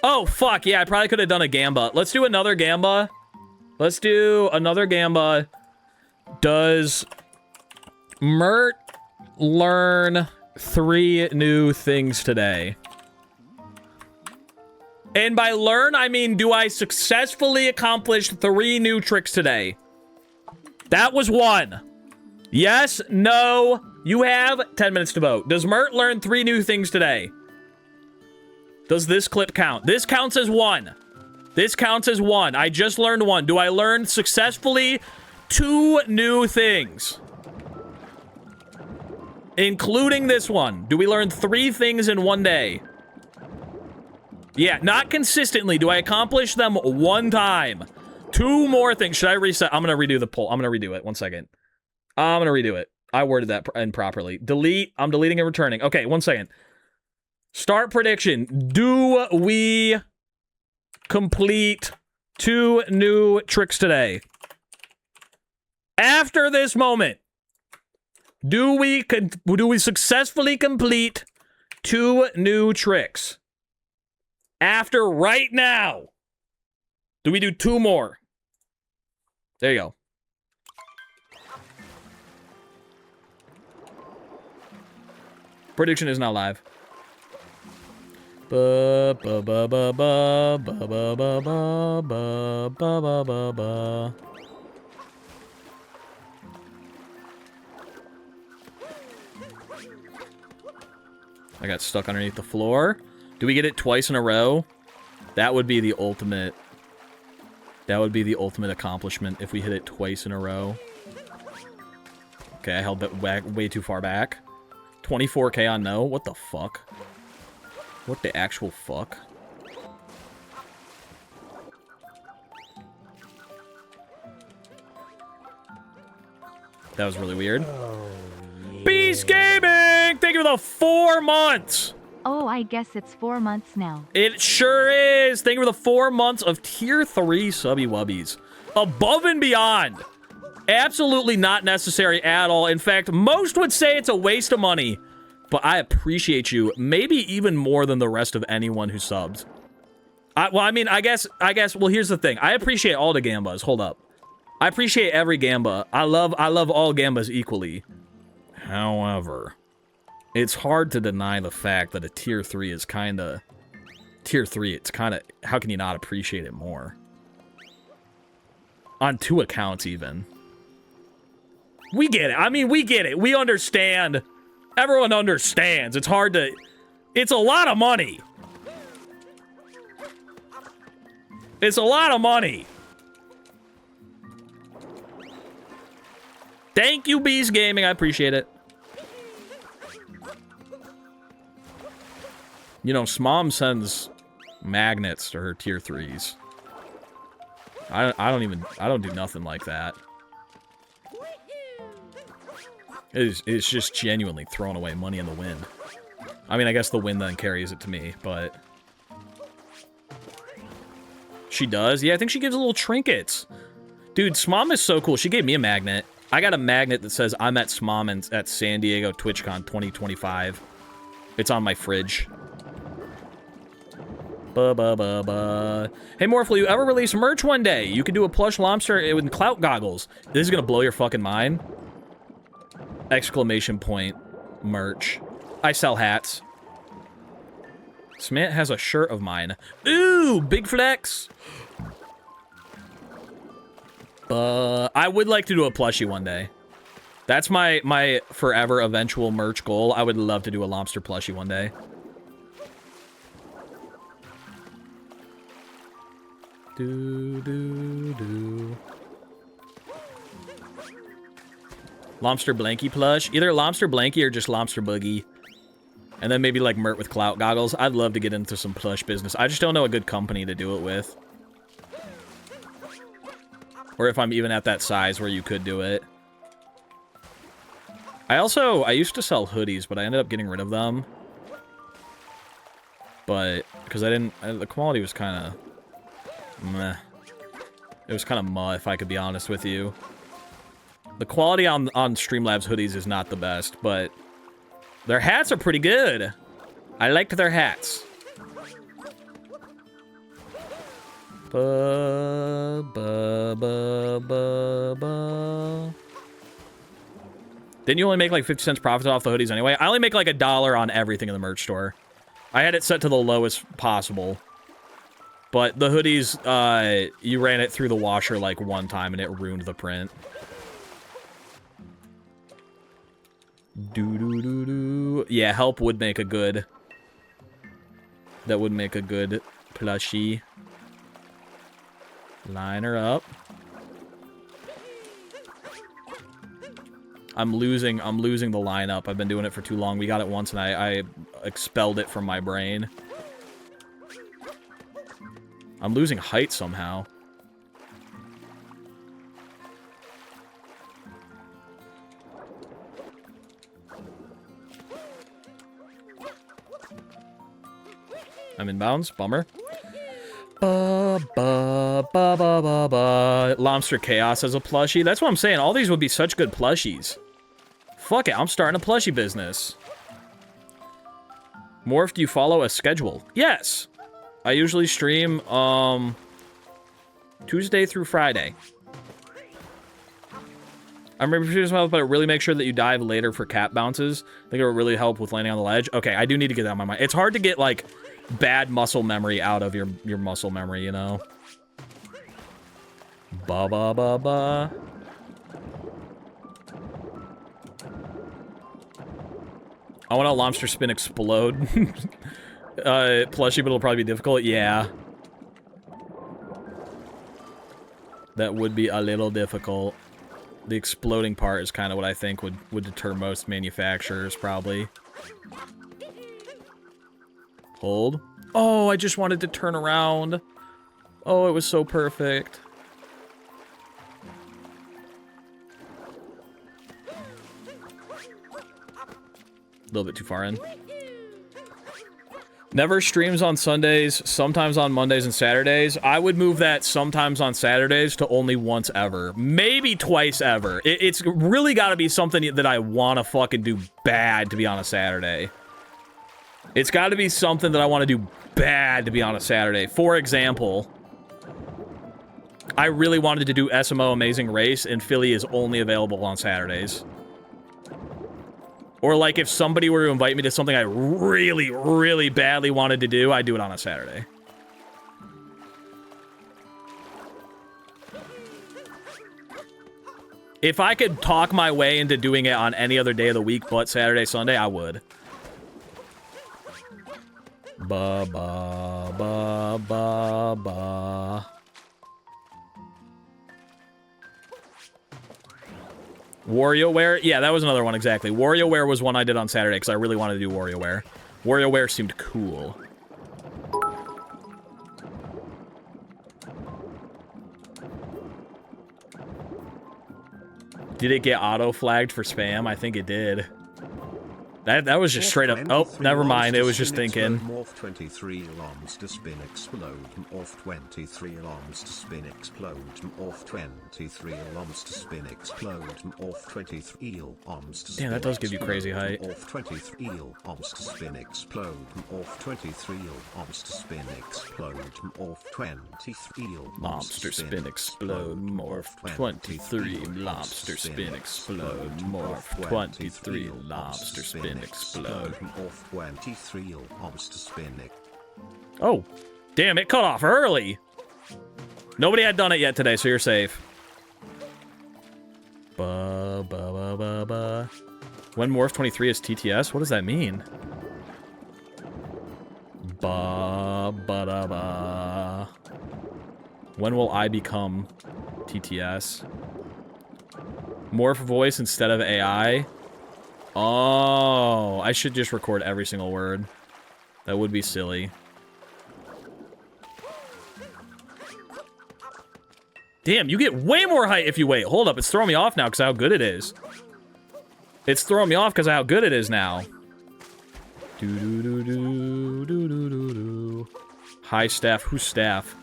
Oh, fuck. Yeah, I probably could have done a gamba. Let's do another gamba. Let's do another gamba. Does Mert learn 3 new things today? And by learn, I mean, do I successfully accomplish 3 new tricks today? That was 1. Yes, no. You have 10 minutes to vote. Does Mert learn 3 new things today? Does this clip count? This counts as 1. This counts as 1. I just learned 1. Do I learn successfully 2 new things? Including this one. Do we learn 3 things in 1 day? Yeah, not consistently. Do I accomplish them 1 time? 2 more things. Should I reset? I'm going to redo the poll. I'm going to redo it. 1 second. I'm going to redo it. I worded that improperly. Delete. I'm deleting and returning. Okay, 1 second. Start prediction. Do we complete 2 new tricks today? After this moment, do we successfully complete 2 new tricks? After right now, do we do 2 more? There you go. Prediction is now live. Ba ba ba ba ba ba ba ba ba ba ba ba ba. I got stuck underneath the floor. Do we get it twice in a row? That would be the ultimate. That would be the ultimate accomplishment if we hit it twice in a row. Okay, I held that way too far back. 24K on no? What the fuck? What the actual fuck? That was really weird. Oh, yeah. Beast Gaming! Thank you for the 4 months! Oh, I guess it's 4 months now. It sure is! Thank you for the 4 months of tier 3 subby wubbies. Above and beyond. Absolutely not necessary at all. In fact, most would say it's a waste of money. But I appreciate you, maybe even more than the rest of anyone who subs. Well, I mean, I guess, well, here's the thing. I appreciate all the gambas. Hold up. I appreciate every gamba. I love all gambas equally. However, it's hard to deny the fact that a tier 3 is kinda... Tier 3, it's kinda... How can you not appreciate it more? On 2 accounts, even. We get it. I mean, we get it. We understand. Everyone understands. It's hard to... It's a lot of money. It's a lot of money. Thank you, Beast Gaming. I appreciate it. You know, Smom sends magnets to her tier 3s. I don't do nothing like that. It's just genuinely throwing away money in the wind. I mean, I guess the wind then carries it to me, but... She does? Yeah, I think she gives little trinkets. Dude, Smom is so cool. She gave me a magnet. I got a magnet that says, I'm at Smom at San Diego TwitchCon 2025. It's on my fridge. Ba-ba-ba-ba. Hey, Morphle, you ever release merch one day? You could do a plush lobster with Clout goggles. This is gonna blow your fucking mind. Exclamation point. Merch. I sell hats. Smant has a shirt of mine. Ooh, big flex. I would like to do a plushie one day. That's my forever eventual merch goal. I would love to do a lobster plushie one day. Do. Lobster Blanky plush. Either Lobster Blanky or just Lobster Boogie. And then maybe like Mert with Clout goggles. I'd love to get into some plush business. I just don't know a good company to do it with. Or if I'm even at that size where you could do it. I used to sell hoodies, but I ended up getting rid of them. But, because the quality was kind of meh. It was kind of muh, if I could be honest with you. The quality on Streamlabs hoodies is not the best, but their hats are pretty good. I liked their hats. Ba, ba, ba, ba, ba. Didn't you only make like 50 cents profit off the hoodies anyway? I only make like $1 on everything in the merch store. I had it set to the lowest possible. But the hoodies, you ran it through the washer like one time and it ruined the print. Doo-doo-doo-doo. Yeah, help would make a good... That would make a good plushie. Line her up. I'm losing the lineup. I've been doing it for too long. We got it once and I expelled it from my brain. I'm losing height somehow. I'm inbounds. Bummer. Ba, ba, ba, ba, ba, ba. Lobster Chaos as a plushie. That's what I'm saying. All these would be such good plushies. Fuck it. I'm starting a plushie business. Morph, do you follow a schedule? Yes. I usually stream Tuesday through Friday. I'm refusing myself, but really make sure that you dive later for cap bounces. I think it will really help with landing on the ledge. Okay, I do need to get that on my mind. It's hard to get, like, bad muscle memory out of your muscle memory, you know? Ba ba ba ba. I want a lobster spin explode. Plushie, but it'll probably be difficult. Yeah. That would be a little difficult. The exploding part is kind of what I think would deter most manufacturers, probably. Hold. Oh, I just wanted to turn around. Oh, it was so perfect. A little bit too far in. Never streams on Sundays, sometimes on Mondays and Saturdays. I would move that sometimes on Saturdays to only once ever. Maybe twice ever. It's really got to be something that I want to fucking do bad to be on a Saturday. It's got to be something that I want to do bad to be on a Saturday. For example, I really wanted to do SMO Amazing Race, and Philly is only available on Saturdays. Or, like, if somebody were to invite me to something I really, really badly wanted to do, I'd do it on a Saturday. If I could talk my way into doing it on any other day of the week but Saturday, Sunday, I would. Ba, ba, ba, ba, ba. WarioWare? Yeah, that was another one, exactly. WarioWare was one I did on Saturday, because I really wanted to do WarioWare. WarioWare seemed cool. Did it get auto-flagged for spam? I think it did. That was just straight up. Oh, never mind. It was just thinking. Morph 23 alarms to spin explode. Morph 23 alarms to spin explode. Morph 23 alarms to spin explode. Morph 23 alarms to spin. Damn, that does give you crazy height. Morph 23 alarms to spin explode. Morph 23 alarms to spin explode. Morph 23 Lobster spin explode. Morph 23 lobster spin explode. Morph 23 lobster spin explode. Morph 23 alarms to spin it. Oh, damn, it cut off early. Nobody had done it yet today, so you're safe. Ba, ba, ba, ba, ba. When Morph 23 is TTS? What does that mean? Ba, ba, da, ba. When will I become TTS? Morph voice instead of AI? Oh, I should just record every single word. That would be silly. Damn, you get way more height if you wait. Hold up, it's throwing me off now because of how good it is. It's throwing me off because of how good it is now. Hi, staff. Who's staff?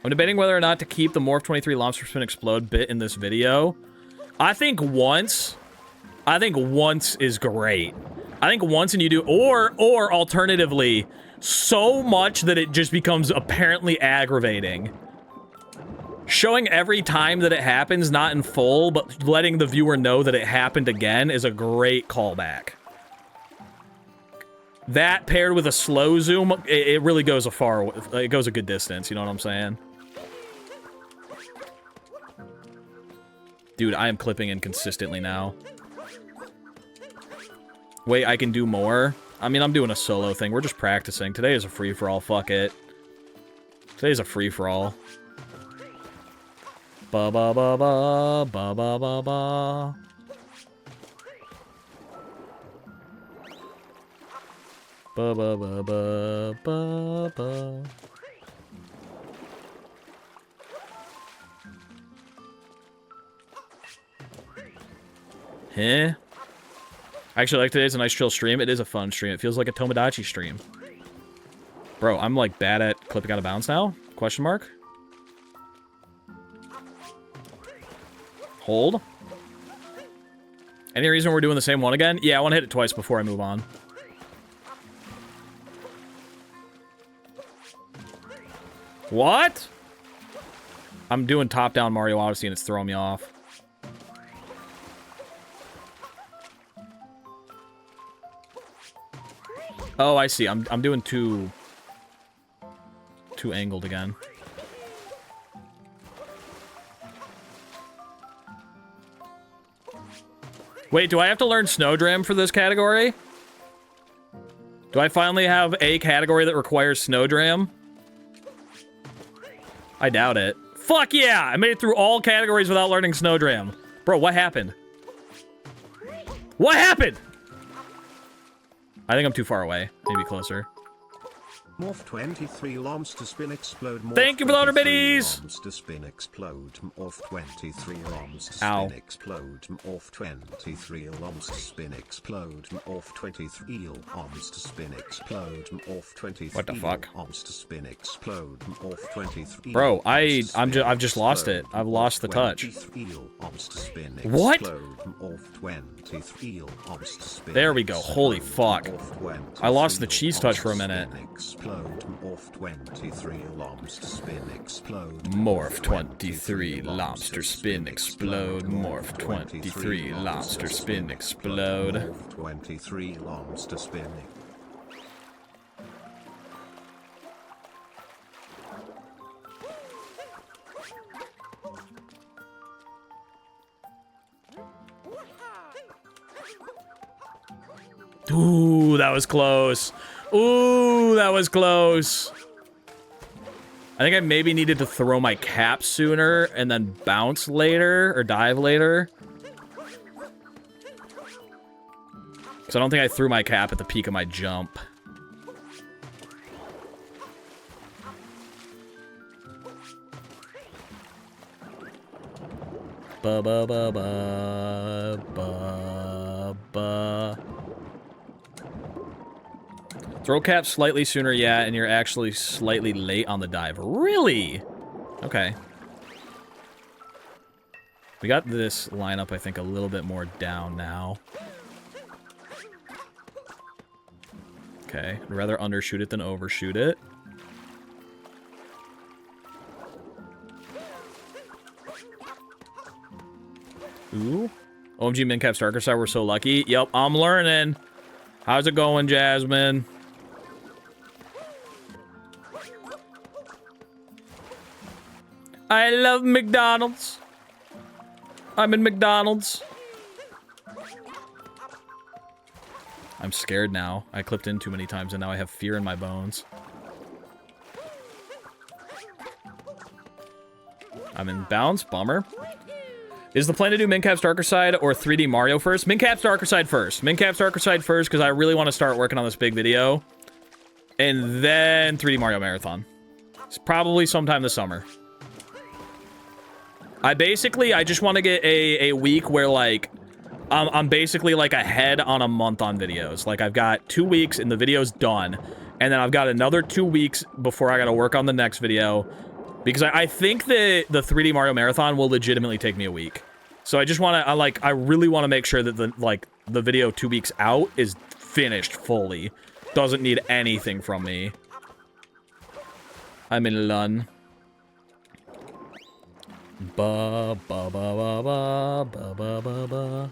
I'm debating whether or not to keep the Morph 23 Lobster Spin Explode bit in this video. I think once is great. I think once and you do, or alternatively, so much that it just becomes apparently aggravating. Showing every time that it happens, not in full, but letting the viewer know that it happened again is a great callback. That paired with a slow zoom, it really goes it goes a good distance, you know what I'm saying? Dude, I am clipping inconsistently now. Wait, I can do more? I mean, I'm doing a solo thing. We're just practicing. Today is a free-for-all. Fuck it. Today's a free-for-all. Ba-ba-ba-ba, ba-ba-ba-ba. Ba-ba-ba-ba-ba-ba. Huh? I actually like today's a nice chill stream. It is a fun stream. It feels like a Tomodachi stream. Bro, I'm like bad at clipping out of bounds now? Question mark? Hold. Any reason we're doing the same one again? Yeah, I want to hit it twice before I move on. What? I'm doing top-down Mario Odyssey and it's throwing me off. Oh, I see. I'm doing too angled again. Wait, do I have to learn Snowdram for this category? Do I finally have a category that requires Snowdram? I doubt it. Fuck yeah! I made it through all categories without learning Snowdram. Bro, what happened? What happened? I think I'm too far away. Maybe closer. Morph 23 lobster spin explode. Morph Thank you for the 100 biddies! Lobster spin explode. Morph 23 lobster Ow. spin explode. Morph 23 lobster spin explode. Morph 23 lobster spin explode. Morph 23 What the fuck? lobster spin explode. Morph 23 Bro, I've just lost it. I've lost the touch. What? There we go. Holy fuck. I lost the cheese touch for a minute. Morph 23 lobster spin explode. Morph 23 lobster spin explode. Morph 23 lobster spin. Ooh, that was close. Ooh, that was close. I think I maybe needed to throw my cap sooner and then bounce later or dive later. Because I don't think I threw my cap at the peak of my jump. Ba ba ba ba ba ba. Throw cap slightly sooner, yeah, and you're actually slightly late on the dive. Really? Okay. We got this lineup, I think, a little bit more down now. Okay. I'd rather undershoot it than overshoot it. Ooh. OMG Mincap Starker side, we're so lucky. Yep, I'm learning. How's it going, Jasmine? I love McDonald's. I'm in McDonald's. I'm scared now. I clipped in too many times and now I have fear in my bones. I'm in bounds. Bummer. Is the plan to do Mincap's Darker Side or 3D Mario first? Mincap's Darker Side first. Mincap's Darker Side first because I really want to start working on this big video. And then 3D Mario Marathon. It's probably sometime this summer. I just want to get a week where, like, I'm basically, like, ahead on a month on videos. Like, I've got 2 weeks and the video's done. And then I've got another 2 weeks before I gotta work on the next video. Because I think that the 3D Mario Marathon will legitimately take me a week. So I just want to, I really want to make sure that the video 2 weeks out is finished fully. Doesn't need anything from me. I'm in Lun. Ba ba ba ba ba ba ba ba ba.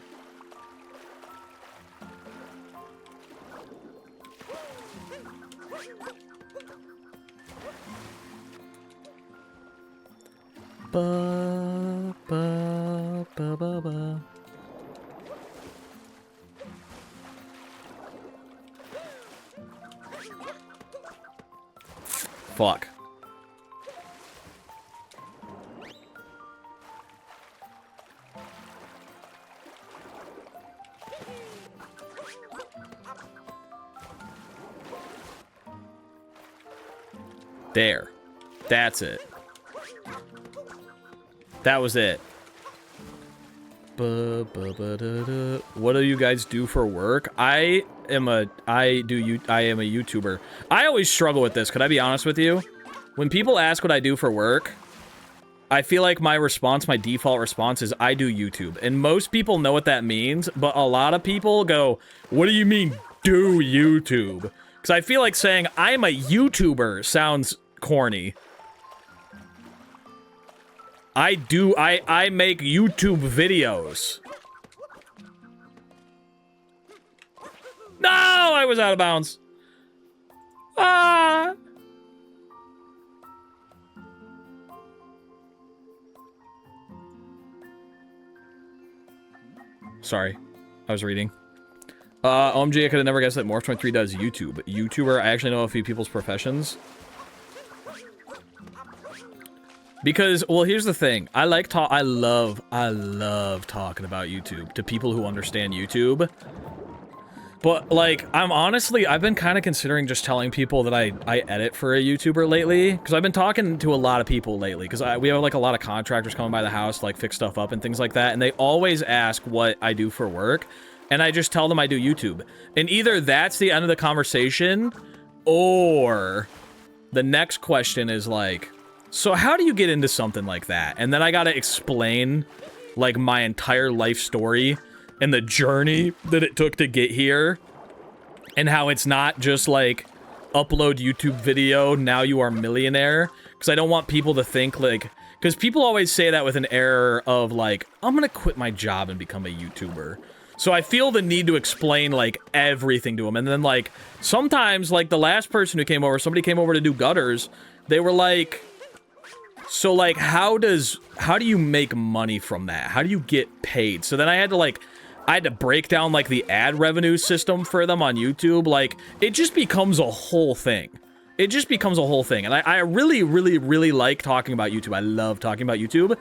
Ba ba ba ba ba. Fuck. There. That's it. That was it. What do you guys do for work? I am a YouTuber. I always struggle with this. Could I be honest with you? When people ask what I do for work, I feel like my default response is I do YouTube. And most people know what that means, but a lot of people go, what do you mean, do YouTube? Because I feel like saying I'm a YouTuber sounds corny. I make YouTube videos. No, I was out of bounds. Ah. Sorry, I was reading. OMG, I could have never guessed that Morph 23 does YouTube. YouTuber, I actually know a few people's professions. Because, well, here's the thing. I love talking about YouTube to people who understand YouTube. But, like, I've been kind of considering just telling people that I edit for a YouTuber lately. Because I've been talking to a lot of people lately. Because we have, like, a lot of contractors coming by the house to, like, fix stuff up and things like that. And they always ask what I do for work. And I just tell them I do YouTube. And either that's the end of the conversation, or the next question is, like, so how do you get into something like that? And then I gotta explain, like, my entire life story and the journey that it took to get here, and how it's not just, like, upload YouTube video, now you are millionaire. Because I don't want people to think, like, because people always say that with an error of, like, I'm gonna quit my job and become a YouTuber. So I feel the need to explain, like, everything to them. And then, like, sometimes, like, the last person who came over, somebody came over to do gutters, they were like, so, like, how do you make money from that? How do you get paid? So then I had to break down, like, the ad revenue system for them on YouTube. Like, it just becomes a whole thing. It just becomes a whole thing. And I really, really, really like talking about YouTube. I love talking about YouTube.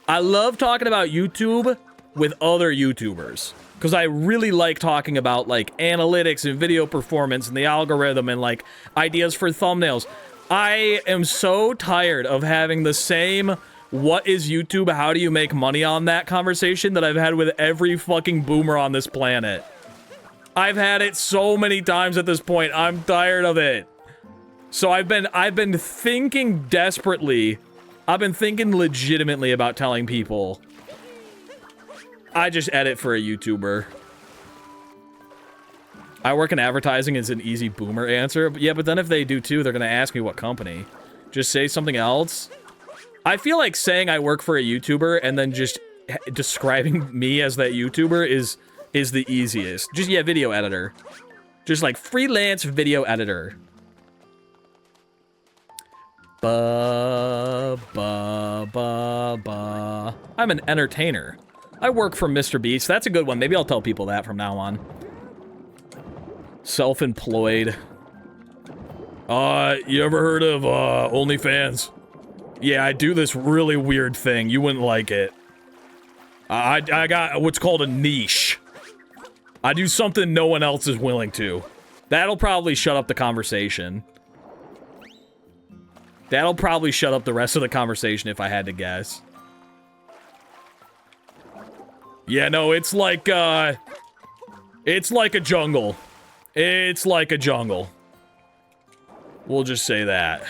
I love talking about YouTube with other YouTubers. Because I really like talking about, like, analytics and video performance and the algorithm and, like, ideas for thumbnails. I am so tired of having the same what is YouTube, how do you make money on that conversation that I've had with every fucking boomer on this planet. I've had it so many times at this point. I'm tired of it. So I've been thinking desperately. I've been thinking legitimately about telling people I just edit for a YouTuber. I work in advertising is an easy boomer answer. But yeah, but then if they do too, they're going to ask me what company. Just say something else. I feel like saying I work for a YouTuber and then just describing me as that YouTuber is the easiest. Just, yeah, video editor. Just like freelance video editor. Ba, ba, ba, ba. I'm an entertainer. I work for Mr. Beast. That's a good one. Maybe I'll tell people that from now on. Self-employed. You ever heard of, OnlyFans? Yeah, I do this really weird thing. You wouldn't like it. I got what's called a niche. I do something no one else is willing to. That'll probably shut up the conversation. That'll probably shut up the rest of the conversation if I had to guess. Yeah, no, it's like a jungle. It's like a jungle. We'll just say that.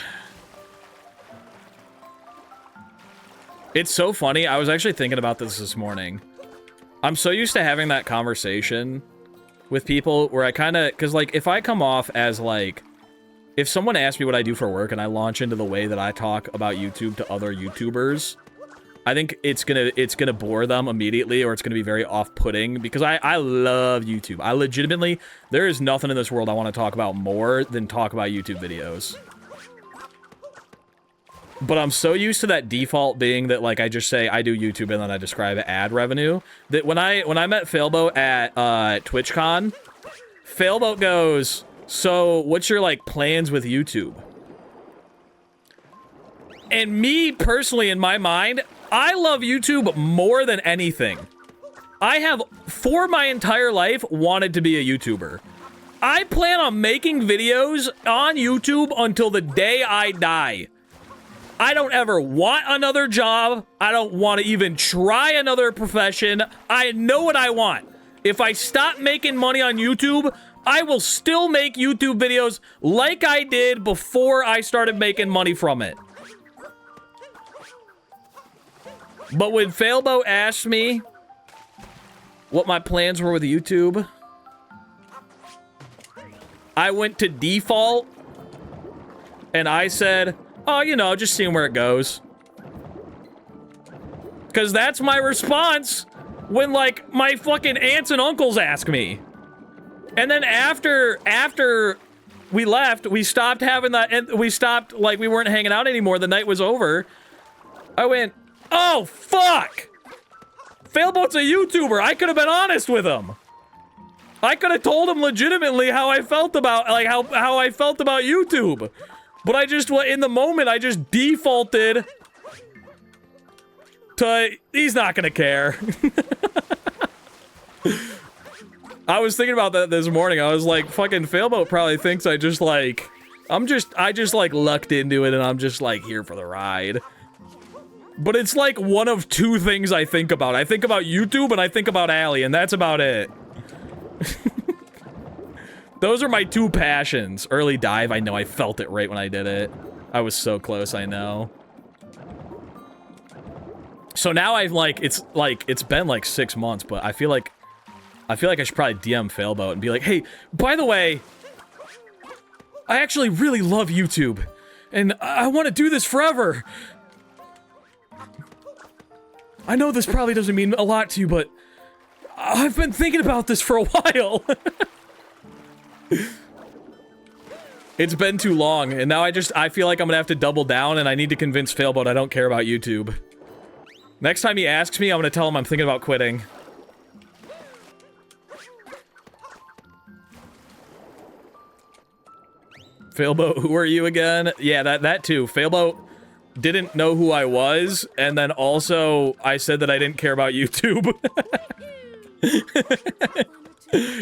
It's so funny. I was actually thinking about this morning. I'm so used to having that conversation with people where I kind of, because like if I come off as like, if someone asks me what I do for work and I launch into the way that I talk about YouTube to other YouTubers, I think it's gonna bore them immediately, or it's gonna be very off-putting, because I love YouTube. I legitimately, there is nothing in this world I want to talk about more than talk about YouTube videos. But I'm so used to that default being that, like, I just say I do YouTube and then I describe ad revenue, that when I met Failboat at TwitchCon, Failboat goes, "So what's your like plans with YouTube?" And me personally, in my mind, I love YouTube more than anything. I have for my entire life wanted to be a YouTuber. I plan on making videos on YouTube until the day I die. I don't ever want another job. I don't want to even try another profession. I know what I want. If I stop making money on YouTube, I will still make YouTube videos like I did before I started making money from it. But when Failboat asked me what my plans were with YouTube, I went to default and I said, "Oh, you know, just seeing where it goes." Because that's my response when, like, my fucking aunts and uncles ask me. And then after we left, we stopped having that, and we stopped, like, we weren't hanging out anymore. The night was over. I went, "Oh, fuck! Failboat's a YouTuber. I could have been honest with him. I could have told him legitimately how I felt about, like, how I felt about YouTube. But I just, in the moment, I just defaulted to, he's not gonna care." I was thinking about that this morning. I was like, fucking Failboat probably thinks I just, like, I just, like, lucked into it and I'm just, like, here for the ride. But it's, like, one of two things I think about. I think about YouTube and I think about Allie, and that's about it. Those are my two passions. Early dive, I know I felt it right when I did it. I was so close, I know. So now I've, like, it's been, like, 6 months, but I feel like I should probably DM Failboat and be like, "Hey, by the way, I actually really love YouTube, and I want to do this forever. I know this probably doesn't mean a lot to you, but I've been thinking about this for a while." It's been too long, and now I feel like I'm gonna have to double down, and I need to convince Failboat I don't care about YouTube. Next time he asks me, I'm gonna tell him I'm thinking about quitting. Failboat, who are you again? Yeah, that too. Failboat didn't know who I was, and then also I said that I didn't care about YouTube.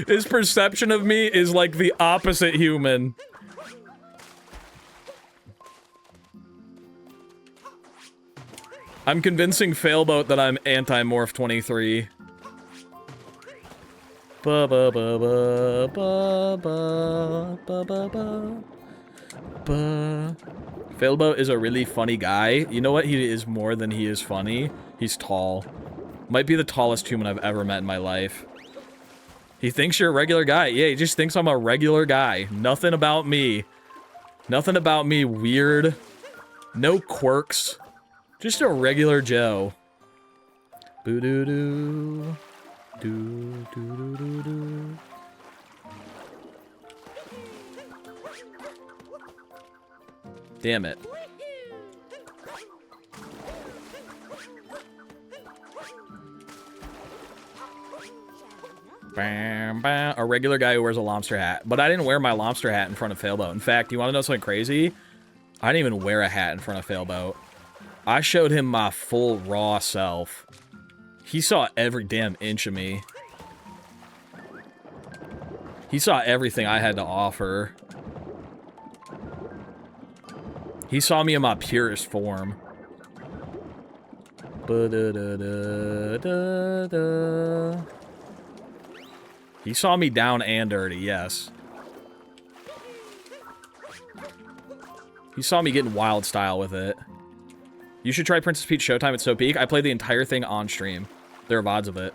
His perception of me is like the opposite human. I'm convincing Failboat that I'm anti-Morph 23. Ba ba ba ba ba ba ba ba ba. Failboat is a really funny guy. You know what he is more than he is funny? He's tall. Might be the tallest human I've ever met in my life. He thinks you're a regular guy. Yeah, he just thinks I'm a regular guy. Nothing about me. Nothing about me weird. No quirks. Just a regular Joe. Boo-doo-doo. Do-do-do-do-do. Damn it. Bam, bam. A regular guy who wears a lobster hat. But I didn't wear my lobster hat in front of Failboat. In fact, you want to know something crazy? I didn't even wear a hat in front of Failboat. I showed him my full raw self. He saw every damn inch of me. He saw everything I had to offer. He saw me in my purest form. Ba-da-da-da-da-da. He saw me down and dirty, yes. He saw me getting wild style with it. You should try Princess Peach Showtime. It's so peak. I played the entire thing on stream. There are VODs of it.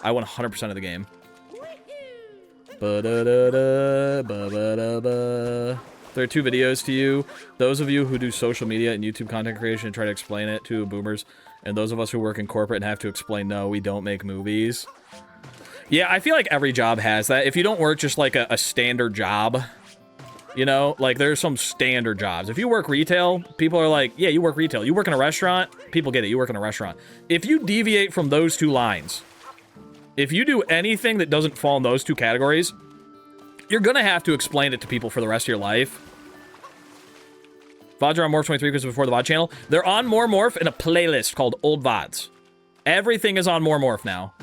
I won 100% of the game. Ba-da-da-da, ba-ba-da-ba. There are 2 videos to you. Those of you who do social media and YouTube content creation and try to explain it to boomers, and those of us who work in corporate and have to explain, no, we don't make movies. Yeah, I feel like every job has that. If you don't work just like a standard job, you know, like there's some standard jobs. If you work retail, people are like, yeah, you work retail. You work in a restaurant, people get it. You work in a restaurant. If you deviate from those 2 lines, if you do anything that doesn't fall in those 2 categories, you're gonna have to explain it to people for the rest of your life. VODs are on Morph 23 because before the VOD channel. They're on More Morph in a playlist called Old VODs. Everything is on More Morph now.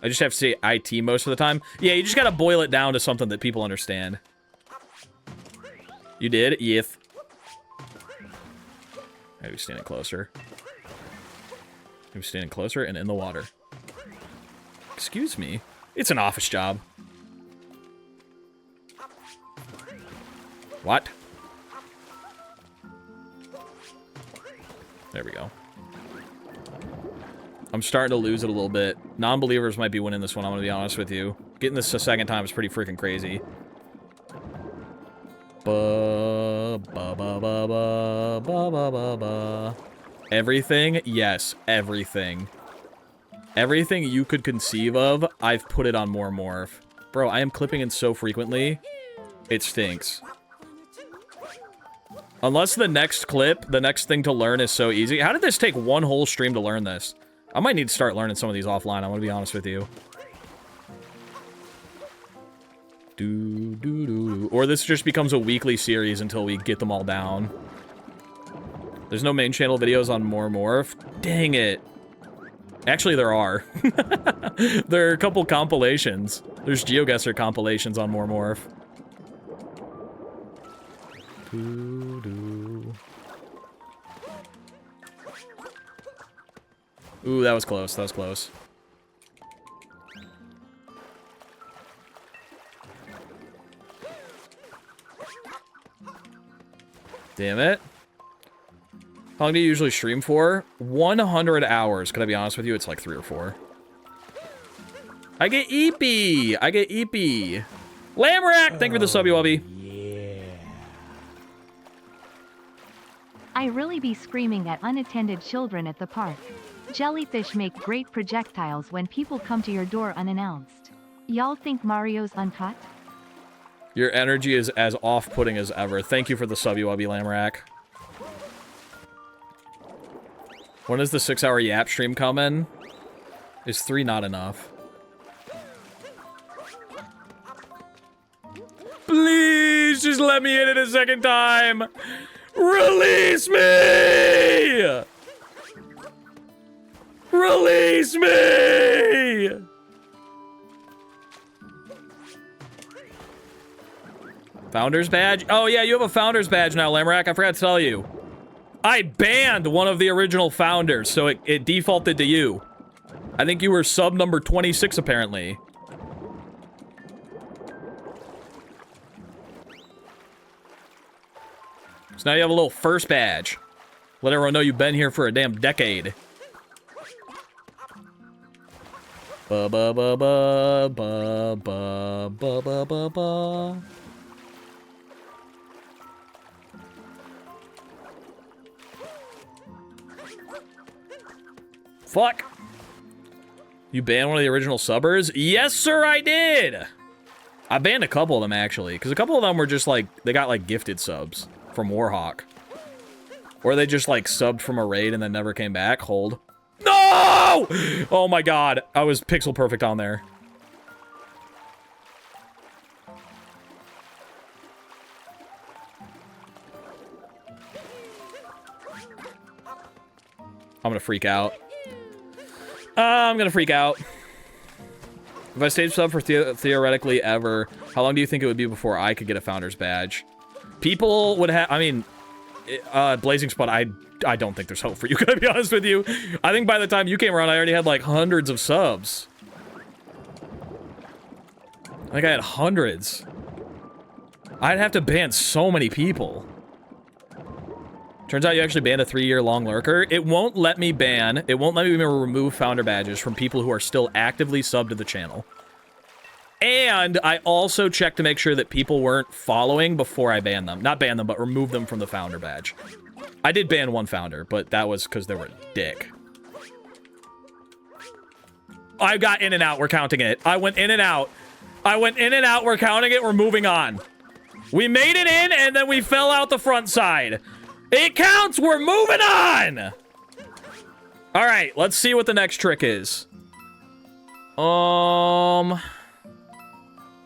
I just have to say IT most of the time. Yeah, you just gotta boil it down to something that people understand. You did? Yes. Maybe standing closer. Maybe standing closer and in the water. Excuse me. It's an office job. What? There we go. I'm starting to lose it a little bit. Non-believers might be winning this one, I'm gonna be honest with you. Getting this a second time is pretty freaking crazy. Ba ba ba ba ba ba ba ba ba. Everything? Yes, everything. Everything you could conceive of, I've put it on More Morph. Bro, I am clipping in so frequently. It stinks. Unless the next clip, the next thing to learn is so easy. How did this take 1 whole stream to learn this? I might need to start learning some of these offline, I'm gonna be honest with you. Or this just becomes a weekly series until we get them all down. There's no main channel videos on More Morph. Dang it. Actually, there are. There are a couple compilations. There's GeoGuessr compilations on More Morph. Ooh, that was close. That was close. Damn it. How long do you usually stream for? 100 hours. Could I be honest with you? It's like 3 or 4. I get EP. I get EP. Lamrack, thank you for the sub, Wubby. Yeah. I really be screaming at unattended children at the park. Jellyfish make great projectiles when people come to your door unannounced. Y'all think Mario's uncut? Your energy is as off-putting as ever. Thank you for the sub, Wubby Lamrack. When is the 6-hour Yap stream coming? Is 3 not enough? Please, just let me in it a second time! Release me! Release me! Founder's badge? Oh yeah, you have a Founder's badge now, Lamrack. I forgot to tell you. I banned one of the original founders, so it defaulted to you. I think you were sub number 26, apparently. So now you have a little first badge. Let everyone know you've been here for a damn decade. Ba ba ba ba ba ba ba ba ba ba. Fuck. You banned one of the original subbers? Yes, sir, I did. I banned a couple of them, actually, because a couple of them were just like, they got like gifted subs from Warhawk. Or they just like subbed from a raid and then never came back. Hold. No! Oh my god. I was pixel perfect on there. I'm gonna freak out. I'm gonna freak out. If I stayed sub for theoretically ever, how long do you think it would be before I could get a Founder's badge? People would have, I mean, Blazing Spot, I don't think there's hope for you, can I be honest with you? I think by the time you came around, I already had like hundreds of subs. I think I had hundreds. I'd have to ban so many people. Turns out you actually banned a 3-year-long lurker. It won't let me ban, it won't let me remove founder badges from people who are still actively subbed to the channel. And I also checked to make sure that people weren't following before I banned them. Not ban them, but remove them from the founder badge. I did ban one founder, but that was because they were a dick. I got in and out, we're counting it. I went in and out. I went in and out, we're counting it, we're moving on. We made it in, and then we fell out the front side. It counts! We're moving on! Alright, let's see what the next trick is. Why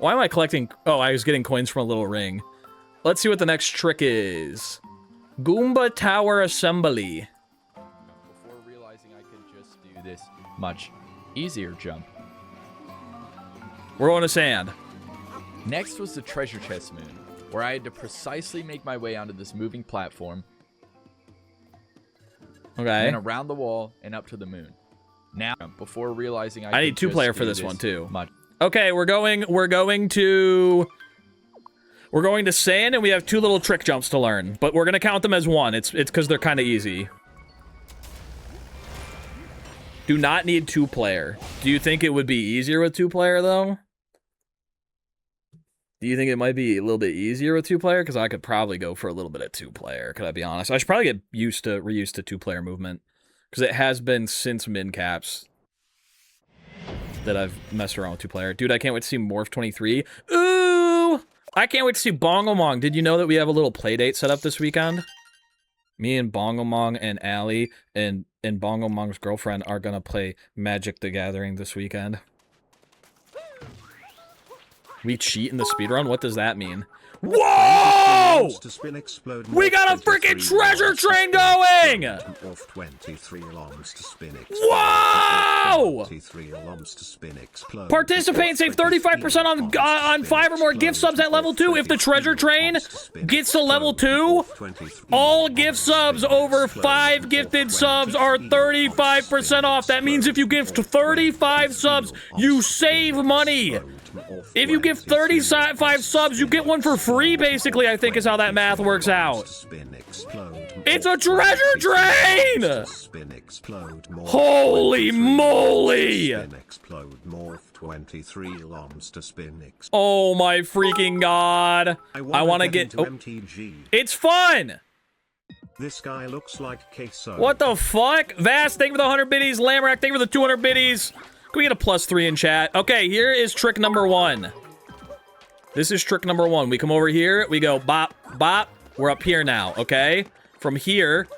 am I collecting... Oh, I was getting coins from a little ring. Let's see what the next trick is. Goomba Tower Assembly. Before realizing I could just do this much easier jump. We're going to sand. Next was the treasure chest moon, where I had to precisely make my way onto this moving platform. Okay. And around the wall and up to the moon. Now, before realizing I need could 2-player just for do this one too. Much. Okay, we're going to sand, and we have 2 little trick jumps to learn, but we're gonna count them as one. It's because they're kind of easy. Do not need 2-player. Do you think it would be easier with 2-player though? Do you think it might be a little bit easier with 2-player? Because I could probably go for a little bit of 2-player. Could I be honest? I should probably get reused to 2-player movement, because it has been since min caps that I've messed around with 2-player. Dude, I can't wait to see Morph 23. Ooh! I can't wait to see Bongomong. Did you know that we have a little play date set up this weekend? Me and Bongomong and Allie and Bongomong's girlfriend are gonna play Magic the Gathering this weekend. We cheat in the speedrun? What does that mean? Whoa! We got a freaking treasure train going! Whoa! Participate, save 35% on 5 or more gift subs at level 2. If the treasure train gets to level 2, all gift subs over 5 gifted subs are 35% off. That means if you gift 35 subs, you save money. If you give 35 subs, you get one for free, basically, I think is how that math works out. It's a treasure train! Holy moly! Oh my freaking god. I want to get... Oh. It's fun! This guy looks like queso. What the fuck? Vast, thank you for the 100 biddies. Lamrack, thank you for the 200 biddies. Can we get a +3 in chat? Okay, here is trick number 1. This is trick number 1. We come over here, we go bop, bop. We're up here now, okay? From here,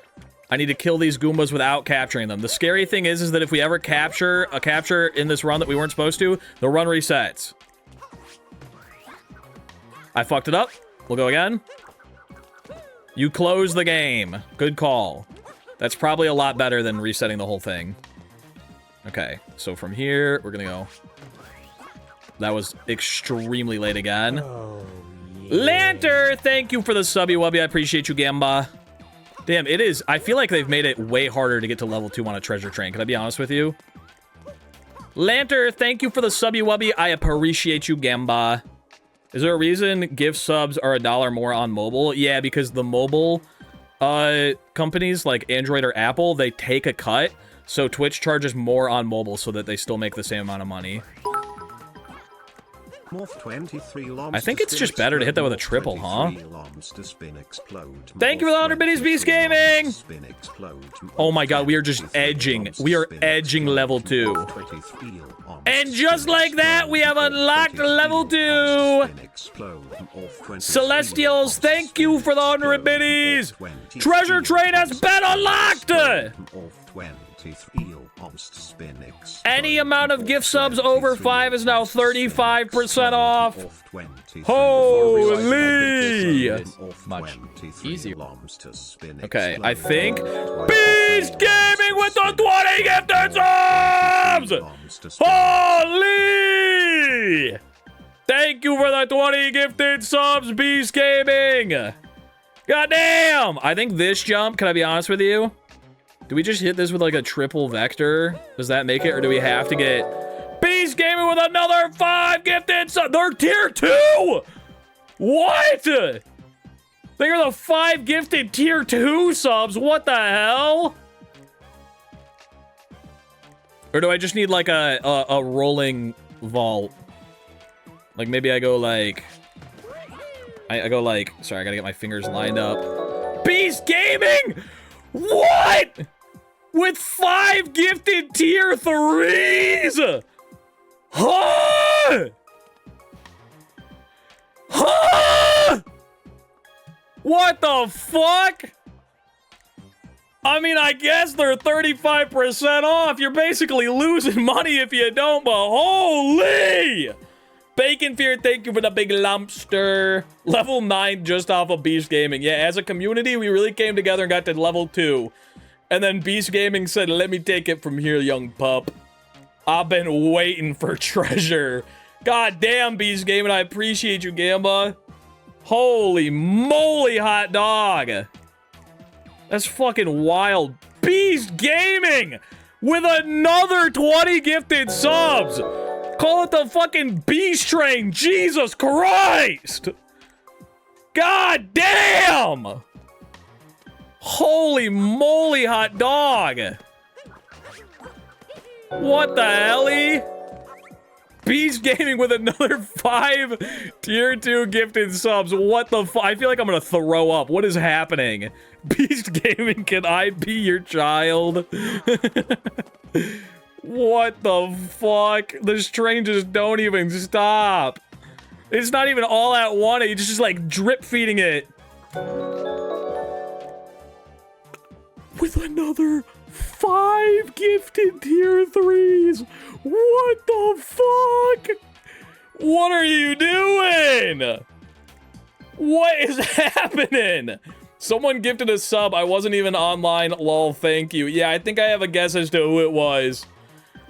I need to kill these Goombas without capturing them. The scary thing is that if we ever capture a capture in this run that we weren't supposed to, the run resets. I fucked it up. We'll go again. You close the game. Good call. That's probably a lot better than resetting the whole thing. Okay, so from here, we're gonna go. That was extremely late again. Oh, yeah. Lanter, thank you for the subby wubby. I appreciate you, Gamba. Damn, it is. I feel like they've made it way harder to get to level 2 on a treasure train. Can I be honest with you? Lanter, thank you for the subby wubby. I appreciate you, Gamba. Is there a reason gift subs are $1 more on mobile? Yeah, because the mobile companies like Android or Apple, they take a cut. So Twitch charges more on mobile so that they still make the same amount of money. I think it's just better to hit that with a triple, huh? Thank you for the 100 biddies, Beast Gaming! Oh my god, we are just edging. We are edging level 2. And just like that, we have unlocked level 2! Celestials, thank you for the 100 biddies! Treasure Train has been unlocked! Any amount of gift subs over 5 is now 35% off. Holy! Much easier. Okay, I think Beast Gaming with the 20 gifted subs! Holy! Thank you for the 20 gifted subs, Beast Gaming! Goddamn! I think this jump, can I be honest with you? Do we just hit this with like a triple vector? Does that make it? Or do we have to get Beast Gaming with another 5 gifted subs? They're tier 2! What? They are the 5 gifted tier 2 subs. What the hell? Or do I just need like a rolling vault? Like maybe I go like... I go like... Sorry, I gotta get my fingers lined up. Beast Gaming! What? With 5 gifted tier 3s? Huh? Huh? What the fuck? I mean, I guess they're 35% off. You're basically losing money if you don't, but holy! Bacon Fear, thank you for the big lumpster. Level 9 just off of Beast Gaming. Yeah, as a community, we really came together and got to level 2. And then Beast Gaming said, let me take it from here, young pup. I've been waiting for treasure. God damn, Beast Gaming, I appreciate you, Gamba. Holy moly, hot dog. That's fucking wild. Beast Gaming with another 20 gifted subs. Call it the fucking Beast Train. Jesus Christ. God damn. Holy moly, hot dog. What the helly? Beast Gaming with another 5 tier 2 gifted subs. What the fuck? I feel like I'm gonna throw up. What is happening? Beast Gaming, can I be your child? What the fuck? This train just don't even stop. It's not even all at once. It's just like drip feeding it. With another 5 gifted tier 3s. What the fuck? What are you doing? What is happening? Someone gifted a sub. I wasn't even online. Lol, thank you. Yeah, I think I have a guess as to who it was.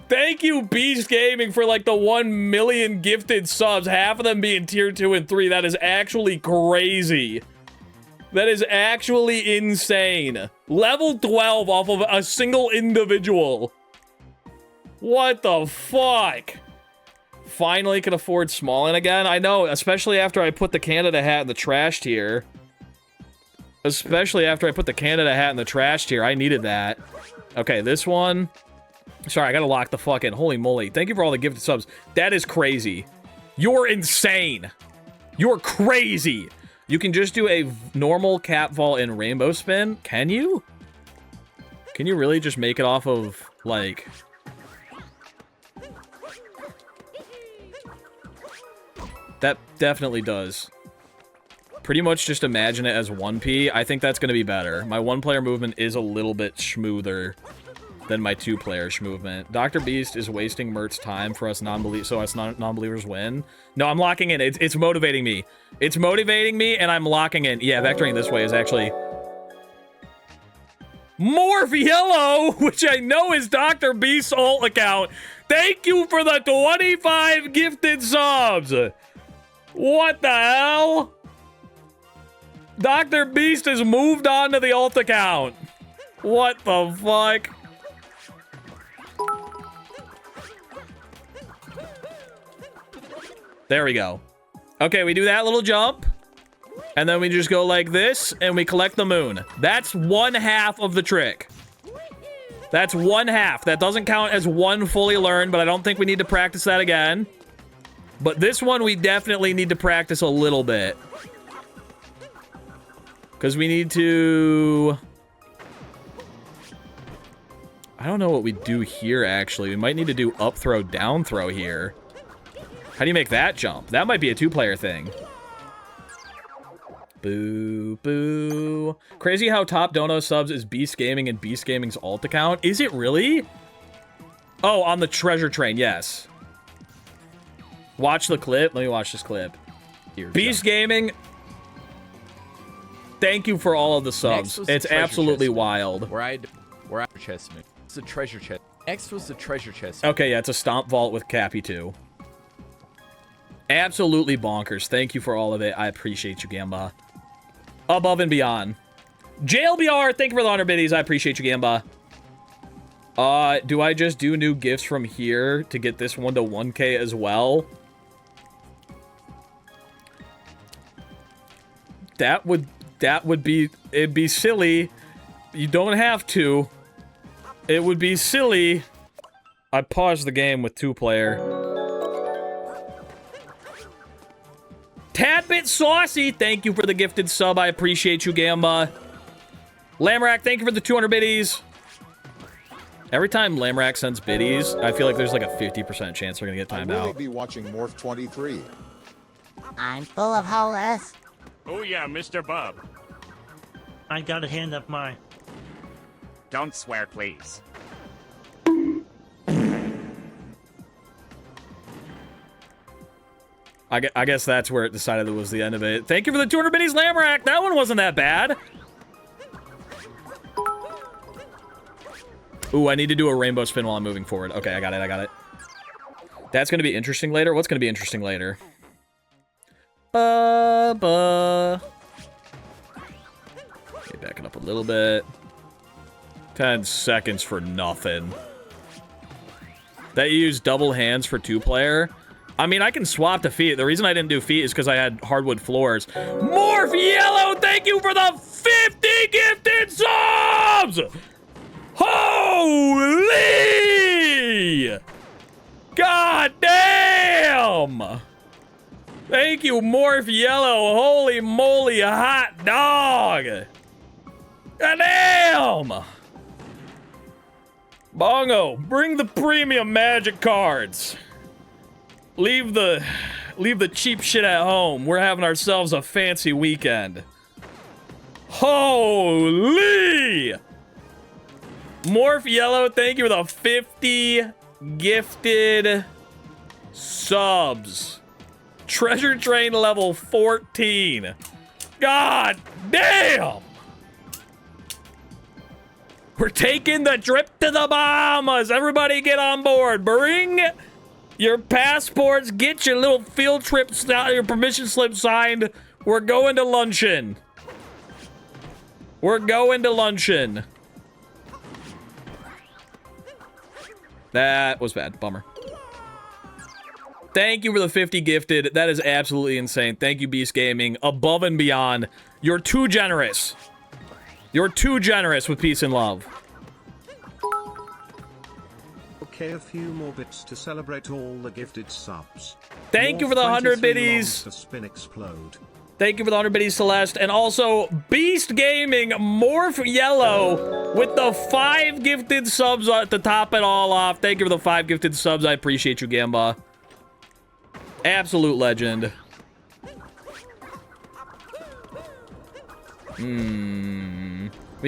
Thank you, Beast Gaming, for like the 1 million gifted subs. Half of them being tier 2 and 3. That is actually crazy. That is actually insane. Level 12 off of a single individual. What the fuck? Finally can afford Smallin again. I know, especially after I put the Canada hat in the trash tier. Especially after I put the Canada hat in the trash tier. I needed that. Okay, this one. Sorry, I gotta lock the fucking... Holy moly. Thank you for all the gifted subs. That is crazy. You're insane. You're crazy. You can just do a normal cap vault and rainbow spin. Can you? Can you really just make it off of, like... That definitely does. Pretty much just imagine it as 1P. I think that's going to be better. My 1-player movement is a little bit smoother than my 2-player movement. Dr. Beast is wasting Mert's time for us non-believers, so us non-believers win. No, I'm locking in. It's motivating me. It's motivating me, and I'm locking in. Yeah, vectoring this way is actually... Morph Yellow, which I know is Dr. Beast's alt account. Thank you for the 25 gifted subs. What the hell? Dr. Beast has moved on to the alt account. What the fuck? There we go. Okay, we do that little jump. And then we just go like this, and we collect the moon. That's 1/2 of the trick. That's 1/2. That doesn't count as one fully learned, but I don't think we need to practice that again. But this one, we definitely need to practice a little bit. Because we need to... I don't know what we do here, actually. We might need to do up throw, down throw here. How do you make that jump? That might be a 2-player thing. Boo, boo. Crazy how top dono subs is Beast Gaming and Beast Gaming's alt account. Is it really? Oh, on the treasure train, yes. Watch the clip. Let me watch this clip. Here, Beast Gaming, thank you for all of the subs. It's absolutely wild. Where I chest move. It's a treasure chest. Next was the treasure chest. Okay, yeah, it's a stomp vault with Cappy too. Absolutely bonkers. Thank you for all of it. I appreciate you, Gamba. Above and beyond. JLBR, thank you for the 100 biddies. I appreciate you, Gamba. Do I just do new gifts from here to get this one to 1K as well? That would be, it'd be silly. You don't have to. It would be silly. I paused the game with 2-player. Tad bit saucy, thank you for the gifted sub. I appreciate you, Gamba. Lamrack, thank you for the 200 biddies. Every time Lamrack sends biddies, I feel like there's like a 50% chance they're gonna get timed out. Be watching Morph 23. I'm full of holes. Oh yeah, Mr. Bob. I got a hand up my. Don't swear, please. I guess that's where it decided it was the end of it. Thank you for the 200 biddies, Lamrack. That one wasn't that bad. Ooh, I need to do a rainbow spin while I'm moving forward. Okay, I got it. That's going to be interesting later. What's going to be interesting later? Okay, back it up a little bit. 10 seconds for nothing. That you use double hands for 2-player? I mean, I can swap to feet. The reason I didn't do feet is because I had hardwood floors. Morph Yellow, thank you for the 50 gifted subs! Holy! God damn! Thank you, Morph Yellow. Holy moly, hot dog! God damn! Bongo, bring the premium magic cards. Leave the cheap shit at home. We're having ourselves a fancy weekend. Holy! Morph Yellow, thank you for the 50 gifted subs. Treasure Train level 14. God damn! We're taking the trip to the Bahamas. Everybody get on board. Bring your passports. Get your little field trip, your permission slip signed. We're going to luncheon. We're going to luncheon. That was bad. Bummer. Thank you for the 50 gifted. That is absolutely insane. Thank you, Beast Gaming. Above and beyond. You're too generous. You're too generous with peace and love. Okay, a few more bits to celebrate all the gifted subs. Thank you for the 100 biddies. To spin explode. Thank you for the 100 biddies, Celeste. And also, Beast Gaming, Morph Yellow, with the 5 gifted subs to top it all off. Thank you for the 5 gifted subs. I appreciate you, Gamba. Absolute legend. We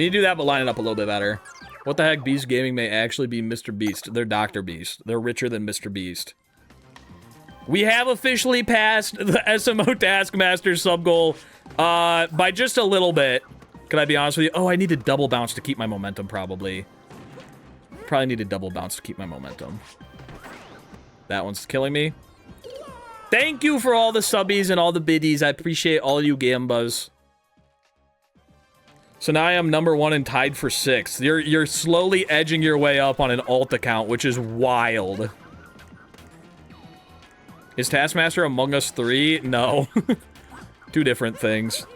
need to do that, but line it up a little bit better. What the heck? Beast Gaming may actually be Mr. Beast. They're Dr. Beast. They're richer than Mr. Beast. We have officially passed the SMO Taskmaster sub goal by just a little bit. Can I be honest with you? Oh, I need to double bounce to keep my momentum, probably. Probably need to double bounce to keep my momentum. That one's killing me. Thank you for all the subbies and all the biddies. I appreciate all you Gambas. So now I am number 1 and tied for 6th. You're slowly edging your way up on an alt account, which is wild. Is Taskmaster Among Us 3? No. 2 different things.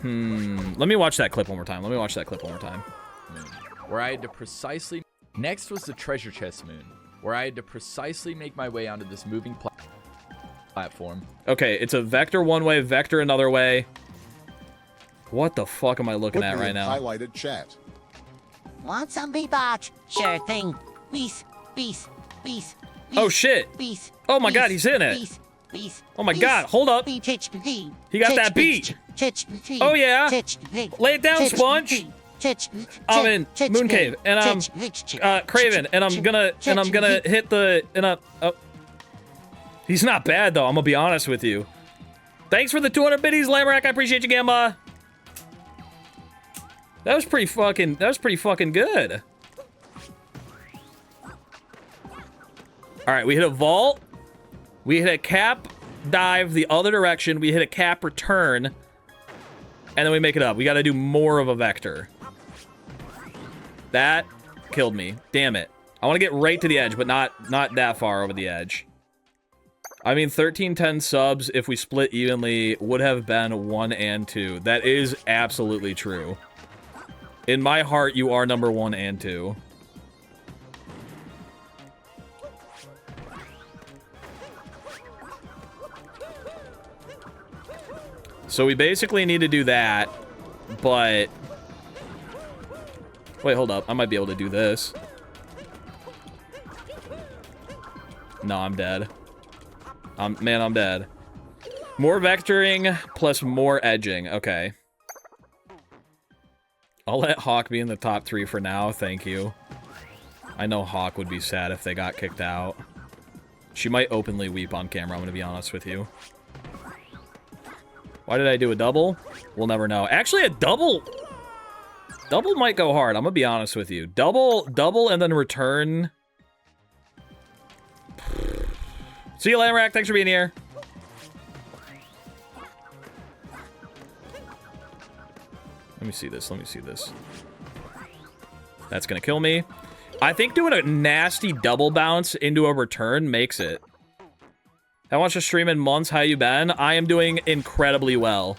Let me watch that clip one more time. Where I had to precisely... Next was the treasure chest moon, where I had to precisely make my way onto this moving platform. Okay, it's a vector one way, vector another way. What the fuck am I looking at right now? Highlighted chat. Want some beatbox? Sure thing. Peace. Oh shit! Oh my god, he's in it! Oh my god, hold up! He got that beat! Oh yeah! Lay it down, Sponge! I'm in Mooncave, and I'm Craven, and I'm gonna hit the oh. He's not bad though, I'm gonna be honest with you. Thanks for the 200 biddies, Lamrack, I appreciate you, Gamba. That was pretty fucking good. Alright, we hit a vault. We hit a cap dive the other direction. We hit a cap return. And then we make it up. We gotta do more of a vector. That killed me. Damn it. I want to get right to the edge, but not that far over the edge. I mean, 1310 subs, if we split evenly, would have been 1 and 2. That is absolutely true. In my heart, you are number 1 and 2. So we basically need to do that, but... Wait, hold up. I might be able to do this. No, I'm dead. Man, I'm dead. More vectoring plus more edging. Okay. I'll let Hawk be in the top 3 for now. Thank you. I know Hawk would be sad if they got kicked out. She might openly weep on camera, I'm going to be honest with you. Why did I do a double? We'll never know. Actually, a double... Double might go hard, I'm going to be honest with you. Double, and then return... See you, Lamrack. Thanks for being here. Let me see this. Let me see this. That's going to kill me. I think doing a nasty double bounce into a return makes it. I watched a stream in months. How you been? I am doing incredibly well.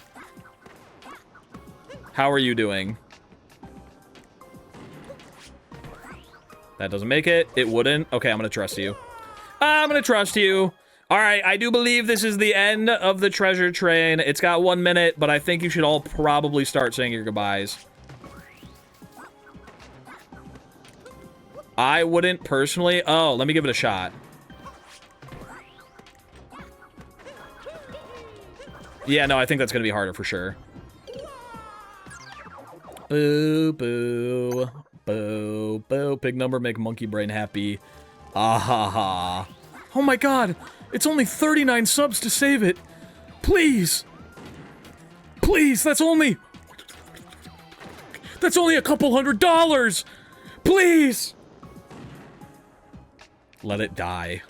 How are you doing? That doesn't make it. It wouldn't. Okay, I'm going to trust you. I'm gonna trust you. All right, I do believe this is the end of the treasure train. It's got 1 minute, but I think you should all probably start saying your goodbyes. I wouldn't personally. Oh, let me give it a shot. Yeah, no, I think that's gonna be harder for sure. Boo, boo, boo, boo. Big number make monkey brain happy. Ah ha ha. Oh my god! It's only 39 subs to save it! Please! Please, that's only a couple $100! Please! Let it die.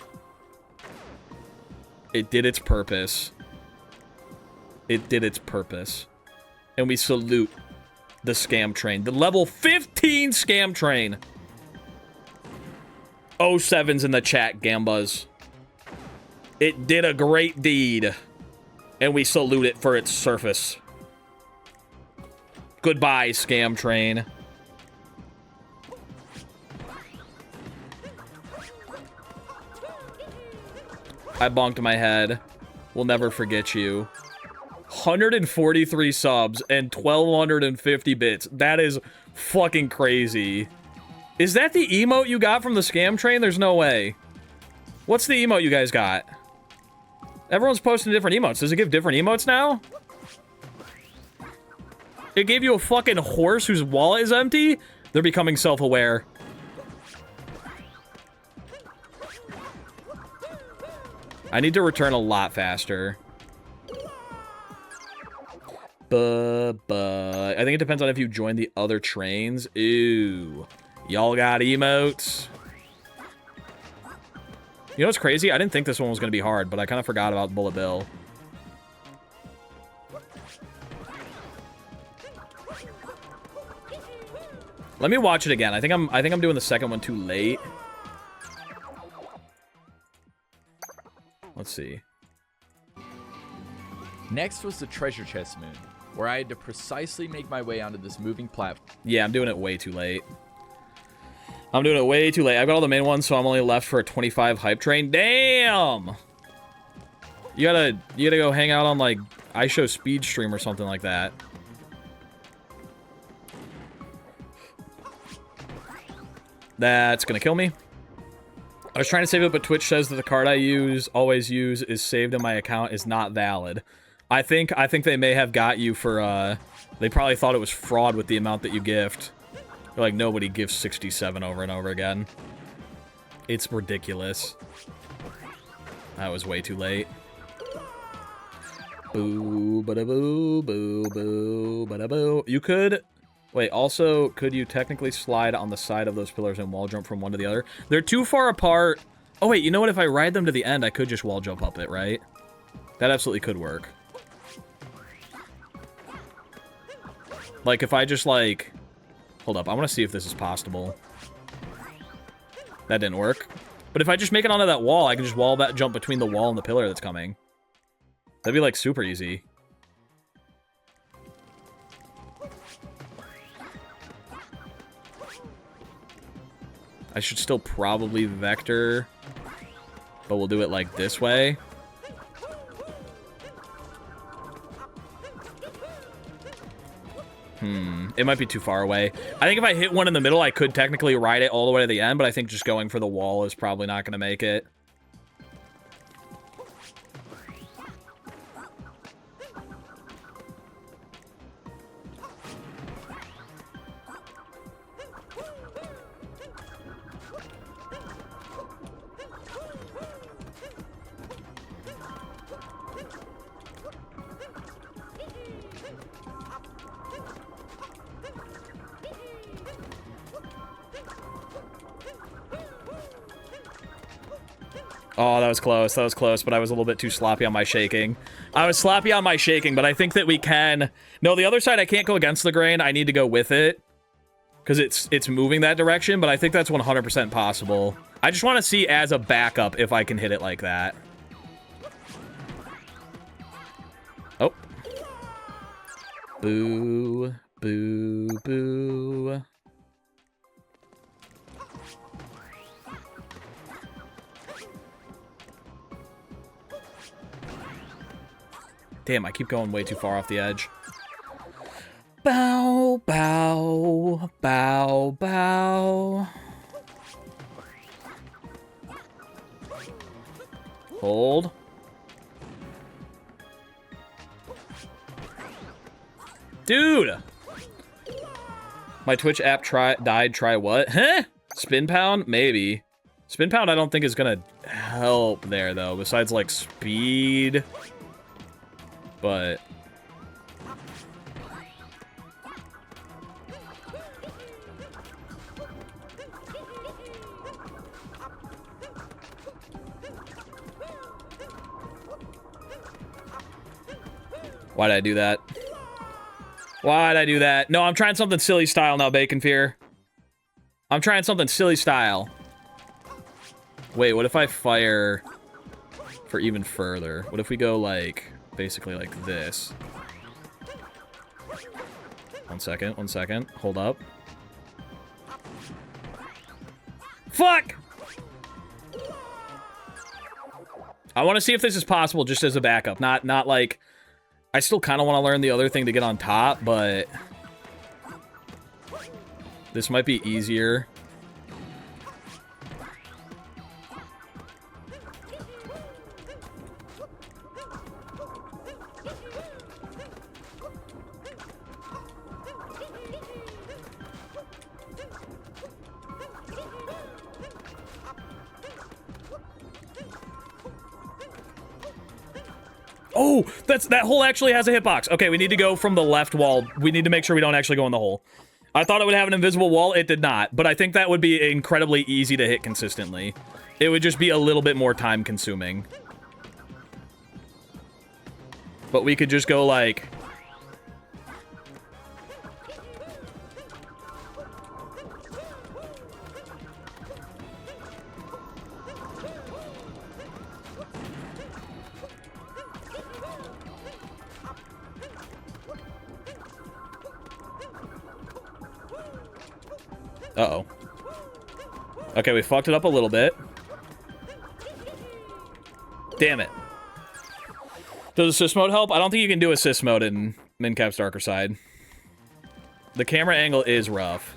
It did its purpose. It did its purpose. And we salute the scam train. The level 15 scam train. 07's in the chat, Gambas. It did a great deed. And we salute it for its surface. Goodbye, scam train. I bonked my head. We'll never forget you. 143 subs and 1,250 bits. That is fucking crazy. Is that the emote you got from the scam train? There's no way. What's the emote you guys got? Everyone's posting different emotes. Does it give different emotes now? It gave you a fucking horse whose wallet is empty? They're becoming self-aware. I need to return a lot faster. I think it depends on if you join the other trains. Ooh. Y'all got emotes. You know what's crazy? I didn't think this one was going to be hard, but I kind of forgot about Bullet Bill. Let me watch it again. I think I'm doing the second one too late. Let's see. Next was the treasure chest moon, where I had to precisely make my way onto this moving platform. Yeah, I'm doing it way too late. I'm doing it way too late. I've got all the main ones, so I'm only left for a 25 hype train. Damn! You gotta go hang out on, like, iShow Speed Stream or something like that. That's gonna kill me. I was trying to save it, but Twitch says that the card I always use is saved in my account is not valid. I think they may have got you for, they probably thought it was fraud with the amount that you gift. They're like, nobody gives 67 over and over again. It's ridiculous. That was way too late. Boo, bada boo, boo, boo, bada boo. You could... Wait, also, could you technically slide on the side of those pillars and wall jump from one to the other? They're too far apart. Oh, wait, you know what? If I ride them to the end, I could just wall jump up it, right? That absolutely could work. Like, if I just, like... Hold up, I want to see if this is possible. That didn't work. But if I just make it onto that wall, I can just wall that jump between the wall and the pillar that's coming. That'd be like super easy. I should still probably vector, but we'll do it like this way. It might be too far away. I think if I hit one in the middle, I could technically ride it all the way to the end, but I think just going for the wall is probably not going to make it. Oh, that was close. That was close, but I was a little bit too sloppy on my shaking. I was sloppy on my shaking, but I think that we can... No, the other side, I can't go against the grain. I need to go with it. Because it's moving that direction, but I think that's 100% possible. I just want to see as a backup if I can hit it like that. Oh. Boo. Boo. Boo. Damn, I keep going way too far off the edge. Bow, bow, bow, bow. Hold. Dude! My Twitch app died, try what? Huh? Spin pound? Maybe. Spin pound I don't think is gonna help there, though, besides, like, speed. But... Why'd I do that? Why'd I do that? No, I'm trying something silly style now, Bacon Fear. I'm trying something silly style. Wait, what if I fire for even further? What if we go, like... basically like this. 1 second, 1 second. Hold up. Fuck! I want to see if this is possible just as a backup. Not like... I still kind of want to learn the other thing to get on top, but... this might be easier. Oh, that hole actually has a hitbox. Okay, we need to go from the left wall. We need to make sure we don't actually go in the hole. I thought it would have an invisible wall. It did not, but I think that would be incredibly easy to hit consistently. It would just be a little bit more time consuming. But we could just go like... Uh-oh. Okay, we fucked it up a little bit. Damn it. Does assist mode help? I don't think you can do assist mode in Mincap's Darker Side. The camera angle is rough.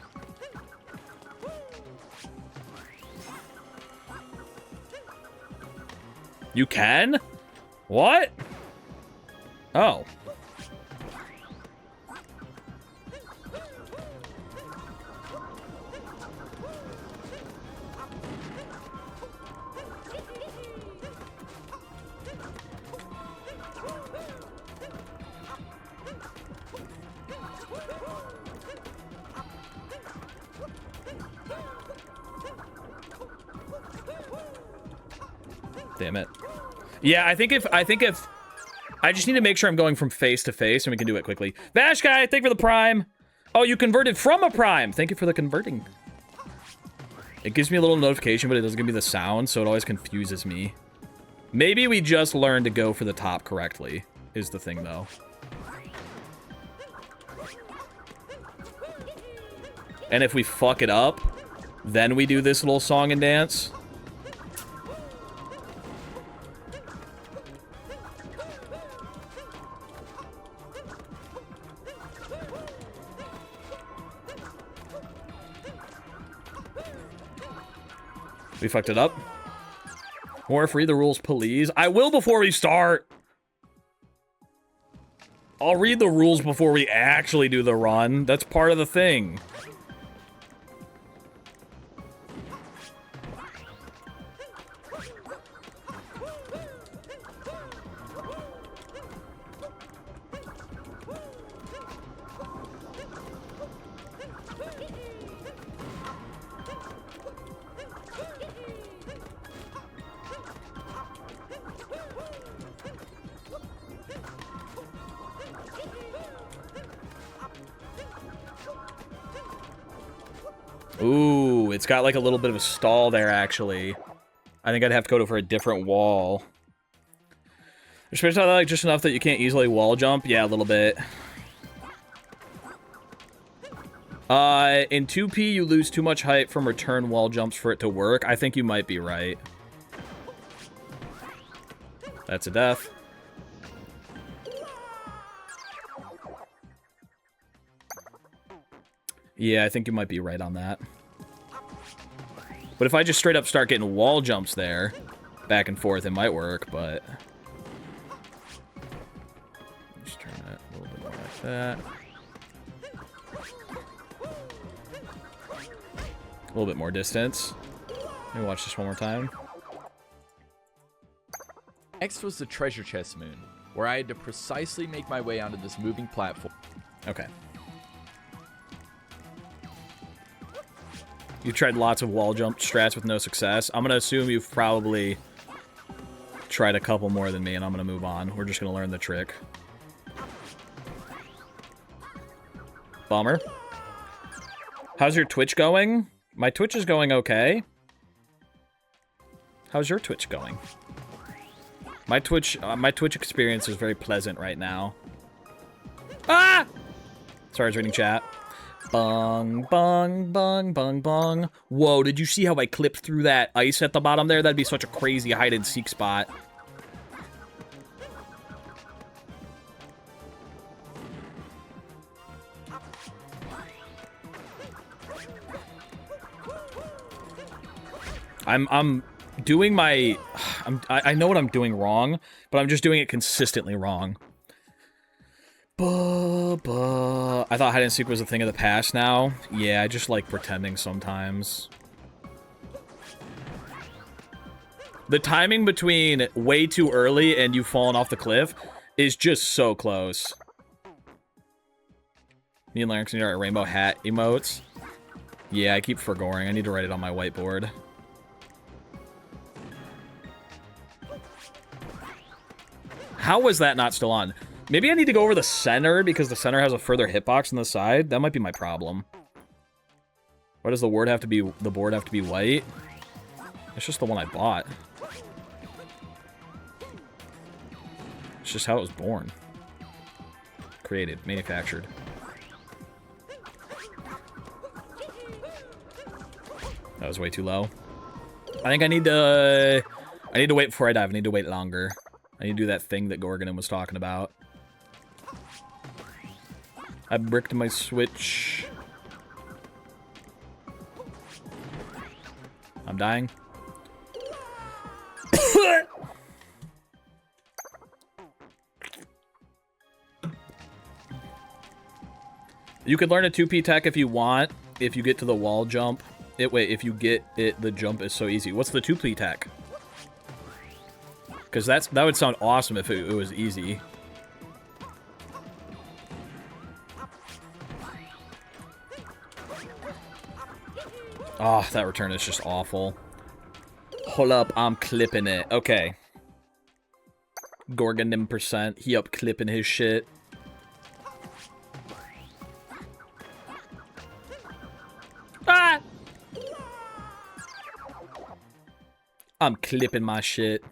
You can? What? Oh. Damn it. Yeah, I think if I just need to make sure I'm going from face to face and we can do it quickly. Vash Guy, thank you for the prime. Oh, you converted from a prime. Thank you for the converting. It gives me a little notification, but it doesn't give me the sound, so it always confuses me. Maybe we just learned to go for the top correctly, is the thing, though. And if we fuck it up, then we do this little song and dance. We fucked it up. Morph, read the rules, please. I will before we start. I'll read the rules before we actually do the run. That's part of the thing. Ooh, it's got like a little bit of a stall there, actually. I think I'd have to go for a different wall. Especially like just enough that you can't easily wall jump. Yeah, a little bit. In 2P, you lose too much height from return wall jumps for it to work. I think you might be right. That's a death. Yeah, I think you might be right on that. But if I just straight up start getting wall jumps there, back and forth, it might work, but... Just turn it a little bit more like that. A little bit more distance. Let me watch this one more time. Next was the treasure chest moon, where I had to precisely make my way onto this moving platform. Okay. You've tried lots of wall jump strats with no success. I'm going to assume you've probably tried a couple more than me, and I'm going to move on. We're just going to learn the trick. Bummer. How's your Twitch going? My Twitch is going okay. How's your Twitch going? My Twitch experience is very pleasant right now. Ah! Sorry, I was reading chat. Bong, bong, bong, bong, bong. Whoa, did you see how I clipped through that ice at the bottom there? That'd be such a crazy hide-and-seek spot. I'm doing my... I know what I'm doing wrong, but I'm just doing it consistently wrong. I thought hide-and-seek was a thing of the past now. Yeah, I just like pretending sometimes. The timing between way too early and you falling off the cliff is just so close. Me and Larynx need our rainbow hat emotes. Yeah, I keep forgoing. I need to write it on my whiteboard. How was that not still on? Maybe I need to go over the center because the center has a further hitbox on the side. That might be my problem. Why does the board have to be white? It's just the one I bought. It's just how it was born. Created, manufactured. That was way too low. I think I need to wait before I dive. I need to wait longer. I need to do that thing that Gorgonin was talking about. I bricked my switch. I'm dying. You could learn a 2P tech if you want, if you get to the wall jump. Wait, if you get it, the jump is so easy. What's the 2P tech? Because that would sound awesome if it was easy. Oh, that return is just awful. Hold up, I'm clipping it. Okay. Gorgonim %. He up clipping his shit. Ah! I'm clipping my shit.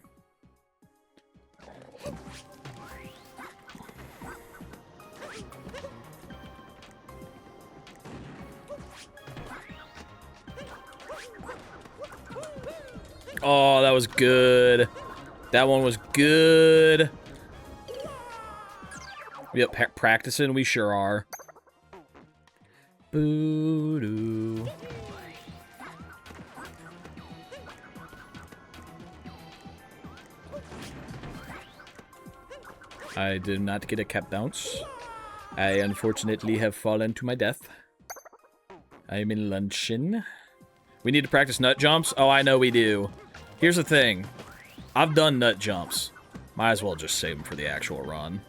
Oh, that was good. That one was good. Yep, practicing, we sure are. Boo-doo. I did not get a cap bounce. I unfortunately have fallen to my death. I'm in luncheon. We need to practice nut jumps? Oh, I know we do. Here's the thing. I've done nut jumps. Might as well just save them for the actual run.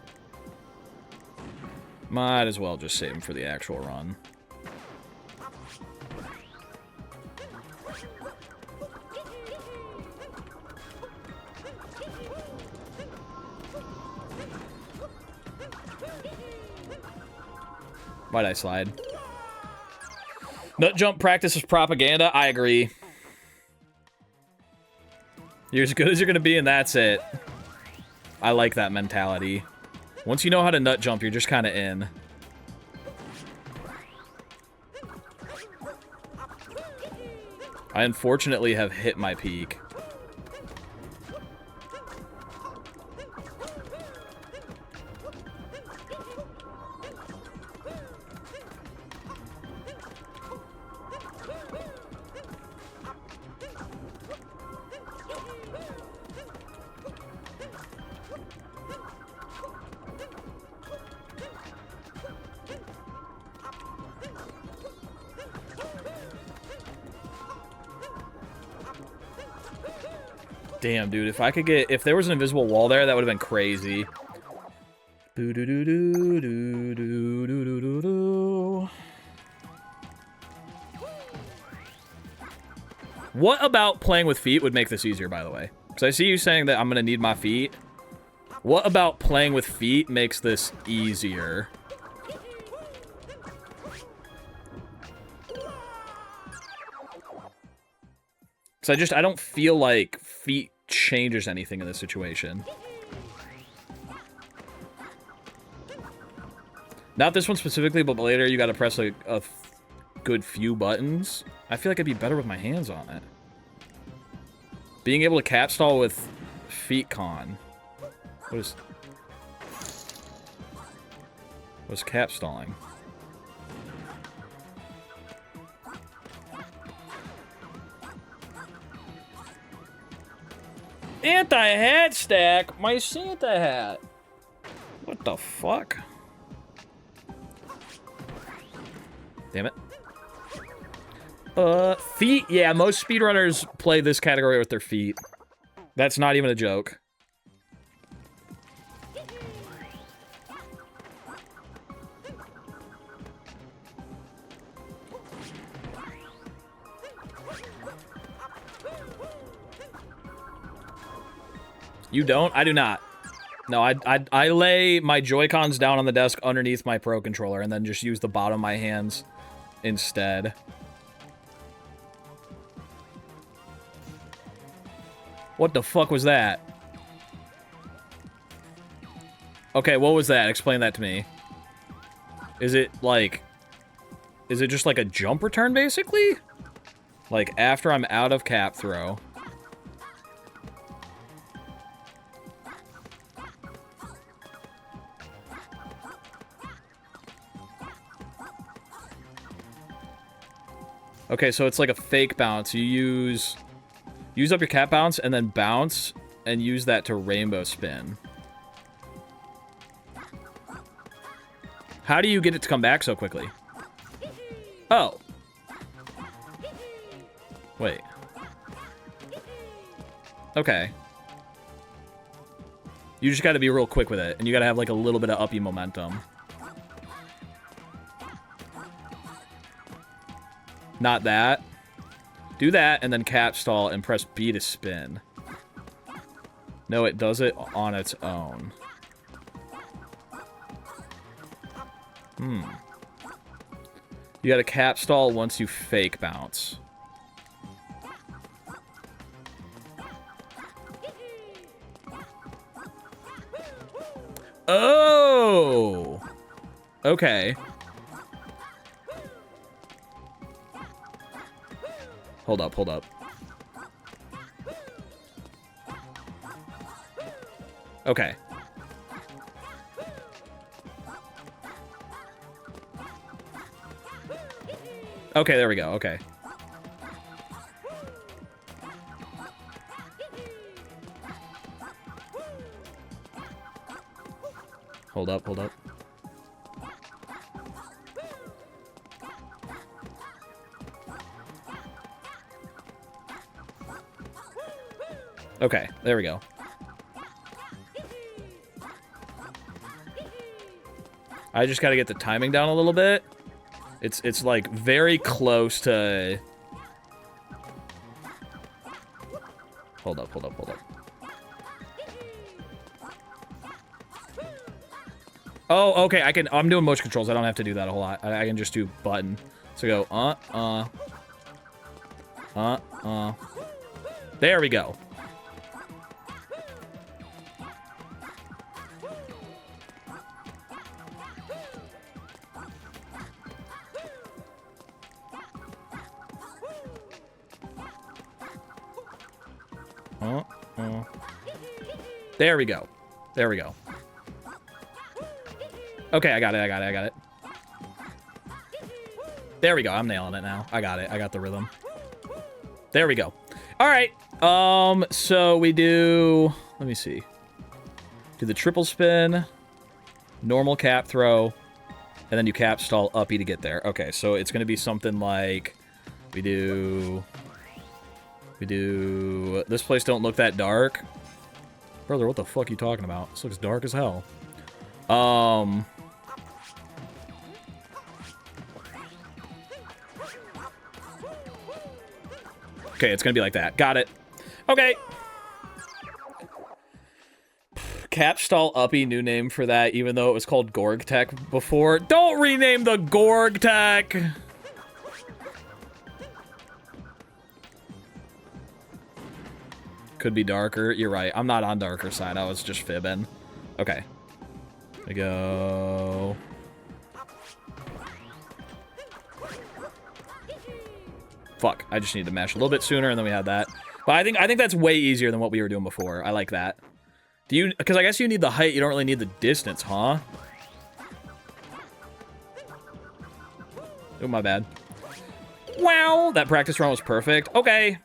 Might as well just save them for the actual run. Why'd I slide? Nut jump practice is propaganda? I agree. You're as good as you're gonna be, and that's it. I like that mentality. Once you know how to nut jump, you're just kind of in. I unfortunately have hit my peak. Damn, dude, if I could get... If there was an invisible wall there, that would have been crazy. What about playing with feet would make this easier, by the way? Because I see you saying that I'm going to need my feet. What about playing with feet makes this easier? Because I don't feel like feet changes anything in this situation. Not this one specifically, but later you gotta press a good few buttons. I feel like I'd be better with my hands on it. Being able to cap stall with feet con. What is cap stalling? Anti-hat stack? My Santa hat. What the fuck? Damn it. Feet. Yeah, most speedrunners play this category with their feet. That's not even a joke. You don't? I do not. No, I lay my Joy-Cons down on the desk underneath my Pro Controller and then just use the bottom of my hands instead. What the fuck was that? Okay, what was that? Explain that to me. Is it just like a jump return, basically? Like, after I'm out of cap throw. Okay, so it's like a fake bounce. You use up your cap bounce and then bounce and use that to rainbow spin. How do you get it to come back so quickly? Oh. Wait. Okay. You just gotta be real quick with it, and you gotta have like a little bit of uppy momentum. Not that. Do that, and then cap stall and press B to spin. No, it does it on its own. You gotta cap stall once you fake bounce. Oh. Okay. Hold up, hold up. Okay. Okay, there we go. Okay. Hold up, hold up. Okay, there we go. I just gotta get the timing down a little bit. It's like very close to... Hold up, hold up, hold up. Oh, okay, I'm doing motion controls. I don't have to do that a whole lot. I can just do button. So go, There we go. There we go. There we go. Okay, I got it, I got it, I got it. There we go, I'm nailing it now. I got it, I got the rhythm. There we go. All right, so we do, let me see. Do the triple spin, normal cap throw, and then you cap stall uppy to get there. Okay, so it's gonna be something like, we do, this place don't look that dark. Brother, what the fuck are you talking about? This looks dark as hell. Okay, it's gonna be like that. Got it. Okay. Cap stall uppy, new name for that, even though it was called Gorg Tech before. Don't rename the Gorg Tech! Could be darker. You're right. I'm not on darker side. I was just fibbing. Okay. There we go. Fuck. I just need to mesh a little bit sooner, and then we had that. But I think that's way easier than what we were doing before. I like that. Do you? Because I guess you need the height. You don't really need the distance, huh? Oh, my bad. Wow. That practice run was perfect. Okay.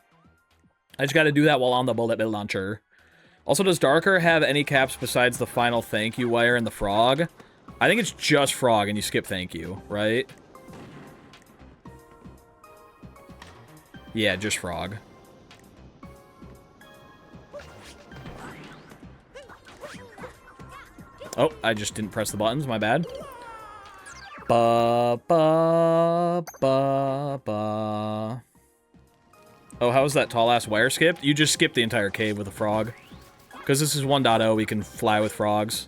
I just got to do that while on the bullet bill launcher. Also, does Darker have any caps besides the final thank you wire and the frog? I think it's just frog and you skip thank you, right? Yeah, just frog. Oh, I just didn't press the buttons, my bad. Ba, ba, ba, ba. Oh, how was that tall-ass wire skipped? You just skipped the entire cave with a frog. Because this is 1.0, we can fly with frogs.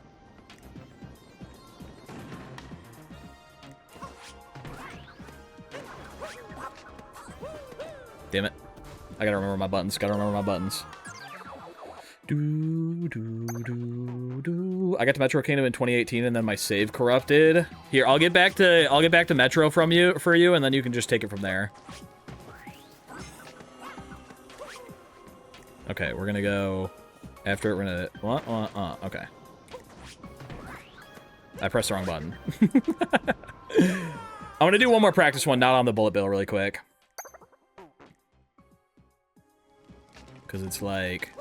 Damn it. I gotta remember my buttons. Gotta remember my buttons. I got to Metro Kingdom in 2018, and then my save corrupted. Here, I'll get back to Metro for you, and then you can just take it from there. Okay, we're gonna go after it. We're gonna okay. I pressed the wrong button. I'm gonna do one more practice one, not on the bullet bill, really quick, because it's like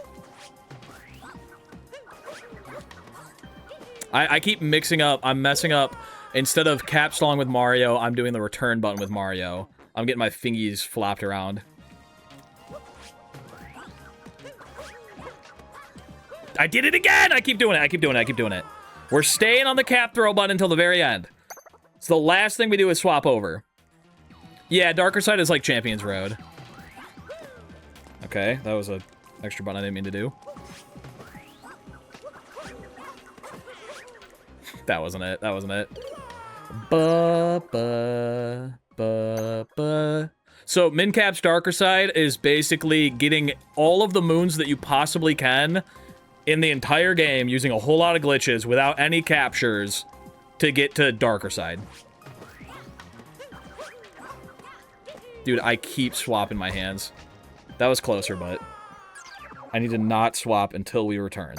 I keep mixing up. I'm messing up. Instead of cap stalling with Mario, I'm doing the return button with Mario. I'm getting my fingies flopped around. I did it again! I keep doing it, I keep doing it, I keep doing it. We're staying on the cap throw button until the very end. So the last thing we do is swap over. Yeah, darker side is like Champion's Road. Okay, that was an extra button I didn't mean to do. That wasn't it, that wasn't it. So min cap's darker side is basically getting all of the moons that you possibly can in the entire game using a whole lot of glitches without any captures to get to darker side. Dude, I keep swapping my hands. That was closer, but I need to not swap until we return.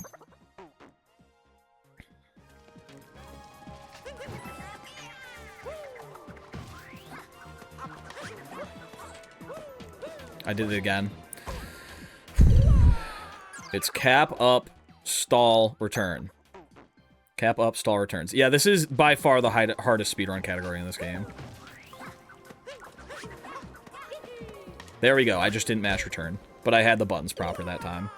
I did it again. It's cap up, stall, return. Cap up, stall, returns. Yeah, this is by far the hardest speedrun category in this game. There we go. I just didn't mash return, but I had the buttons proper that time.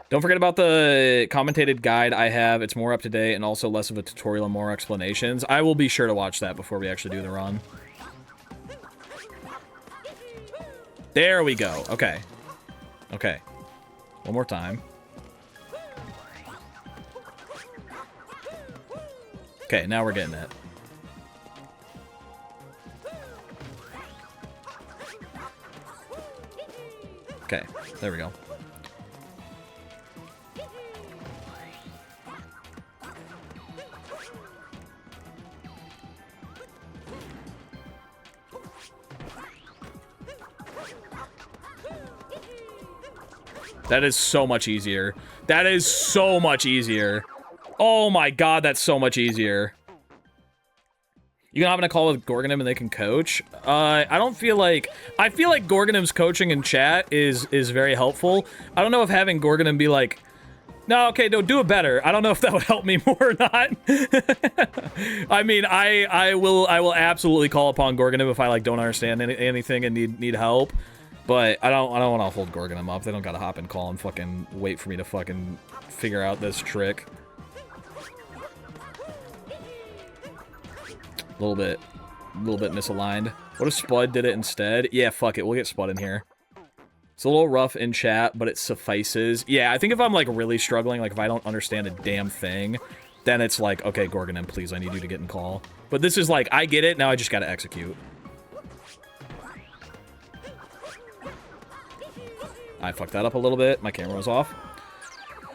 Don't forget about the commentated guide I have. It's more up to date and also less of a tutorial and more explanations. I will be sure to watch that before we actually do the run. There we go. Okay. Okay. One more time. Okay, now we're getting it. Okay, there we go. That is so much easier. That is so much easier. Oh my god, that's so much easier. You can hop in a call with Gorgonim and they can coach. I don't feel like... I feel like Gorgonim's coaching in chat is very helpful. I don't know if having Gorgonim be like, no, okay, no, do it better. I don't know if that would help me more or not. I mean, I will absolutely call upon Gorgonim if I like don't understand anything and need help. But I don't want to hold Gorgonim up. They don't gotta hop and call and fucking wait for me to fucking figure out this trick. A little bit misaligned. What if Spud did it instead? Yeah, fuck it. We'll get Spud in here. It's a little rough in chat, but it suffices. Yeah, I think if I'm like really struggling, like if I don't understand a damn thing, then it's like, okay, Gorgonim, please, I need you to get in call. But this is like, I get it, now I just gotta execute. I fucked that up a little bit. My camera was off.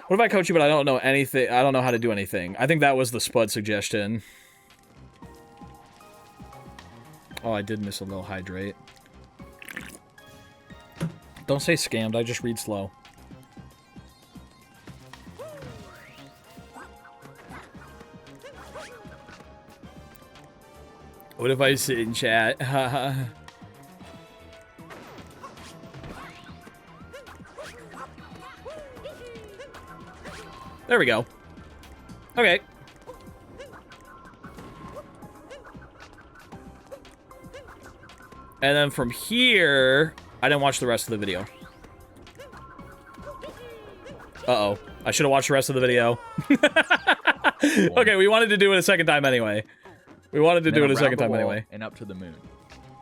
What if I coach you, but I don't know anything? I don't know how to do anything. I think that was the Spud suggestion. Oh, I did miss a little hydrate. Don't say scammed, I just read slow. What if I sit in chat? There we go. Okay. And then from here, I didn't watch the rest of the video. Uh-oh. I should have watched the rest of the video. Okay, we wanted to do it a second time anyway. We wanted to do it a second time anyway. And up to the moon.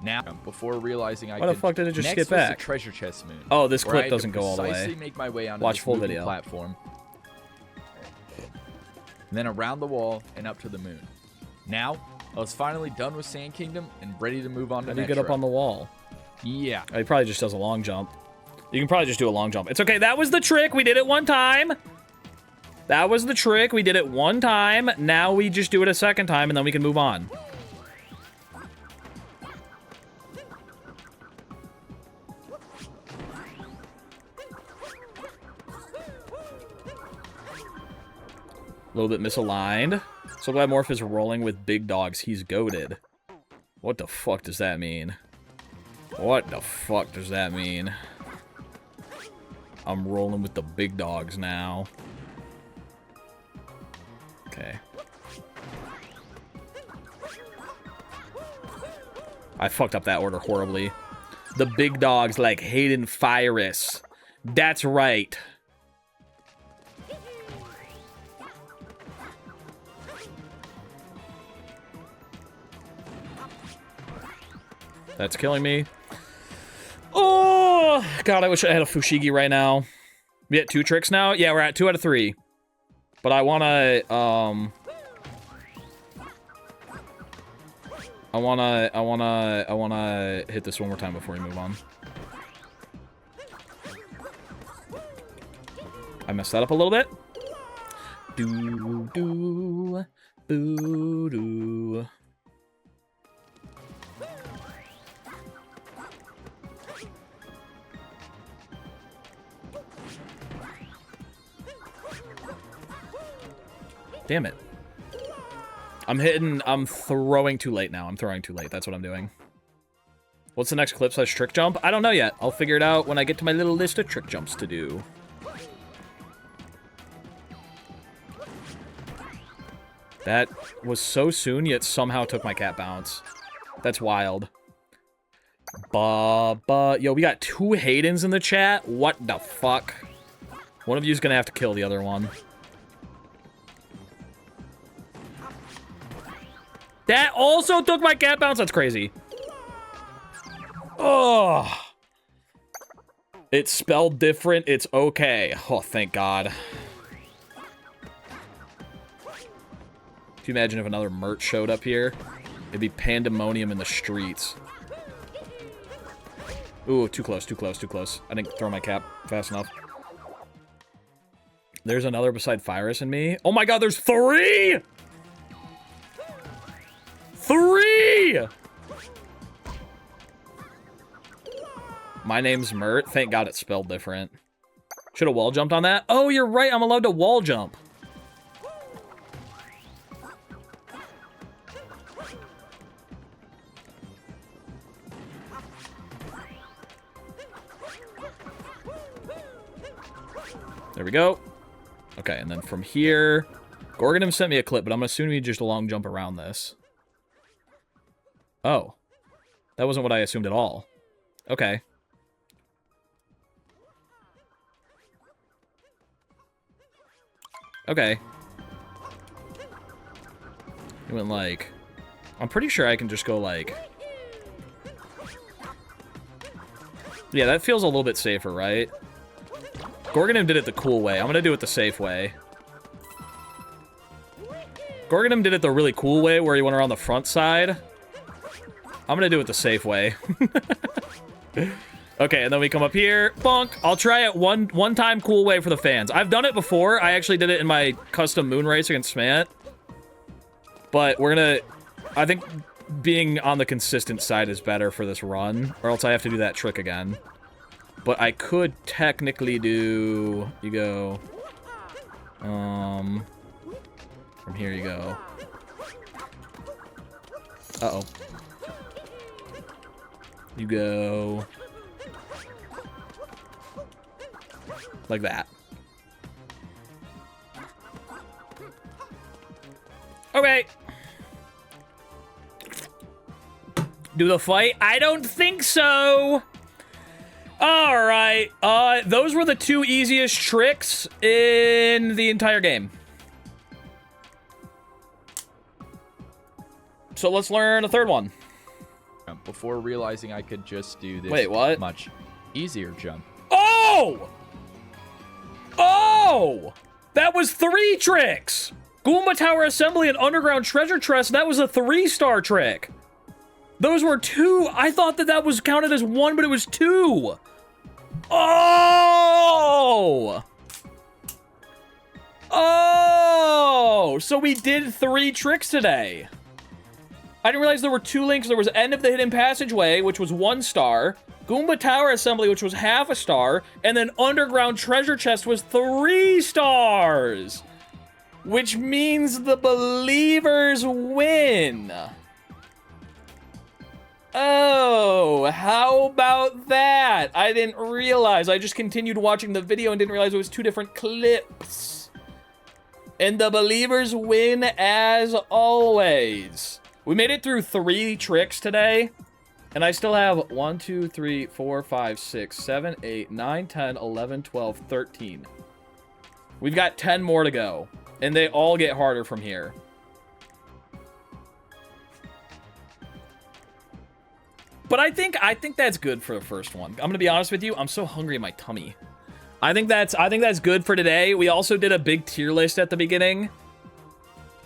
Now, before realizing why the fuck did it just skip back? Next was the treasure chest moon. Oh, this clip doesn't go all the way. Precisely make my way onto watch this full moving video. Platform. And then around the wall and up to the moon. Now, I was finally done with Sand Kingdom and ready to move on to How do you get up on the wall? Yeah. Oh, he probably just does a long jump. You can probably just do a long jump. It's okay. That was the trick. We did it one time. That was the trick. We did it one time. Now we just do it a second time, and then we can move on. A little bit misaligned. So glad Morph is rolling with big dogs. He's goated. What the fuck does that mean? What the fuck does that mean? I'm rolling with the big dogs now. Okay. I fucked up that order horribly. The big dogs like Hayden Fyrus. That's right. That's killing me. Oh, God, I wish I had a Fushigi right now. We at 2 tricks now? Yeah, we're at 2 out of 3. But I wanna, I wanna hit this one more time before we move on. I messed that up a little bit. Boo-doo. Damn it. I'm throwing too late now. I'm throwing too late. That's what I'm doing. What's the next clip / trick jump? I don't know yet. I'll figure it out when I get to my little list of trick jumps to do. That was so soon, yet somehow took my cat bounce. That's wild. Yo, we got 2 Haydens in the chat? What the fuck? One of you is gonna have to kill the other one. That also took my cat bounce? That's crazy. Oh. It's spelled different. It's okay. Oh, thank God. Can you imagine if another Mert showed up here? It'd be pandemonium in the streets. Ooh, too close, too close, too close. I didn't throw my cap fast enough. There's another beside Fyrus and me. Oh my God, there's 3! 3! My name's Mert. Thank God it's spelled different. Should have wall jumped on that. Oh, you're right. I'm allowed to wall jump. There we go. Okay, and then from here, Gorgonum sent me a clip, but I'm assuming he just a long jump around this. Oh. That wasn't what I assumed at all. Okay. Okay. He went like... I'm pretty sure I can just go like... Yeah, that feels a little bit safer, right? Gorgonum did it the cool way. I'm gonna do it the safe way. Gorgonum did it the really cool way where he went around the front side. I'm gonna do it the safe way. Okay, and then we come up here. Bonk. I'll try it one time cool way for the fans. I've done it before. I actually did it in my custom moon race against Smant. But we're gonna... I think being on the consistent side is better for this run, or else I have to do that trick again. But I could technically do... You go... From here you go. Uh-oh. You go... Like that. Okay. Do the fight? I don't think so. All right. Those were the 2 easiest tricks in the entire game. So let's learn a third one. Before realizing I could just do this Wait, what? much easier jump. Oh! Oh! That was 3 tricks! Goomba Tower Assembly and Underground Treasure Chest, that was a 3-star trick. Those were 2. I thought that was counted as 1, but it was 2. Oh! Oh! So we did 3 tricks today. I didn't realize there were 2 links. There was End of the Hidden Passageway, which was 1 star. Goomba Tower Assembly, which was half a star. And then Underground Treasure Chest was 3 stars. Which means the believers win. Oh, how about that? I didn't realize. I just continued watching the video and didn't realize it was 2 different clips. And the believers win as always. We made it through 3 tricks today. And I still have 1, 2, 3, 4, 5, 6, 7, 8, 9, 10, 11, 12, 13. We've got 10 more to go. And they all get harder from here. But I think that's good for the first one. I'm gonna be honest with you, I'm so hungry in my tummy. I think that's good for today. We also did a big tier list at the beginning.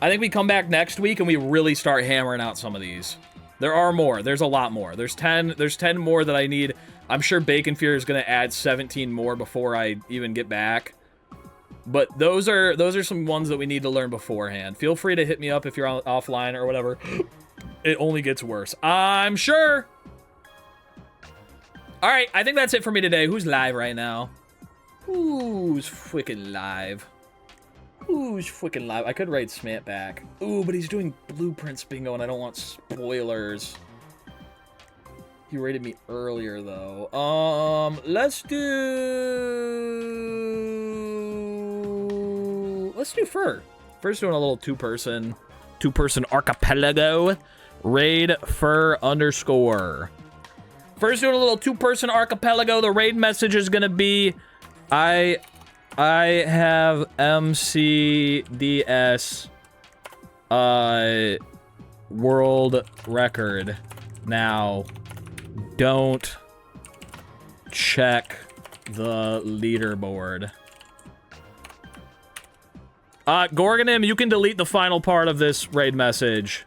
I think we come back next week and we really start hammering out some of these. There are more. There's a lot more. There's 10 more that I need. I'm sure Bacon Fear is gonna add 17 more before I even get back. But those are some ones that we need to learn beforehand. Feel free to hit me up if you're offline or whatever. It only gets worse, I'm sure. All right, I think that's it for me today. Who's live right now? Who's freaking live? Who's freaking live? I could write Smant back. Ooh, but he's doing Blueprints bingo, and I don't want spoilers. He rated me earlier, though. Let's do Fur. Fur's doing a little two-person archipelago. Raid Fur _ Fur's doing a little two-person archipelago. The raid message is gonna be, I have MCDS world record. Now, don't check the leaderboard. Gorgonim, you can delete the final part of this raid message.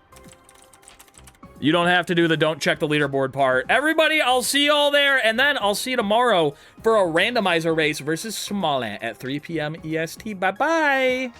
You don't have to do the don't check the leaderboard part. Everybody, I'll see you all there, and then I'll see you tomorrow for a randomizer race versus Smollett at 3 p.m. EST. Bye-bye!